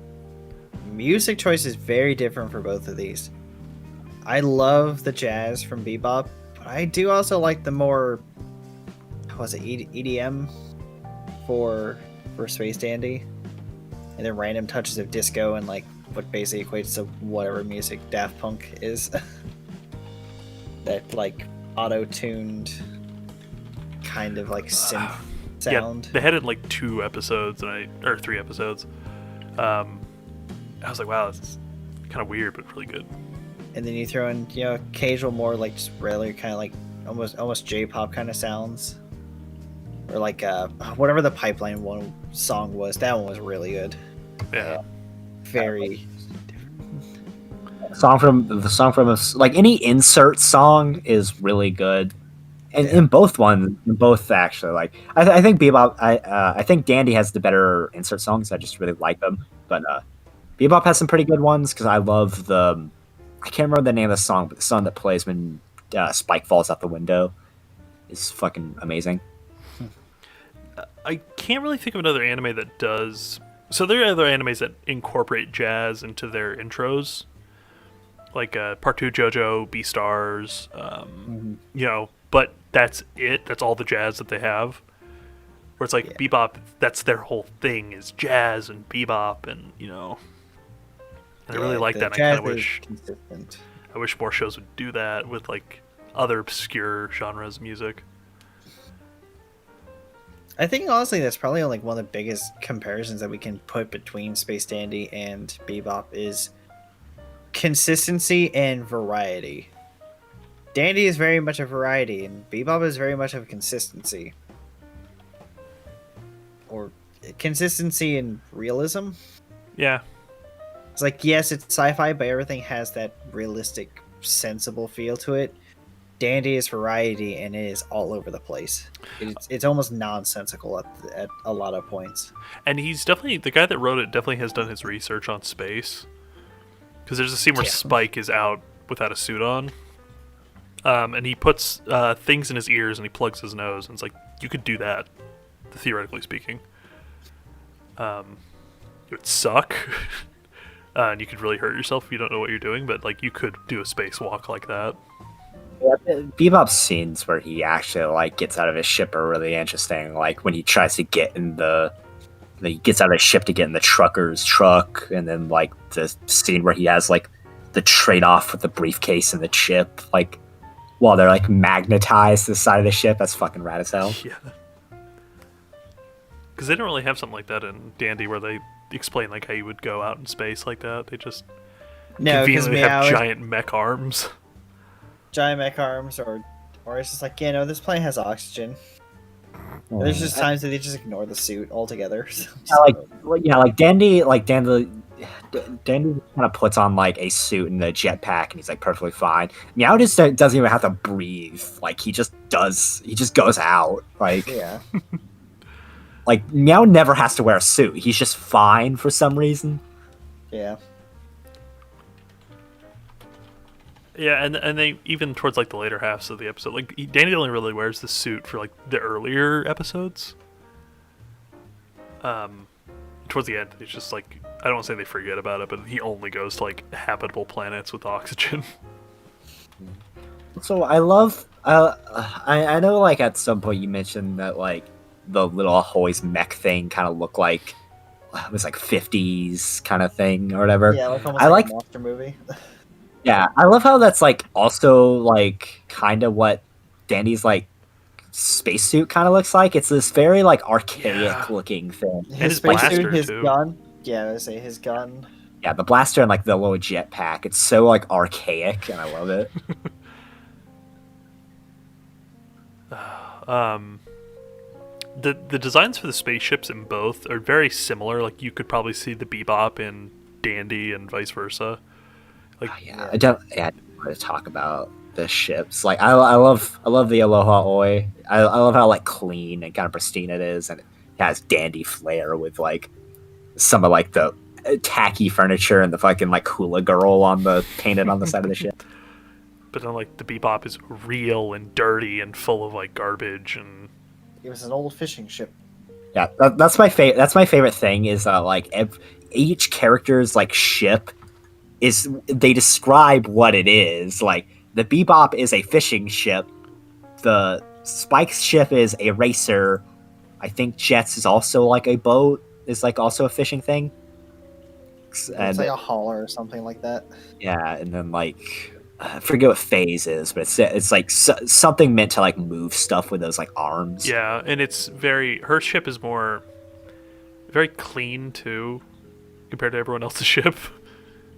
Music choice is very different for both of these. I love the jazz from Bebop, but I do also like the more EDM for Space Dandy, and then random touches of disco and like what basically equates to whatever music Daft Punk is. That like auto-tuned kind of like synth sound. Yeah, they had it in like 2 episodes or 3 episodes. I was like, wow, this is kind of weird but really good. And then you throw in occasional more like just really kind of like almost J-pop kind of sounds, or like whatever the Pipeline one song was. That one was really good. Yeah. Very. The song from like any insert song is really good. And in both actually, like I think Bebop, I think Dandy has the better insert songs. I just really like them, but Bebop has some pretty good ones because I love I can't remember the name of the song, but the song that plays when Spike falls out the window is fucking amazing. I can't really think of another anime that does. So there are other animes that incorporate jazz into their intros, like Part Two JoJo, Beastars, But that's it. That's all the jazz that they have. Where it's like Bebop, that's their whole thing is jazz and bebop, and And I really like that. And I kind of wish consistent. I wish more shows would do that with like other obscure genres of music. I think honestly that's probably like one of the biggest comparisons that we can put between Space Dandy and Bebop is consistency and variety. Dandy is very much a variety, and Bebop is very much of consistency. Or consistency and realism. Yeah. It's like, yes, it's sci-fi, but everything has that realistic, sensible feel to it. Dandy is variety, and it is all over the place. It's almost nonsensical at a lot of points. And he's definitely, the guy that wrote it definitely has done his research on space. Because there's a scene where Spike is out without a suit on. And he puts things in his ears and he plugs his nose. And it's like, you could do that, theoretically speaking. It would suck. And you could really hurt yourself if you don't know what you're doing. But like, you could do a spacewalk like that. Yeah, Bebop's scenes where he actually like gets out of his ship are really interesting. Like when he tries to get in he gets out of his ship to get in the trucker's truck, and then like the scene where he has like the trade-off with the briefcase and the chip, like while they're like magnetized to the side of the ship. That's fucking rad as hell. Yeah. Because they don't really have something like that in Dandy where they explain like how you would go out in space like that. They just conveniently have giant mech arms. Giant mech arms, or it's just like, this plane has oxygen. There's just times that they just ignore the suit altogether. Like Dandy kind of puts on like a suit and a jetpack, and he's like perfectly fine. Meow just doesn't even have to breathe. Like he just goes out. Like yeah. Like Meow never has to wear a suit. He's just fine for some reason. Yeah. Yeah, and they even towards like the later halves of the episode, like Danny only really wears the suit for like the earlier episodes. Towards the end, it's just like, I don't want to say they forget about it, but he only goes to like habitable planets with oxygen. So I love, I know like at some point you mentioned that like the little Ahoy's mech thing kind of looked like it was like 50s kind of thing or whatever. Yeah, like almost like a monster movie. Yeah, I love how that's like also like kind of what Dandy's like spacesuit kind of looks like. It's this very like archaic looking thing. His spacesuit, his gun. Yeah, I would say his gun. Yeah, the blaster and like the little jetpack. It's so like archaic, and I love it. The designs for the spaceships in both are very similar. Like you could probably see the Bebop in Dandy and vice versa. Like, I don't want to talk about the ships. Like I love the Aloha Oi. I love how like clean and kind of pristine it is, and it has Dandy flair with like some of like the tacky furniture and the fucking like hula girl painted on the side of the ship. But then like the Bebop is real and dirty and full of like garbage, and it was an old fishing ship. Yeah, that's my favorite. That's my favorite thing is like each character's like ship they describe what it is. Like the Bebop is a fishing ship, the Spike's ship is a racer. I think Jets is also like a boat, is like also a fishing thing. It's like a hauler or something like that. Yeah, and then like I forget what phase is, but it's like something meant to like move stuff with those like arms. Yeah, and it's her ship is very clean too, compared to everyone else's ship.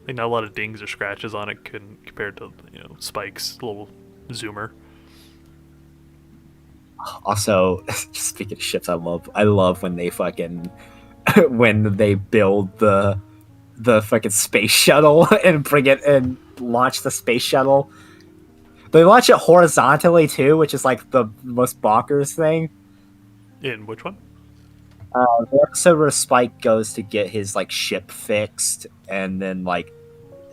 Like not a lot of dings or scratches on it compared to Spike's little zoomer. Also, speaking of ships, I love when they fucking when they build the fucking space shuttle and bring it and launch the space shuttle. But we watch it horizontally too, which is like the most bonkers thing. In which one? The episode where Spike goes to get his like ship fixed, and then like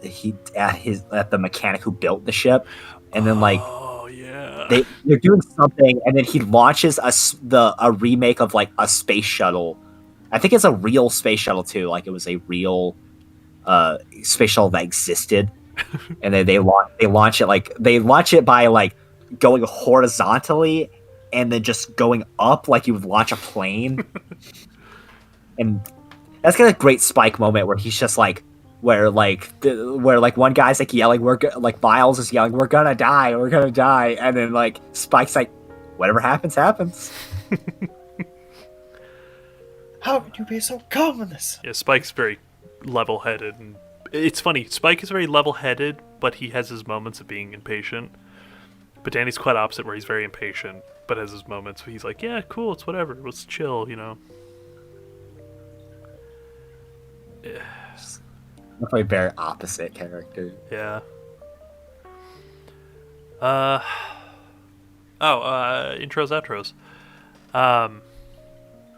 he at the mechanic who built the ship, and then like Oh yeah. they're doing something, and then he launches a remake of like a space shuttle. I think it's a real space shuttle too. Like it was a real space shuttle that existed, and then they launch it by like going horizontally and then just going up like you would launch a plane. And that's got a great Spike moment where he's just like, where one guy's like yelling, like Miles is yelling, we're gonna die, and then like Spike's like, whatever happens, happens. How could you be so calm in this? Yeah, Spike's very level-headed, and it's funny. Spike is very level-headed, but he has his moments of being impatient. But Danny's quite opposite, where he's very impatient, but has his moments where he's like, "Yeah, cool, it's whatever, let's chill," you know. Yeah. Definitely very opposite character. Yeah. Intros, outros.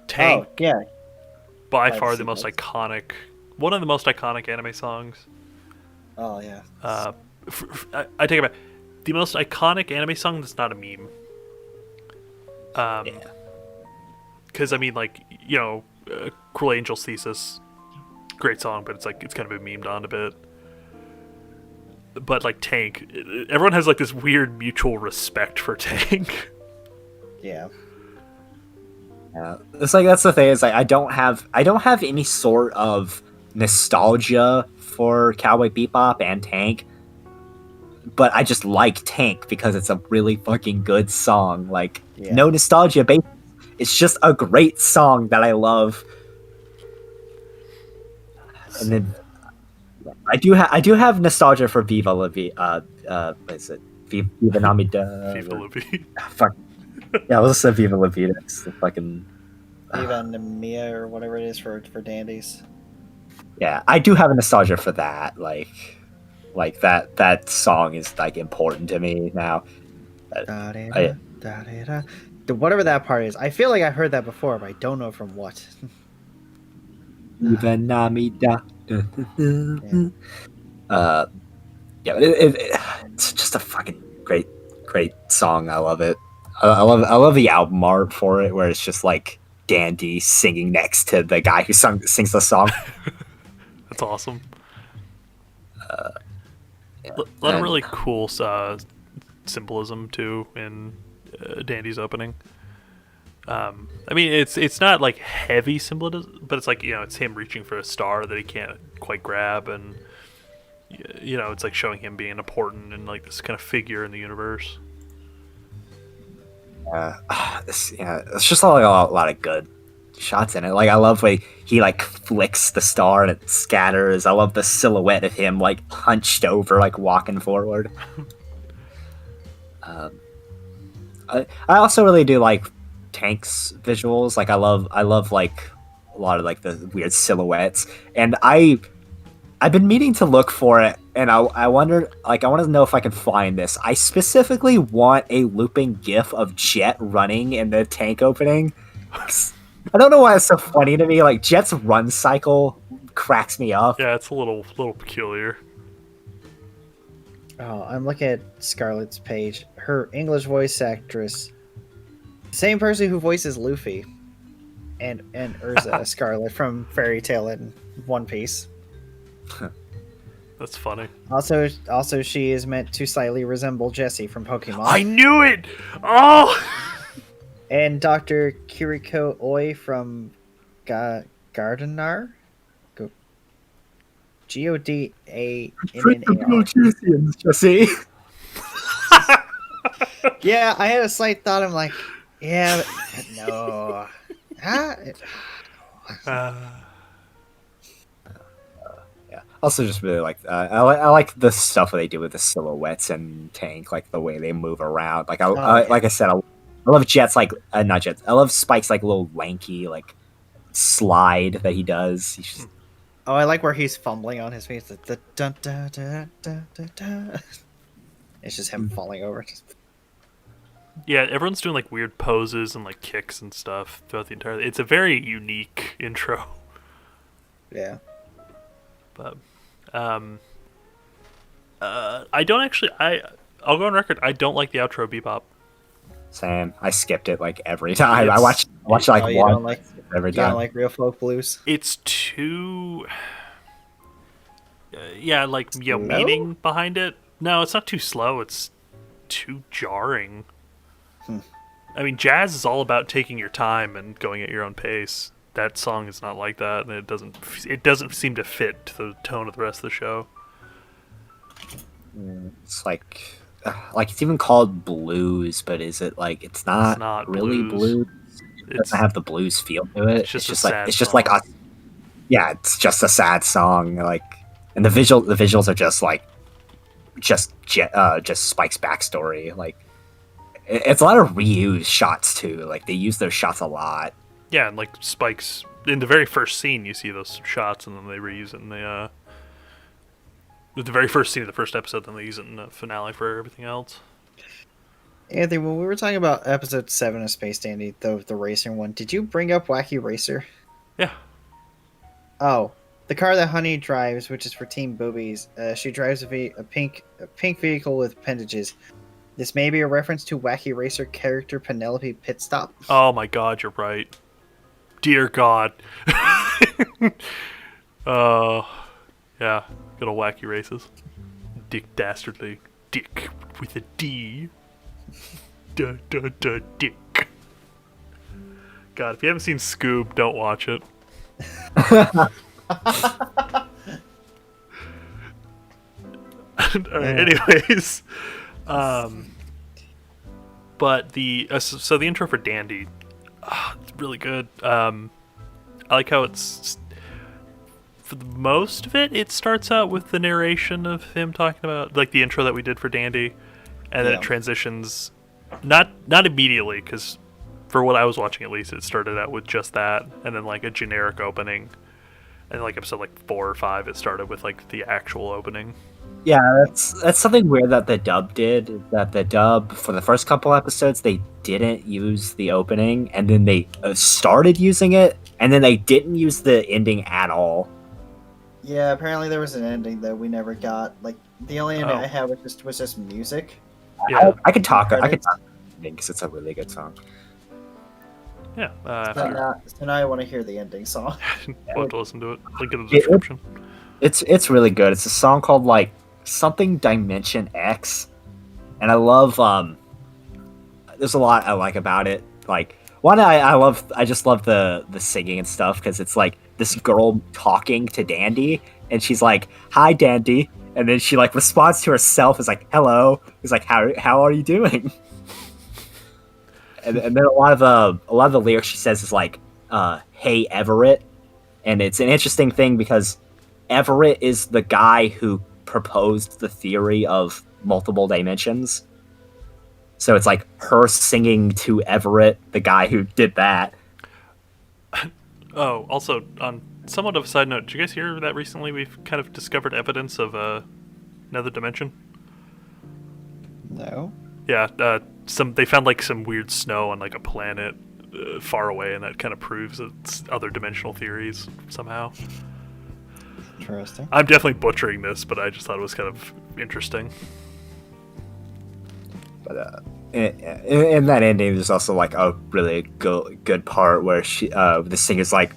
Tank, Oh yeah, by By far the the most sequence. iconic, one of the most iconic anime songs. oh yeah. I take it back. The most iconic anime song that's not a meme. Yeah. Because I mean, like, you know, Cruel Angel's Thesis, great song, but it's like it's kind of been memed on a bit. But like Tank, everyone has like this weird mutual respect for Tank. Yeah. Yeah, it's like that's the thing. Is like I don't have any sort of nostalgia for Cowboy Bebop and Tank, but I just like Tank because it's a really fucking good song. Like Yeah. no nostalgia, baby. It's just a great song that I love. And then I do have nostalgia for Viva La Vida. What is it? Viva Namida. FIFA Libby. Fuck. Yeah, I was say Viva La Vida. It's the fucking. Even Mia or whatever it is for dandies. Yeah, I do have a nostalgia for that. Like that song is like important to me now. Da-da-da, da-da-da. Whatever that part is, I feel like I've heard that before, but I don't know from what. Viva Namida. Yeah, but it's just a fucking great song. I love it. I love the album art for it, where it's just like Dandy singing next to the guy who sings the song. That's awesome. Yeah. A lot of And- really cool symbolism too in Dandy's opening. I mean, it's not like heavy symbolism, but it's like, you know, it's him reaching for a star that he can't quite grab, and you know, it's like showing him being important and like this kind of figure in the universe. it's just like a lot of good shots in it. Like I love when he like flicks the star and it scatters. I love the silhouette of him like hunched over, like walking forward. I also really do like Tank's visuals. Like I love like a lot of like the weird silhouettes, and I've been meaning to look for it, and I wonder, like, I want to know if I can find this. I specifically want a looping GIF of Jet running in the Tank opening. I don't know why it's so funny to me. Like Jet's run cycle cracks me up. Yeah, it's a little peculiar. Oh, I'm looking at Scarlett's page. Her English voice actress, same person who voices Luffy, and Urza Scarlett from Fairy Tail and One Piece. That's funny. Also, she is meant to slightly resemble Jessie from Pokemon. I knew it. Oh. And Dr. Kiriko Oi from Gardenar? Godannar. Jesse. Yeah, I had a slight thought. I'm like, yeah, but no. Huh? Yeah. Also, just really like I like the stuff that they do with the silhouettes and Tank, like the way they move around. Like yeah. like I said, I love Jet's like not Jet's. I love Spike's like little lanky like slide that he does. He's just Oh, I like where he's fumbling on his feet. The dun, dun, dun, dun, dun, dun. It's just him falling over. Yeah, everyone's doing like weird poses and like kicks and stuff throughout the entire. It's a very unique intro, Yeah. but I don't actually. I'll go on record. I don't like the outro Bebop. Same. I skipped it like every time. I It's- watched like Oh, you one don't like every you don't time. like real folk blues? It's too. Yeah, like Slow? meaning behind it. No, it's not too slow. It's too jarring. I mean, jazz is all about taking your time and going at your own pace. That song is not like that, and it doesn't seem to fit to the tone of the rest of the show. It's like it's even called blues, but is it like it's not, not really blues. blues? It It's doesn't have the blues feel to it. It's just a just sad like it's just like song. yeah, it's just a sad song. Like, and the visuals are just like just Spike's backstory. Like, it's a lot of reused shots too. Like they use those shots a lot. yeah, and like Spike's in the very first scene, you see those shots, and then they reuse it in the very first scene of the first episode. Then they use it in the finale for everything else. Anthony, when we were talking about episode 7 of Space Dandy, the racing one, did you bring up Wacky Racer? Yeah. Oh, the car that Honey drives, which is for Team Boobies, she drives a pink vehicle with appendages. This may be a reference to Wacky Racer character Penelope Pitstop. Oh my God, you're right. Dear God. Yeah. Good old wacky races. Dick Dastardly. Dick with a D. Duh, duh, duh, dick. God, if you haven't seen Scoob, don't watch it. Alright, anyways. But the so the intro for Dandy, it's really good. I like how it's, for the most of it, it starts out with the narration of him talking about like the intro that we did for Dandy, and then it transitions, not immediately, because for what I was watching at least, it started out with just that, and then like a generic opening, and like episode like 4 or 5, it started with like the actual opening. Yeah, that's something weird that the dub did. Is that the dub for the first couple episodes they didn't use the opening, and then they started using it, and then they didn't use the ending at all. Yeah, apparently there was an ending that we never got. Like the only ending Oh. I had was just music. Yeah, I could talk Credits. because it's a really good song. yeah. So After, now I want to hear the ending song. we'll have to listen to it. Link in the description. It's really good. It's a song called like something Dimension X, and I love there's a lot I like about it. Like one, I just love the singing and stuff, because it's like this girl talking to Dandy, and she's like, "Hi, Dandy," and then she like responds to herself as like, "Hello." It's like, how are you doing? And then a lot of the lyrics she says is like, "Hey, Everett," and it's an interesting thing because Everett is the guy who proposed the theory of multiple dimensions. So it's like her singing to Everett, the guy who did that. Oh, also, on somewhat of a side note, did you guys hear that recently we've kind of discovered evidence of another dimension? No. Yeah, they found like some weird snow on like a planet far away, and that kind of proves it's other dimensional theories somehow. Interesting. I'm definitely butchering this, but I just thought it was kind of interesting. But in that ending, there's also like a really good part where the singer's like,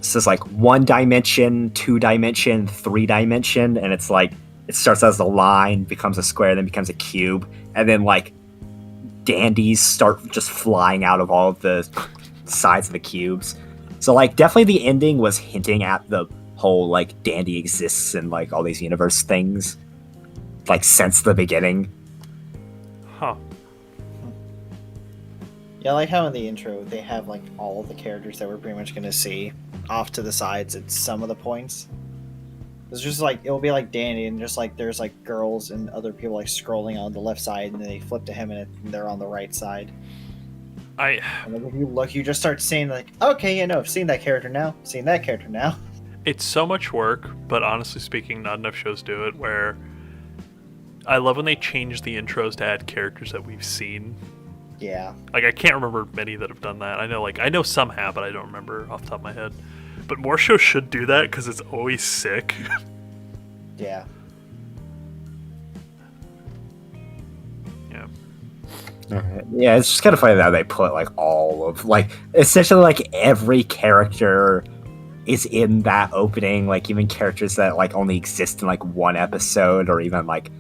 says like 1 dimension, 2 dimension, 3 dimension, and it's like it starts as a line, becomes a square, then becomes a cube, and then like dandies start just flying out of all of the sides of the cubes. So like definitely the ending was hinting at the whole like Dandy exists in like all these universe things, like since the beginning. Huh. Yeah, I like how in the intro they have like all the characters that we're pretty much gonna see off to the sides at some of the points. It's just like it'll be like Danny, and just like there's like girls and other people like scrolling on the left side, and then they flip to him and they're on the right side. And like, if you look, you just start seeing like, okay, yeah, no, I've seen that character now, seen that character now. It's so much work, but honestly speaking, not enough shows do it, where I love when they change the intros to add characters that we've seen. Yeah. Like I can't remember many that have done that. I know some have, but I don't remember off the top of my head. But more shows should do that because it's always sick. Yeah. Yeah. Yeah, it's just kind of funny that they put like all of like essentially like every character is in that opening, like even characters that like only exist in like one episode or even like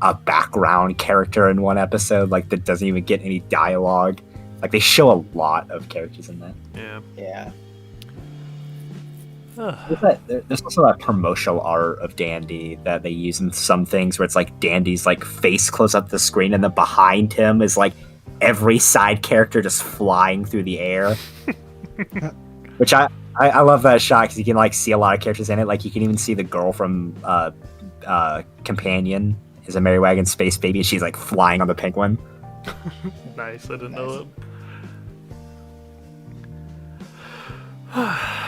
a background character in one episode, like that doesn't even get any dialogue. Like they show a lot of characters in that. Yeah. Yeah. There's also that promotional art of Dandy that they use in some things where it's like Dandy's like face close up the screen and then behind him is like every side character just flying through the air. Which I love that shot because you can like see a lot of characters in it. Like you can even see the girl from Companion is a Merrywagon Space Baby. She's like flying on the penguin. Nice. I didn't know that.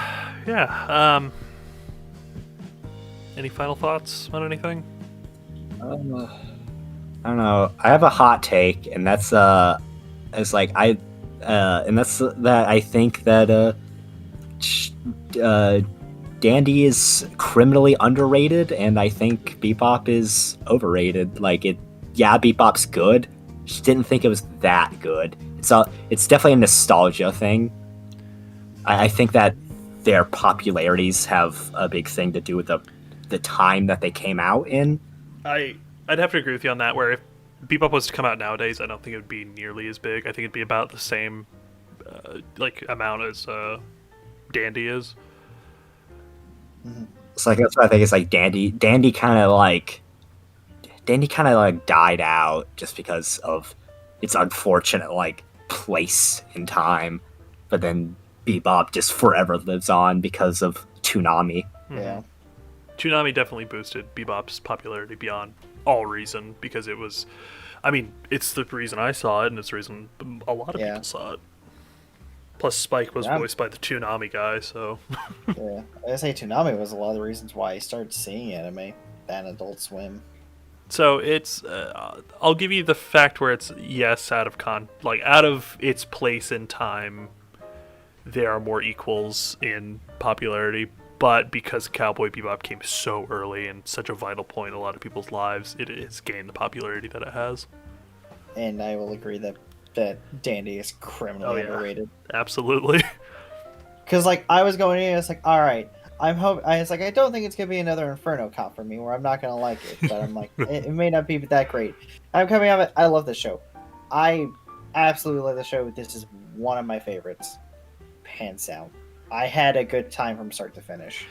Yeah. Any final thoughts on anything? I don't know. I have a hot take, and that's it's like and that's that I think that Dandy is criminally underrated, and I think Bebop is overrated. Like Bebop's good. Just didn't think it was that good. It's definitely a nostalgia thing. I think that their popularities have a big thing to do with the time that they came out in. I'd have to agree with you on that. Where if Bebop was to come out nowadays, I don't think it would be nearly as big. I think it'd be about the same like amount as Dandy is. It's like that's what I think. It's like Dandy kind of like died out just because of its unfortunate like place in time, but then Bebop just forever lives on because of Toonami. Yeah. Toonami definitely boosted Bebop's popularity beyond all reason because it was, I mean, it's the reason I saw it and it's the reason a lot of people saw it. Plus, Spike was voiced by the Toonami guy, so. Yeah. I say Toonami was a lot of the reasons why I started seeing anime than Adult Swim. So it's, I'll give you the fact where it's yes out of its place in time. There are more equals in popularity, but because Cowboy Bebop came so early and such a vital point in a lot of people's lives, it has gained the popularity that it has. And I will agree that Dandy is criminally underrated. Absolutely. Because like I was going in, it's like, all right, I don't think it's gonna be another Inferno cop for me where I'm not gonna like it, but I'm like, it may not be that great. I'm coming out of it. I love the show. I absolutely love the show. This is one of my favorites. Hands down. I had a good time from start to finish.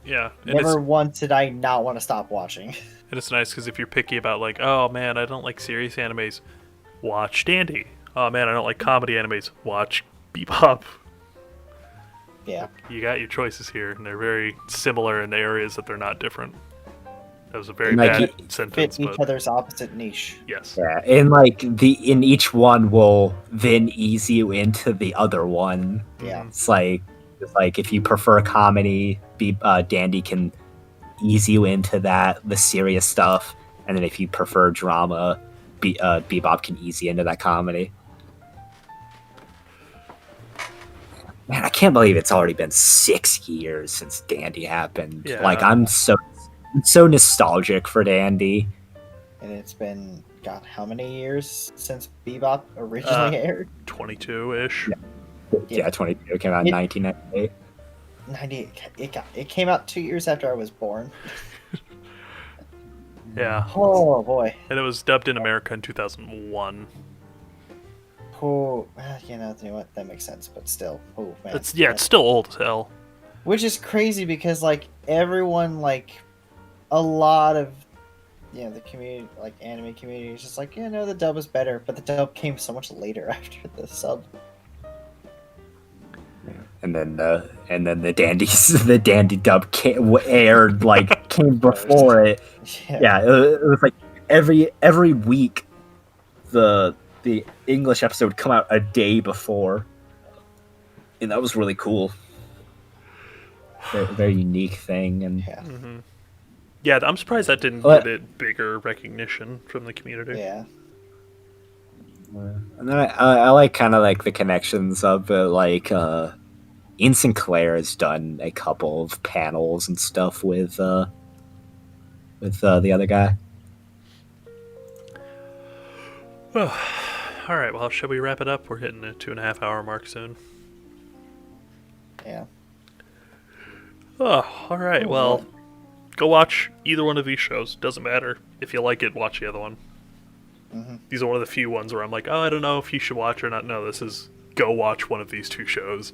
Yeah. Never once did I not want to stop watching. And it's nice because if you're picky about like, oh man, I don't like serious animes, watch Dandy. Oh man, I don't like comedy animes, watch Bebop. Yeah. You got your choices here, and they're very similar in the areas that they're not different. That was a very like bad sentence, fit each but other's opposite niche. yes. Yeah, and like in each one will then ease you into the other one. Yeah. It's like if you prefer comedy, Dandy can ease you into the serious stuff, and then if you prefer drama, Bebop can ease you into that comedy. Man, I can't believe it's already been 6 years since Dandy happened. Yeah. Like I'm so nostalgic for Dandy. And it's been, God, how many years since Bebop originally aired? 22-ish. Yeah, 22. It came out in 1998. 98. It came out 2 years after I was born. Yeah. Oh boy. And it was dubbed in America in 2001. Oh, you know what? That makes sense, but still. Oh man. It's still old as hell. Which is crazy because like everyone, like a lot of the community, like anime community, is just like, the dub is better, but the dub came so much later after the sub. And then the Dandy dub came before it. Yeah, it was like every week the English episode would come out a day before, and that was really cool. Very unique thing, and Yeah. Mm-hmm. Yeah, I'm surprised that didn't Well, get it bigger recognition from the community. Yeah. and then I like kind of like the connections of it. Like Ian Sinclair has done a couple of panels and stuff with the other guy. All right, well, shall we wrap it up? We're hitting a 2.5 hour mark soon. Yeah. Oh, all right. Oh, Well, man. go watch either one of these shows. Doesn't matter. If you like it, watch the other one. Mm-hmm. These are one of the few ones where I'm like, oh, I don't know if you should watch or not. No, this is go watch one of these two shows.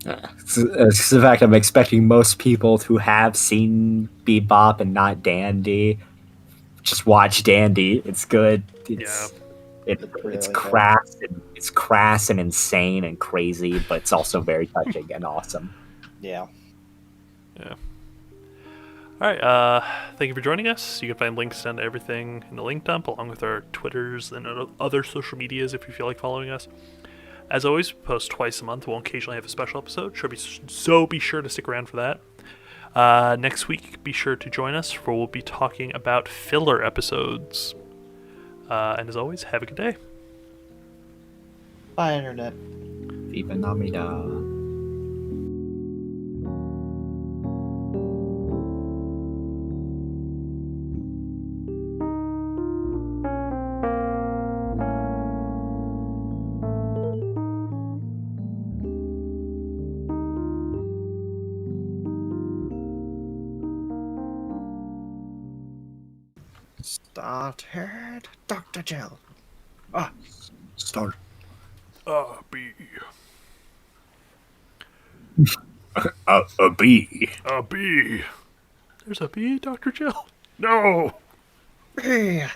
It's the fact I'm expecting most people who have seen Bebop and not Dandy just watch Dandy. It's good. Yeah. It's really It's good. crass and insane and crazy, but it's also very touching and awesome. Yeah. Yeah. All right. Thank you for joining us. You can find links and everything in the link dump, along with our Twitters and other social medias if you feel like following us. As always, we post twice a month. We'll occasionally have a special episode. Be sure to stick around for that. Next week, be sure to join us, for we'll be talking about filler episodes. And as always, have a good day. Bye, Internet. Viva Namida. Started Dr. Jill. Start. B. A bee. A B. There's a B, Dr. Jill. No. Yeah.